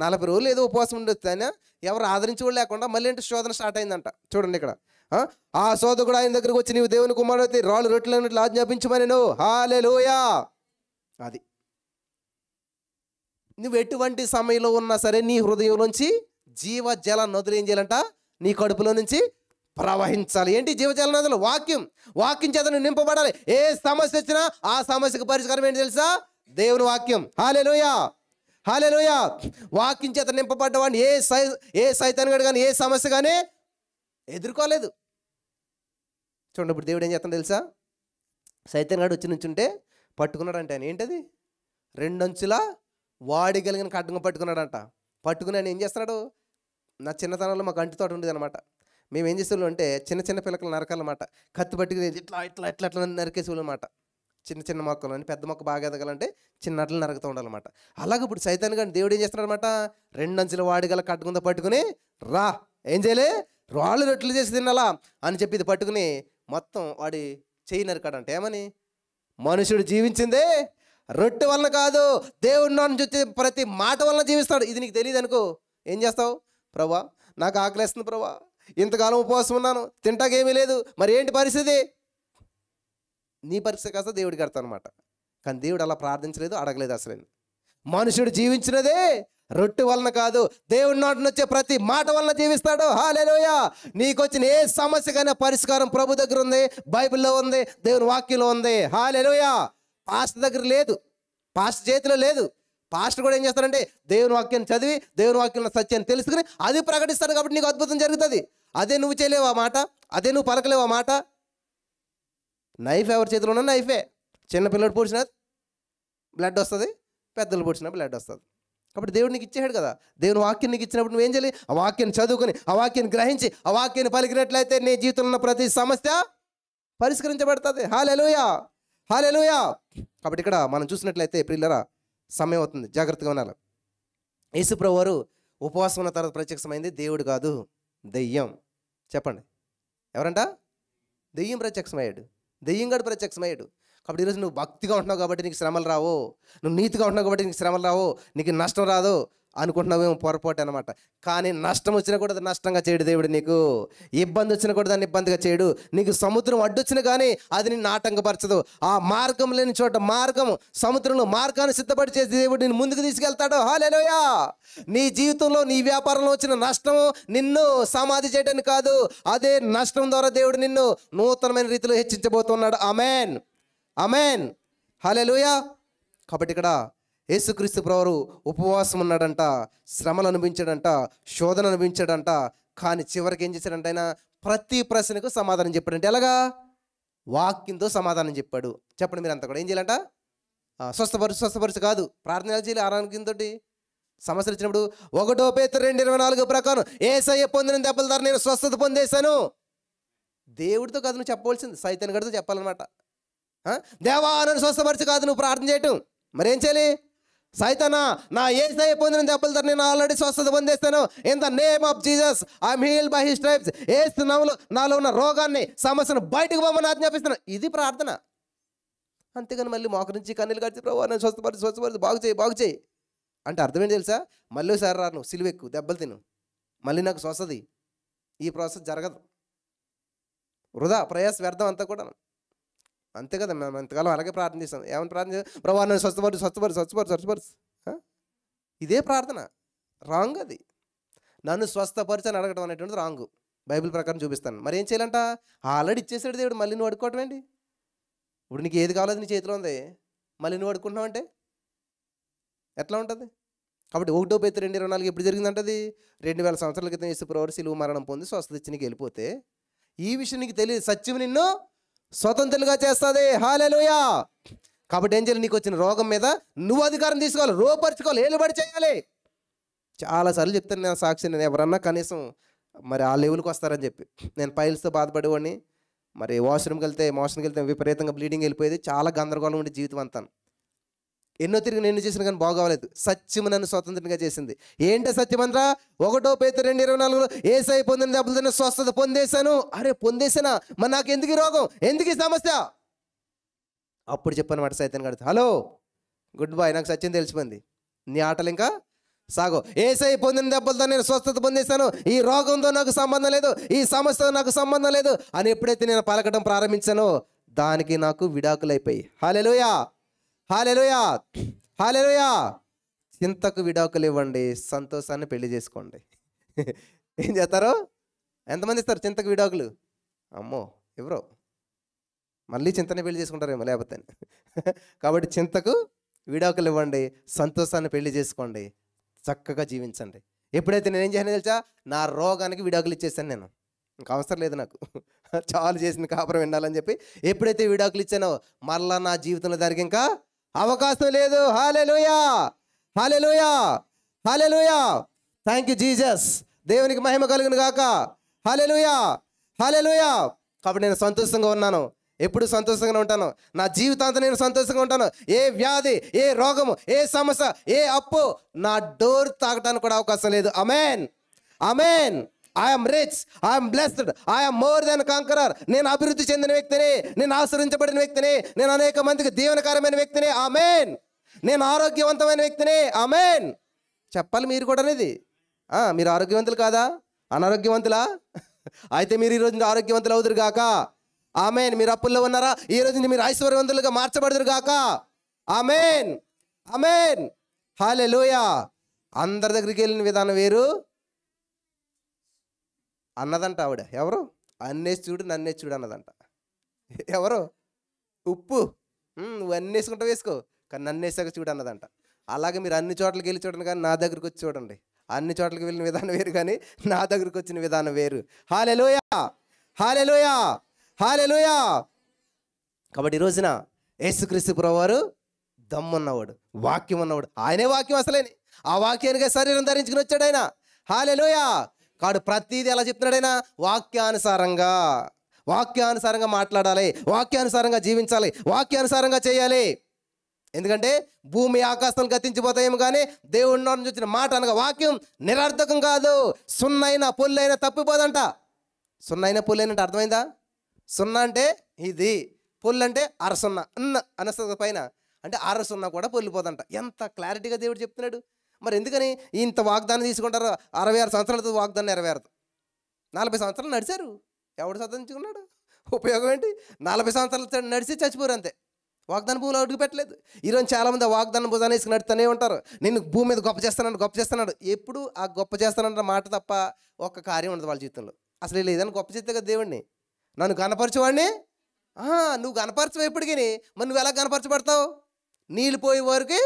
40 రోజులు ఏదో ఉపవాసం ఉండొచ్చు, ఆయన ఎవరు ఆదరించేవాళ్ళు లేకుండా మళ్ళీ ఏంటి శోధన స్టార్ట్ అయిందంట. చూడండి ఇక్కడ, ఆ శోధకుడు ఆయన దగ్గరకు వచ్చి నీవు దేవుని కుమారుడైతే రాళ్ళు రొట్టెలన్నిట్లు ఆజ్ఞాపించమని నువ్వు. హల్లెలూయా. అది నువ్వు ఎటువంటి సమయంలో ఉన్నా సరే నీ హృదయంలోంచి జీవజల నదులు ఏం చేయాలంట? నీ కడుపులో నుంచి ప్రవహించాలి. ఏంటి జీవజల నదులు? వాక్యం. వాక్యం చేత నువ్వు నింపబడాలి. ఏ సమస్య వచ్చినా ఆ సమస్యకు పరిష్కారం ఏంటి తెలుసా? దేవుని వాక్యం. హల్లెలూయా. హల్లెలూయా. వాక్యం చేత నింపబడ్డవాడిని ఏ సైతానుగాడు కానీ ఏ సమస్య కానీ ఎదుర్కోలేదు. చూడండి ఇప్పుడు దేవుడు ఏం చేస్తాడు తెలుసా? సైతానుగాడు వచ్చి నుంచుంటే పట్టుకున్నాడంట ఆయన. ఏంటది? 2 అంచుల వాడిగలిగిన ఖడ్గం పట్టుకున్నాడంట. పట్టుకుని ఆయన ఏం చేస్తున్నాడు? నా చిన్నతనంలో మాకు అంటి తోట ఉండేది అనమాట. మేము ఏం చేసేవాళ్ళం అంటే చిన్న చిన్న పిల్లకలు నరకాలన్నమాట. కత్తి పట్టుకుని ఇట్లా ఇట్లా ఇట్లా ఇట్లా నరికేసేవాళ్ళు అనమాట. చిన్న చిన్న మొక్కలు అని, పెద్ద మొక్క బాగా ఎదగాలంటే చిన్న అట్లా నరుగుతూ ఉండాలన్నమాట. అలాగే ఇప్పుడు సైతాన్ గాని దేవుడు ఏం చేస్తున్నాడు అనమాట? 2 అంచుల వాడిగల ఖడ్గంతో పట్టుకుని రా, ఏం చేయలే, రాళ్ళు రొట్టెలు చేసి తినాలా అని చెప్పి ఇది పట్టుకుని మొత్తం వాడి చేయి నరికాడంట. ఏమని? మనుషుడు జీవించిందే రొట్టె వలన కాదు, దేవుడి నుంచి వచ్చే ప్రతి మాట వలన జీవిస్తాడు. ఇది నీకు తెలియదు అనుకో, ఏం చేస్తావు? ప్రభా నాకు ఆకలేస్తుంది ప్రభా, ఇంతకాలం ఉపవాసం ఉన్నాను, తింటాకేమీ లేదు, మరి ఏంటి పరిస్థితి? నీ పరిస్థితి కాస్త దేవుడికి కడతావు అనమాట. కానీ దేవుడు అలా ప్రార్థించలేదు, అడగలేదు అసలు. మనుషుడు జీవించినదే రొట్టె వలన కాదు, దేవుడి నోటి వచ్చే ప్రతి మాట వలన జీవిస్తాడు. హల్లెలూయా. నీకు వచ్చిన ఏ సమస్యకైనా పరిష్కారం ప్రభు దగ్గర ఉంది, బైబిల్లో ఉంది, దేవుని వాక్యంలో ఉంది. హల్లెలూయా. పాస్టర్ దగ్గర లేదు, పాస్టర్ చేతిలో లేదు. పాస్టర్ కూడా ఏం చేస్తారంటే దేవుని వాక్యాన్ని చదివి దేవుని వాక్యంలో సత్యాన్ని తెలుసుకుని అది ప్రకటిస్తాడు. కాబట్టి నీకు అద్భుతం జరుగుతుంది. అదే నువ్వు చేయలేవు ఆ మాట, అదే నువ్వు పలకలేవు ఆ మాట. నైఫ్ ఎవరి చేతిలో ఉన్నా నైఫే. చిన్న పిల్లడు పూడ్చినా బ్లడ్ వస్తుంది, పెద్దలు పూడ్చినా బ్లడ్ వస్తుంది. కాబట్టి దేవుడు నీకు ఇచ్చేసాడు కదా. దేవుని వాక్యం నీకు ఇచ్చినప్పుడు నువ్వేం చేయాలి? ఆ వాక్యాన్ని చదువుకొని, ఆ వాక్యాన్ని గ్రహించి, ఆ వాక్యాన్ని పలికినట్లయితే నీ జీవితంలో ఉన్న ప్రతి సమస్య పరిష్కరించబడుతుంది. హల్లెలూయా, హల్లెలూయా. కాబట్టి ఇక్కడ మనం చూసినట్లయితే ప్రియులారా, సమయం అవుతుంది, జాగ్రత్తగా ఉండాలి. యేసుప్రభువు వారు ఉపవాసం ఉన్న తర్వాత ప్రత్యక్షమైంది దేవుడు కాదు, దెయ్యం. చెప్పండి, ఎవరంట? దెయ్యం ప్రత్యక్షమయ్యాడు, దెయ్యం గడు ప్రత్యక్షమయ్యాడు. కాబట్టి ఈరోజు నువ్వు భక్తిగా ఉంటున్నావు కాబట్టి నీకు శ్రమలు రావు, నువ్వు నీతిగా ఉంటున్నావు కాబట్టి నీకు శ్రమలు రావు, నీకు నష్టం రాదు అనుకుంటున్నావేమో, పొరపాటు అనమాట. కానీ నష్టం వచ్చినా కూడా అది నష్టంగా చేయడు దేవుడు. నీకు ఇబ్బంది వచ్చినా కూడా దాన్ని ఇబ్బందిగా చేయడు. నీకు సముద్రం అడ్డొచ్చినా కానీ అది నిన్ను ఆటంకపరచదు. ఆ మార్గం లేని చోట మార్గము, సముద్రంలో మార్గాన్ని సిద్ధపడి చేసి దేవుడు నిన్ను ముందుకు తీసుకెళ్తాడు. హల్లెలూయా. నీ జీవితంలో, నీ వ్యాపారంలో వచ్చిన నష్టము నిన్ను సమాధి చేయడానికి కాదు, అదే నష్టం ద్వారా దేవుడు నిన్ను నూతనమైన రీతిలో హెచ్చించబోతున్నాడు. ఆమేన్, ఆమేన్, హల్లెలూయా. కాబట్టి ఇక్కడ యేసుక్రీస్తు ప్రభువు ఉపవాసం ఉన్నాడంట, శ్రమలు అనుభవించాడంట, శోధన అనుభవించాడంట. కానీ చివరికి ఏం చేశాడంట? ఆయన ప్రతి ప్రశ్నకు సమాధానం చెప్పాడంటే ఎలాగా? వాక్యంతో సమాధానం చెప్పాడు. చెప్పండి మీరంతా కూడా ఏం చేయాలంట? స్వస్థపరచు కాదు, ప్రార్థన చేయాలి. ఆరోగ్యంతో సమస్యలు వచ్చినప్పుడు 1 పేతురు 2:24 ప్రకారం యేసయ్య పొందిన దెబ్బల ద్వారా నేను స్వస్థత పొందేశాను. దేవుడితో కాదు నువ్వు చెప్పవలసింది, సైతాన్ గడితో చెప్పాలన్నమాట. దేవా నన్ను స్వస్థపరచు కాదు నువ్వు ప్రార్థన చేయటం. మరేం చేయాలి? సైతానా, నా యేసయ్య పొందిన దెబ్బల ద్వారా నేను ఆల్రెడీ స్వస్థత పొందేస్తాను. In the name of Jesus I'm healed by his stripes. యేసు నామములో నాలో ఉన్న రోగాన్ని, సమస్యను బయటకు పోమని ఆజ్ఞాపిస్తున్నాను. ఇది ప్రార్థన. అంతేగాని మళ్ళీ మోకరించి కన్నీళ్ళు కడిచి ప్రభు నన్ను స్వస్థపరచు బాగు చేయి అంటే అర్థం ఏంటి తెలుసా? మళ్ళీ ఒకసారి రా, నువ్వు సిలువెక్కు, దెబ్బలు తిను, మళ్ళీ నాకు స్వస్థది. ఈ ప్రాసెస్ జరగదు. వృధా ప్రయాస, వ్యర్థం అంతా కూడా. అంతే కదా, మేము ఎంతకాలం అలాగే ప్రార్థన చేస్తాం. ఏమని ప్రార్థన చేస్తాం? ప్రభు నన్ను స్వస్థపరచు. ఇదే ప్రార్థన. రాంగ్ అది. నన్ను స్వస్థపరచు అని అడగడం అనేటువంటిది రాంగ్. బైబిల్ ప్రకారం చూపిస్తాను. మరి ఏం చేయాలంట? ఆల్రెడీ ఇచ్చేసాడు దేవుడు, మళ్ళీ నువ్వు అడుక్కోవటం ఏంటి? ఇప్పుడు నీకు ఏది కావాలో నీ చేతిలో ఉంది, మళ్ళీ నువ్వు అడుక్కుంటున్నావు అంటే ఎట్లా ఉంటుంది? కాబట్టి 1 పేతురు 2:24 ఎప్పుడు జరిగిందంటది? 2000 సంవత్సరాల క్రితం యేసుప్రభువు శిలువ మరణం పొంది స్వస్థత ఇచ్చి నీకు వెళ్ళిపోతే ఈ విషయం నీకు తెలియదు. సత్యం నిన్ను స్వతంత్రులుగా చేస్తుంది. హల్లెలూయా. కాబట్టి ఏం చేయాలి? నీకు వచ్చిన రోగం మీద నువ్వు అధికారం తీసుకోవాలి, రోపరుచుకోవాలి, ఏలుబడి చేయాలి. చాలాసార్లు చెప్తాను నేను సాక్షి, నేను ఎవరన్నా కనీసం మరి ఆ లెవెల్కి వస్తారని చెప్పి. నేను పైల్స్తో బాధపడేవాడిని. మరి వాష్రూమ్కి వెళ్తే విపరీతంగా బ్లీడింగ్ వెళ్ళిపోయేది. చాలా గందరగోళం ఉండే జీవితం అంతా. ఎన్నో తిరిగి నేను చేసిన కానీ బాగోలేదు. సత్యం నన్ను స్వతంత్రంగా చేసింది. ఏంటో సత్యమంతా? 1 పేతురు 2:24 యేసయ్య పొందిన దెబ్బలతో స్వస్థత పొందేశాను. అరే పొందేశానా? మరి నాకు ఎందుకు ఈ రోగం, ఎందుకు ఈ సమస్య? అప్పుడు చెప్పనమాట సైతాన్ గారు, హలో గుడ్ బాయ్, నాకు సత్యం తెలిసిపోయింది, నీ ఆటలు ఇంకా సాగో. యేసయ్య పొందిన దెబ్బలతో నేను స్వస్థత పొందేశాను, ఈ రోగంతో నాకు సంబంధం లేదు, ఈ సమస్యతో నాకు సంబంధం లేదు అని ఎప్పుడైతే నేను పలకడం ప్రారంభించానో దానికి నాకు విడాకులు అయిపోయి. హల్లెలూయా, హల్లెలూయా, హల్లెలూయా. చింతకు విడాకులు ఇవ్వండి, సంతోషాన్ని పెళ్లి చేసుకోండి. ఏం చేస్తారు? ఎంతమంది ఇస్తారు చింతకు విడాకులు? అమ్మో ఎవరో, మళ్ళీ చింతనే పెళ్లి చేసుకుంటారేమో లేకపోతే. కాబట్టి చింతకు విడాకులు ఇవ్వండి, సంతోషాన్ని పెళ్లి చేసుకోండి, చక్కగా జీవించండి. ఎప్పుడైతే నేనేం చేయను తెలుసా? నా రోగానికి విడాకులు ఇచ్చేసాను. నేను ఇంకా అవసరం లేదు, నాకు చాలు చేసిన కాపురం వినాలని చెప్పి ఎప్పుడైతే విడాకులు ఇచ్చానో మరలా నా జీవితంలో దానికి ఇంకా అవకాశం లేదు. Hallelujah, hallelujah, hallelujah. Thank you Jesus. దేవునికి మహిమ కలుగును గాక. హల్లెలూయా, హల్లెలూయా. కాబట్టి నేను సంతోషంగా ఉన్నాను, ఎప్పుడు సంతోషంగానే ఉంటాను. నా జీవితాంతం నేను సంతోషంగా ఉంటాను. ఏ వ్యాధి, ఏ రోగము, ఏ సమస్య, ఏ అప్పు నా డోర్ తాగటానికి కూడా అవకాశం లేదు. Amen, amen. I'm rich, I'm blessed, I'm more than conqueror. నేను అభివృద్ధి చెందిన వ్యక్తిని, నేను ఆశీర్వదించబడిన వ్యక్తిని, నేను అనేక మందికి దీవెనకరమైన వ్యక్తిని. ఆమేన్. నేను ఆరోగ్యవంతమైన వ్యక్తిని. ఆమేన్. చెప్పాలి మీరు కూడా అనేది. మీరు ఆరోగ్యవంతులు కాదా? అనారోగ్యవంతులా? అయితే మీరు ఈరోజు ఆరోగ్యవంతులు అవుదురు గాక. ఆమేన్. మీరు అప్పుల్లో ఉన్నారా? ఈ రోజు మీరు ఐశ్వర్యవంతులుగా మార్చబడుదురు గాక. ఆమేన్, ఆమేన్. హల్లెలూయా, అందరి దగ్గరికి వెళ్ళిన విధానం వేరు అన్నదంట ఆవిడ. ఎవరు? అన్నేసి చూడు నన్నేసి చూడు అన్నదంట. ఎవరు? ఉప్పు. నువ్వు అన్ని వేసుకుంటా వేసుకో, కానీ నన్ను వేసాక చూడు అన్నదంట. అలాగే మీరు అన్ని చోట్లకి వెళ్ళి చూడండి, కానీ నా దగ్గరికి వచ్చి చూడండి. అన్ని చోట్లకి వెళ్ళిన విధానం వేరు, కానీ నా దగ్గరికి వచ్చిన విధానం వేరు. హల్లెలూయా, హల్లెలూయా, హల్లెలూయా. కాబట్టి ఈ రోజున యేసుక్రీస్తు ప్రభువారు దమ్మున్నవాడు, వాక్యం ఉన్నవాడు. ఆయనే వాక్యం అసలేని. ఆ వాక్యానికి శరీరం ధరించుకుని వచ్చాడు ఆయన. హల్లెలూయా. కాడు ప్రతిదీ ఎలా చెప్తున్నాడు ఆయన? వాక్యానుసారంగా, వాక్యానుసారంగా మాట్లాడాలి, వాక్యానుసారంగా జీవించాలి, వాక్యానుసారంగా చేయాలి. ఎందుకంటే భూమి ఆకాశాలు గతించిపోతాయేమో, కానీ దేవుడి నుంచి వచ్చిన మాట అనగా వాక్యం నిరర్థకం కాదు. సున్నైనా పొల్లైనా తప్పిపోదంట. సున్నైనా పొల్లైనంటే అర్థమైందా? సున్నా అంటే ఇది, పొల్లు అంటే అరసున్నా అనస్తుంది పైన, అంటే అరసున్నా కూడా పొల్లిపోదంట. ఎంత క్లారిటీగా దేవుడు చెప్తున్నాడు. మరి ఎందుకని ఇంత వాగ్దానం తీసుకుంటారు? 66 సంవత్సరాలతో వాగ్దానం నెరవేరదు. 40 సంవత్సరాలు నడిచారు, ఎవడు సాధించుకున్నాడు? ఉపయోగం ఏంటి? 40 సంవత్సరాలు నడిచి చచ్చిపోరు అంతే. వాగ్దాన భూమిలో అడుగు పెట్టలేదు. ఈరోజు చాలామంది వాగ్దాన భుజాన్ని వేసుకుని నడుతూనే ఉంటారు. నేను భూమి మీద గొప్ప చేస్తాను, గొప్ప చేస్తున్నాడు. ఎప్పుడు ఆ గొప్ప చేస్తానన్న మాట తప్ప ఒక్క కార్యం ఉండదు వాళ్ళ జీవితంలో. అసలు లేదని గొప్ప చేస్తే కదా దేవుడిని, నన్ను కనపరచువాడిని. నువ్వు కనపరచవు ఎప్పటికీ. మరి నువ్వు ఎలా కనపరచబడతావు? నీళ్ళు పోయే వారికి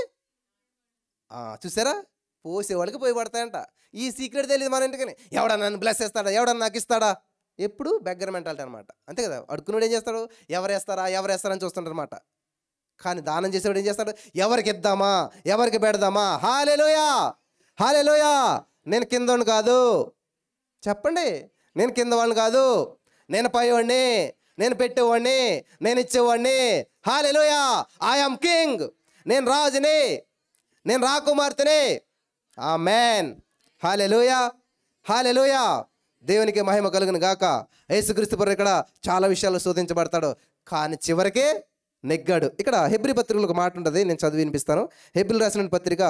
చూసారా, పోసేవాళ్ళకి పోయి పడతాయంట. ఈ సీక్రెట్ తెలియదు మన ఇంటికని. ఎవడన్నా నన్ను బ్లెస్ చేస్తాడా, ఎవడన్నా నాకు ఇస్తాడా? ఎప్పుడు బెగ్గర మెంటాలిటీ అనమాట. అంతే కదా. అడుక్కున్నాడు ఏం చేస్తాడు? ఎవరేస్తారా ఎవరేస్తారని చూస్తుంటారు అనమాట. కానీ దానం చేసేవాడు ఏం చేస్తాడు? ఎవరికి ఇద్దామా, ఎవరికి పెడదామా. హల్లెలూయా, హల్లెలూయా. నేను కిందవాడిని కాదు, చెప్పండి. నేను కిందవాడిని కాదు, నేను పైవాడిని, నేను పెట్టేవాడిని, నేను ఇచ్చేవాడిని. హల్లెలూయా. I am king. నేను రాజుని, నేను రాకుమార్తెని. ఆమేన్. హల్లెలూయా, హల్లెలూయా. దేవునికి మహిమ కలుగును గాక. యేసుక్రీస్తు ప్రభువు ఇక్కడ చాలా విషయాలు శోధించబడతాడు, కానీ చివరికి నెగ్గాడు. ఇక్కడ హెబ్రీ పత్రికలో ఒక మాట ఉంటుంది, నేను చదివి వినిపిస్తాను. హెబ్రీ రాసిన పత్రిక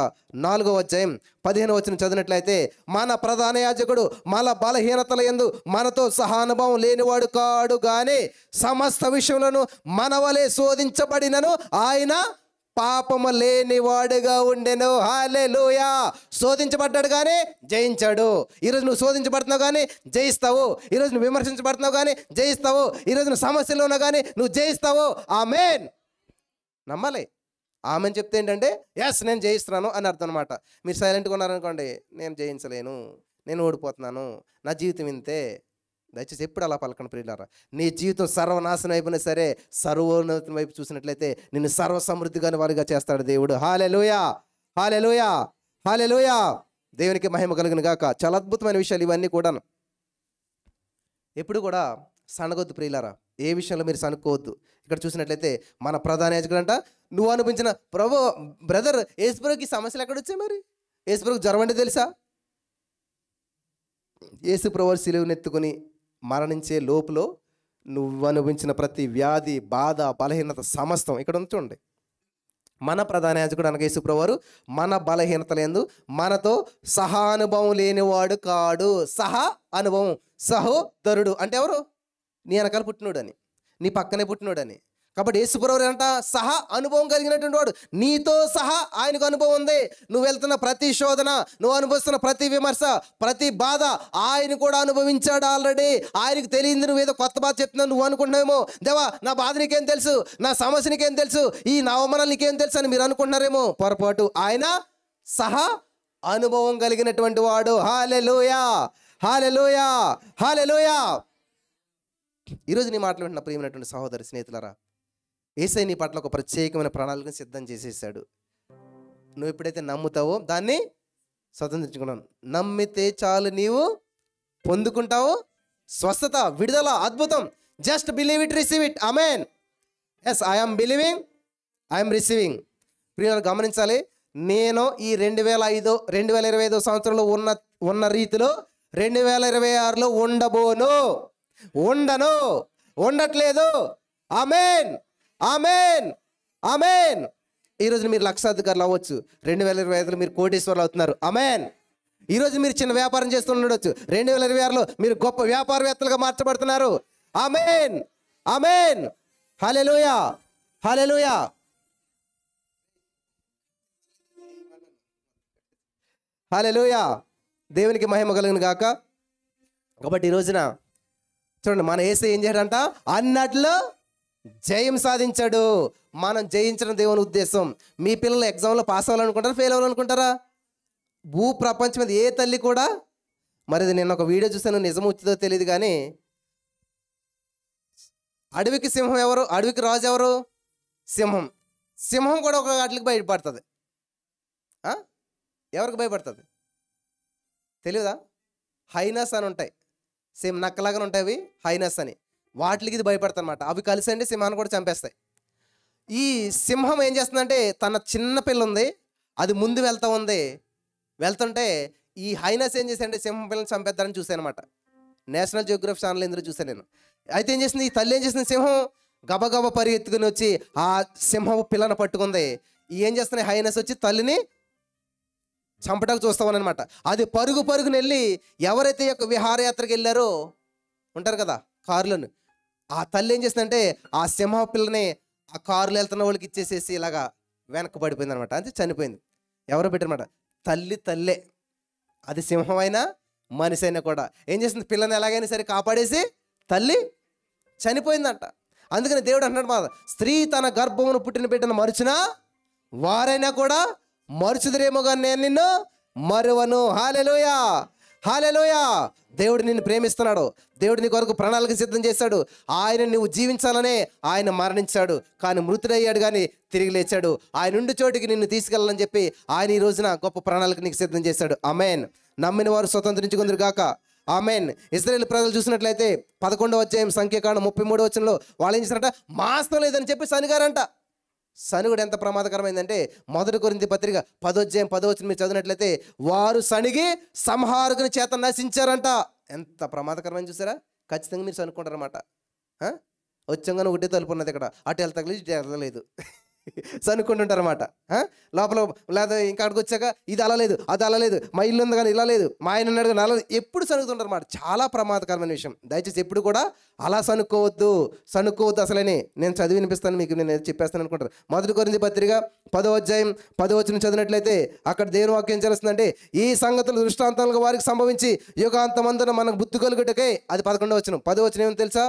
4వ అధ్యాయం 15వ వచనం చదివినట్లయితే, మన ప్రధాన యాజకుడు మన బలహీనతల యందు మనతో సహానుభవం లేనివాడు కాడు, గాని సమస్త విషయంలోనూ మన వలె శోధించబడినను ఆయన పాపము లేనివాడుగా ఉండెను. హల్లెలూయా. శోధించబడ్డాడు కానీ జయించాడు. ఈరోజు నువ్వు శోధించబడుతున్నావు కానీ జయిస్తావు. ఈరోజు నువ్వు విమర్శించబడుతున్నావు కానీ జయిస్తావు. ఈరోజు నువ్వు సమస్యలో ఉన్నా కానీ నువ్వు జయిస్తావు. ఆమేన్. నమ్మాలి. ఆమెన్ చెప్తే ఏంటంటే ఎస్ నేను జయిస్తున్నాను అని అర్థం అనమాట. మీరు సైలెంట్గా ఉన్నారనుకోండి, నేను జయించలేను, నేను ఓడిపోతున్నాను, నా జీవితం ఇంతే. దయచేసి ఎప్పుడు అలా పలకండి ప్రియులారా. నీ జీవితం సర్వనాశనం అయిపోయినా సరే, సర్వోన్నతం వైపు చూసినట్లయితే నిన్ను సర్వ సమృద్ధిగాని వారిగా చేస్తాడు దేవుడు. హల్లెలూయా, హల్లెలూయా, హల్లెలూయా. దేవునికి మహిమ కలుగును గాక. చాలా అద్భుతమైన విషయాలు ఇవన్నీ కూడాను. ఎప్పుడు కూడా సనగొద్దు ప్రియులారా, ఏ విషయంలో మీరు సనుక్కోవద్దు. ఇక్కడ చూసినట్లయితే మన ప్రధాన యాజకుడు అంట, నువ్వు అనిపించిన బ్రదర్ యేసుప్రభుకి సమస్యలు ఎక్కడ వచ్చాయి? మరి యేసుప్రభుకి జ్వరం అంటే తెలుసా? యేసుప్రభు సిలువనెత్తుకుని మరణించే లోపులో నువ్వు అనుభవించిన ప్రతి వ్యాధి, బాధ, బలహీనత సమస్తం ఇక్కడ చూడండి. మన ప్రధాన యాజకుడు అనగా యేసుప్రభువారు మన బలహీనతల యందు మనతో సహానుభవం లేనివాడు కాడు. అనుభవం, సహోదరుడు అంటే ఎవరు? నీ వెనకాల పుట్టినోడని, నీ పక్కనే పుట్టినోడని. కాబట్టి యేసుప్రభువు అంట అనుభవం కలిగినటువంటి వాడు. నీతో సహా ఆయనకు అనుభవం ఉంది. నువ్వు వెళ్తున్న ప్రతి శోధన, నువ్వు అనుభవిస్తున్న ప్రతి విమర్శ, ప్రతి బాధ ఆయన కూడా అనుభవించాడు ఆల్రెడీ. ఆయనకు తెలియదు నువ్వేదో కొత్త బాధ చెప్తున్నావు నువ్వు అనుకుంటున్నావేమో. దేవా నా బాధ నీకేం తెలుసు, నా సమస్య నీకేం తెలుసు, ఈ నా అవమానాలు నీకేం తెలుసు అని మీరు అనుకుంటున్నారేమో. పొరపాటు. ఆయన అనుభవం కలిగినటువంటి వాడు. హల్లెలూయా, హల్లెలూయా, హల్లెలూయా. ఈరోజు నీ మాటలు వింటున్న ప్రియమైనటువంటి సహోదరి స్నేహితులారా, యేసయ్య నీ పట్ల ఒక ప్రత్యేకమైన ప్రణాళికను సిద్ధం చేసేసాడు. నువ్వు ఎప్పుడైతే నమ్ముతావో దాన్ని స్వతంత్రించుకున్నాను. నమ్మితే చాలు నీవు పొందుకుంటావు స్వస్థత, విడుదల, అద్భుతం. Just believe it, receive it. Amen. Yes, I'm believing, I'm receiving. ప్రియులు గమనించాలి, నేను ఈ 2025 సంవత్సరంలో ఉన్న రీతిలో 2026లో ఉండను, ఉండట్లేదు. ఆమేన్, ఆమేన్, ఆమేన్. ఈరోజు మీరు లక్షాధికారులు అవ్వచ్చు, 2025లో మీరు కోటీశ్వరులు అవుతున్నారు. ఆమేన్. ఈరోజు మీరు చిన్న వ్యాపారం చేస్తుండొచ్చు, 2026లో మీరు గొప్ప వ్యాపారవేత్తలుగా మార్చబడుతున్నారు. ఆమేన్, ఆమేన్. హల్లెలూయా, హల్లెలూయా. హల్లెలూయా, దేవునికి మహిమ కలుగును గాక. కాబట్టి ఈ రోజున చూడండి, మన యేసు ఏం చేయడంట, అన్నట్లు జయం సాధించాడు. మనం జయించడం దేవుని ఉద్దేశం. మీ పిల్లలు ఎగ్జామ్లో పాస్ అవ్వాలనుకుంటారా, ఫెయిల్ అవ్వాలనుకుంటారా? భూ ప్రపంచం మీద ఏ తల్లి కూడా, మరి ఇది నేను ఒక వీడియో చూసాను, నిజం వచ్చిందో తెలియదు కానీ, అడవికి సింహం ఎవరు, అడవికి రాజు ఎవరు? సింహం. సింహం కూడా ఒక వాటికి భయపడుతుంది. ఎవరికి భయపడుతుంది తెలియదా? హైనస్ అని ఉంటాయి, సేమ్ నక్కలాగా ఉంటాయి అవి, హైనస్ అని. వాటికి ఇది భయపడుతుంది అనమాట. అవి కలిసి అండి సింహాన్ని కూడా చంపేస్తాయి. ఈ సింహం ఏం చేస్తుందంటే, తన చిన్న పిల్ల ఉంది, అది ముందు వెళ్తుంటే ఈ హైనస్ ఏం చేశాడంటే సింహం పిల్లని చంపేద్దారని చూశాను అనమాట. నేషనల్ జియోగ్రఫీ ఛానల్ ఇందులో చూశాను నేను. అయితే ఏం చేసింది, ఈ తల్లి ఏం చేసింది, సింహం గబగబ పరిగెత్తుకుని వచ్చి ఆ సింహం పిల్లని పట్టుకుంది. ఏం చేస్తున్నాయి, హైనస్ వచ్చి తల్లిని చంపడానికి చూస్తామన్నమాట. అది పరుగుని వెళ్ళి ఎవరైతే యొక్క విహారయాత్రకి వెళ్ళారో ఉంటారు కదా కారులను, ఆ తల్లి ఏం చేసిందంటే ఆ సింహ పిల్లని ఆ కారులో వెళ్తున్న వాళ్ళకి ఇచ్చేసేసి ఇలాగా వెనక్కి పడిపోయింది అనమాట. అంతే, చనిపోయింది. ఎవరో పెట్టారన్నమాట, తల్లే. అది సింహం అయినా మనిషి అయినా కూడా ఏం చేసింది, పిల్లని ఎలాగైనా సరే కాపాడేసి తల్లి చనిపోయిందంట. అందుకని దేవుడు అంటున్నాడు మాట, స్త్రీ తన గర్భమును పుట్టిన బిడ్డను మరుచునా వారైనా కూడా మరుచుదురేమో కానీ నేను నిన్ను మరువను. హల్లెలూయా, హల్లెలూయా. దేవుడు నిన్ను ప్రేమిస్తున్నాడు. దేవుడు నీ కొరకు ప్రణాళిక సిద్ధం చేశాడు. ఆయన నువ్వు జీవించాలనే ఆయన మరణించాడు, కానీ మృతుడయ్యాడు కానీ తిరిగి లేచాడు. ఆయన ఉండి చోటికి నిన్ను తీసుకెళ్ళాలని చెప్పి ఆయన ఈ రోజున గొప్ప ప్రణాళిక నీకు సిద్ధం చేశాడు. ఆమేన్. నమ్మిన వారు స్వతంత్రించుకుందరు గాక. ఆమేన్. ఇశ్రాయేలు ప్రజలు చూసినట్లయితే 11వ అధ్యాయం సంఖ్యాకాండం 33వ వచనంలో వాళ్ళు ఏం చేశారంట, మాంసం లేదని చెప్పి సనిగారంట. సనుగుడు ఎంత ప్రమాదకరమైందంటే, 1 కొరింథీ పత్రిక 10వ అధ్యాయం 10వ వచనం మీరు చదివినట్లయితే, వారు సనిగి సంహారకుని చేత నశించారంట. ఎంత ప్రమాదకరమైన చూసారా? ఖచ్చితంగా మీరు సనుక్కుంటారన్నమాట. వచ్చంగానే ఒకటే తలుపు ఉన్నది, ఇక్కడ అటు వెళ్తలేదు ఇటు వెళ్ళలేదు, సనుక్కుంటుంటారన్నమాట. లోపల లేదా ఇంకా అక్కడికి వచ్చాక ఇది అలా లేదు, అది అలా లేదు, మా ఇల్లు ఉంది కానీ ఇలా లేదు, మా ఆయన ఉన్నాడు కానీ అలా లేదు, ఎప్పుడు సనుకుతుంటారు అన్నమాట. చాలా ప్రమాదకరమైన విషయం. దయచేసి ఎప్పుడు కూడా అలా సనుక్కోవద్దు అసలని. నేను చదివి వినిపిస్తాను మీకు, నేను చెప్పేస్తాను అనుకుంటారు. 1 కొరింథీ పత్రిక 10వ అధ్యాయం 10వ వచనం చదివినట్లయితే అక్కడ దేవుని వాక్యం చేస్తుందంటే, ఈ సంగతులు దృష్టాంతాలుగా వారికి సంభవించి యుగాంతమందున మనకు బుద్ధి కలుగుటకే. అది 11వ వచనం. 10వ వచనం ఏమో తెలుసా,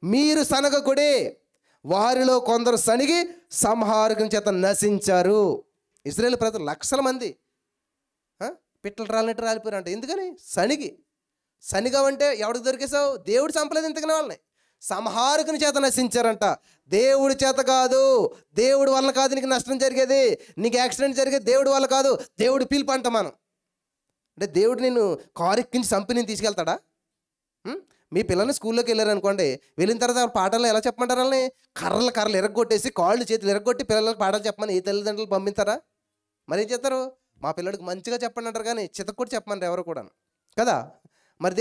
మీరు సనగకుడే, వారిలో కొందరు సనిగి సంహారకుని చేత నశించారు. ఇశ్రాయేలు ప్రజలు లక్షల మంది పిట్టలు రాలినట్టు రాలిపోయారంట. ఎందుకని? సనిగావంటే ఎవరికి దొరికేసావు? దేవుడు చంపలేదు ఇంతకనే వాళ్ళని. సంహారకుని చేత నశించారంట. దేవుడి చేత కాదు, దేవుడి వల్ల కాదు నీకు నష్టం జరిగేది, నీకు యాక్సిడెంట్ జరిగేది దేవుడి వల్ల కాదు, దేవుడు పిలుపు అంట. మనం అంటే దేవుడు నిన్ను కారు ఎక్కించి చంపి నేను తీసుకెళ్తాడా? మీ పిల్లల్ని స్కూల్లోకి వెళ్ళారనుకోండి, వెళ్ళిన తర్వాత పాఠాలు ఎలా చెప్పమంటారు? వాళ్ళని కర్రలు ఎరగొట్టేసి కాళ్ళు చేతులు ఎరగొట్టి పిల్లలకు పాఠాలు చెప్పమని ఏ తల్లిదండ్రులు పంపిస్తారా? మరి ఏం చేస్తారు? మా పిల్లడికి మంచిగా చెప్పండి అంటారు కానీ చితక్కొట్టి చెప్పమంటారు ఎవరు కూడా కదా. మరి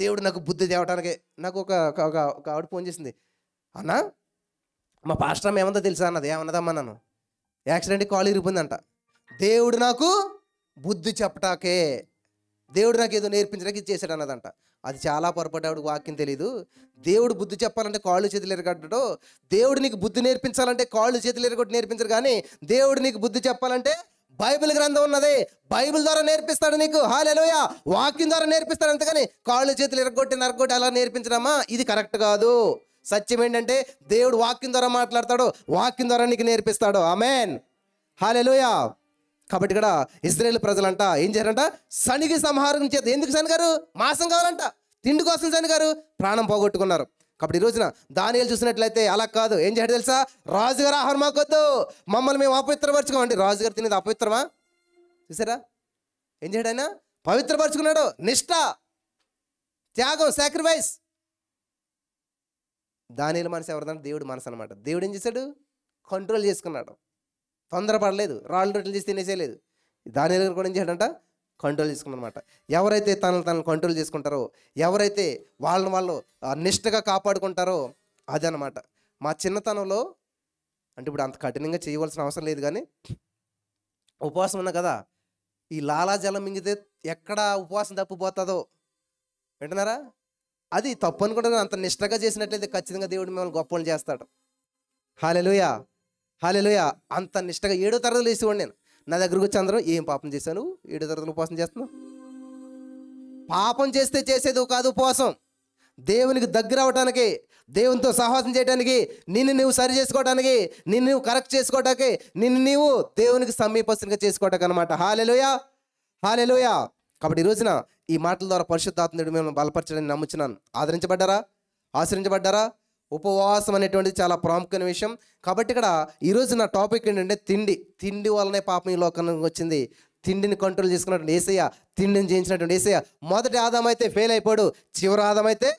దేవుడు నాకు బుద్ధి తేవటానికి. నాకు ఒక ఆవిడ ఫోన్ చేసింది, అన్నా మా పాస్టర్ అమ్మ ఏమందో తెలుసా అన్నది. ఏమన్నదమ్మా, నన్ను యాక్సిడెంట్కి కాలు ఇరిగిపోయిందంట. దేవుడు నాకు బుద్ధి చెప్పటాకే, దేవుడు నాకు ఏదో నేర్పించడానికి ఇది చేశాడు అన్నదంట. అది చాలా పొరపాటు. ఆవిడకి వాక్యం తెలీదు. దేవుడు బుద్ధి చెప్పాలంటే కాళ్ళు చేతులు ఎరగొట్టడు. దేవుడు నీకు బుద్ధి నేర్పించాలంటే కాళ్ళు చేతులు ఎరగొట్టి నేర్పించరు. కానీ దేవుడు నీకు బుద్ధి చెప్పాలంటే బైబిల్ గ్రంథం ఉన్నది, బైబిల్ ద్వారా నేర్పిస్తాడు నీకు. హల్లెలూయా. వాక్యం ద్వారా నేర్పిస్తాడు. అంతేగాని కాళ్ళు చేతులు నరగొట్టి అలా నేర్పించడమా, ఇది కరెక్ట్ కాదు. సత్యం ఏంటంటే దేవుడు వాక్యం ద్వారా మాట్లాడతాడు, వాక్యం ద్వారా నీకు నేర్పిస్తాడు. ఆమేన్. హల్లెలూయా. కాబట్టి ఇక్కడ ఇశ్రాయేలు ప్రజలంట ఏం చేయారంట, సనిగి సంహారం చేత. ఎందుకు సనిగారు? మాంసం కావాలంట, తిండి కోసం సనిగారు, ప్రాణం పోగొట్టుకున్నారు. కాబట్టి ఈ రోజున దానియేలు చూసినట్లయితే అలా కాదు. ఏం చేయడం తెలుసా? రాజుగారు ఆహారం మాకొద్దు, మమ్మల్ని మేము అపవిత్రపరచుకోమండి. రాజుగారు తినేది అపవిత్రమా? చూసారా ఏం చేయడం? ఆయన పవిత్రపరచుకున్నాడు. నిష్ఠ, త్యాగం, సాక్రిఫైస్. దానియేలు మనసు ఎవరిదంటే దేవుడు మనసు అనమాట. దేవుడు ఏం చేశాడు? కంట్రోల్ చేసుకున్నాడు. తొందరపడలేదు, రాళ్ళు రొట్టెలు చేసి తినేసేయలేదు. దానియేలు కూడా ఏం చేయడంట? కంట్రోల్ చేసుకున్నమాట. ఎవరైతే తనను కంట్రోల్ చేసుకుంటారో, ఎవరైతే వాళ్ళు నిష్ఠగా కాపాడుకుంటారో అదనమాట. మా చిన్నతనంలో అంటే ఇప్పుడు అంత కఠినంగా చేయవలసిన అవసరం లేదు కానీ ఉపవాసం ఉన్నా కదా, ఈ లాలాజలం మింగితే ఎక్కడ ఉపవాసం తప్పిపోతుందో వింటున్నారా? అది తప్పు అనుకుంటే అంత నిష్ఠగా చేసినట్లయితే ఖచ్చితంగా దేవుడు మిమ్మల్ని గొప్పలు చేస్తాడు. హల్లెలూయా, హల్లెలూయా. అంత నిష్ఠగా 7వ తరగతిలో వేసేవాడు నేను. నా దగ్గరకు వచ్చి అందరూ ఏం పాపం చేశాను, 7 తరగతులు ఉపవాసం చేస్తున్నావు? పాపం చేస్తే చేసేది కాదు ఉపవాసం, దేవునికి దగ్గర అవటానికి, దేవునితో సహవాసం చేయడానికి, నిన్ను నువ్వు సరి చేసుకోవడానికి, నిన్ను నువ్వు కరెక్ట్ చేసుకోవటానికి, నిన్ను నీవు దేవునికి సమీపస్తునిగా చేసుకోవటానికి అనమాట. హల్లెలూయా, హల్లెలూయా. కాబట్టి ఈ రోజున ఈ మాటల ద్వారా పరిశుద్ధాత్మ దేవుడు మిమ్మల్ని బలపరచడానికి నమ్ముచున్నాను. ఆదరించబడ్డారా? ఆశ్రయించబడ్డారా? ఉపవాసం అనేటువంటిది చాలా ప్రాముఖ్యమైన విషయం. కాబట్టి ఇక్కడ ఈరోజు నా టాపిక్ ఏంటంటే తిండి వల్లనే పాపం ఈ లోకానికి వచ్చింది. తిండిని కంట్రోల్ చేసుకున్నటువంటి యేసయ్య, తిండిని జయించినటువంటి యేసయ్య మొదటి ఆదాం అయితే ఫెయిల్ అయిపోయాడు, చివరి ఆదాం అయితే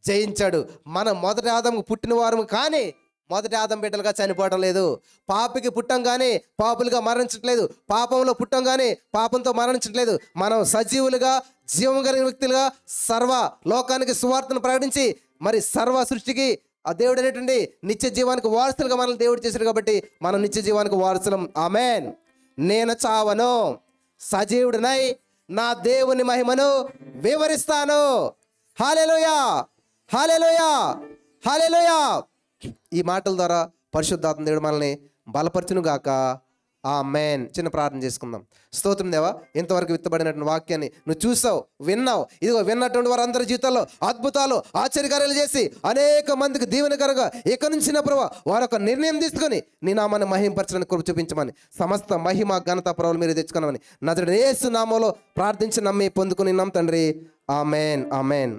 జయించాడు. మనం మొదటి ఆదాంకు పుట్టిన వారు కానీ మొదటి ఆదాం బిడ్డలుగా చనిపోవడం లేదు. పాపికి పుట్టం కానీ పాపులుగా మరణించట్లేదు, పాపంలో పుట్టం కానీ పాపంతో మరణించట్లేదు. మనం సజీవులుగా, జీవం కలిగిన వ్యక్తులుగా సర్వ లోకానికి సువార్తను ప్రకటించి మరి సర్వ సృష్టికి ఆ దేవుడు అనేటువంటి నిత్య జీవానికి వారసులుగా మనల్ని దేవుడు చేశాడు. కాబట్టి మనం నిత్య జీవానికి వారసులం. ఆమేన్. నేను చావను, సజీవుడినై నా దేవుని మహిమను వివరిస్తాను. హల్లెలూయా, హల్లెలూయా, హల్లెలూయా. ఈ మాటల ద్వారా పరిశుద్ధాత్మ దేవుడు మనల్ని బలపరచును గాక. ఆమేన్. చిన్న ప్రార్థన చేసుకుందాం. స్తోత్రం దేవా, ఇంతవరకు విత్తబడినటువంటి వాక్యాన్ని నువ్వు చూసావు, విన్నావు. ఇదిగో విన్నటువంటి వారందరి జీవితాల్లో అద్భుతాలు, ఆశ్చర్యకార్యాలు చేసి అనేక మందికి దీవెనకరంగా ఇక నుంచి నా ప్రభువా వారు ఒక నిర్ణయం తీసుకొని నీ నామాన్ని మహిమపరచడానికి కృప చూపించమని, సమస్త మహిమ ఘనత ప్రభువులు మీరు తెచ్చుకున్నామని నజరేయుడు యేసు నామములో ప్రార్థించి నమ్మి పొందుకుని తండ్రి. ఆమేన్, ఆమేన్.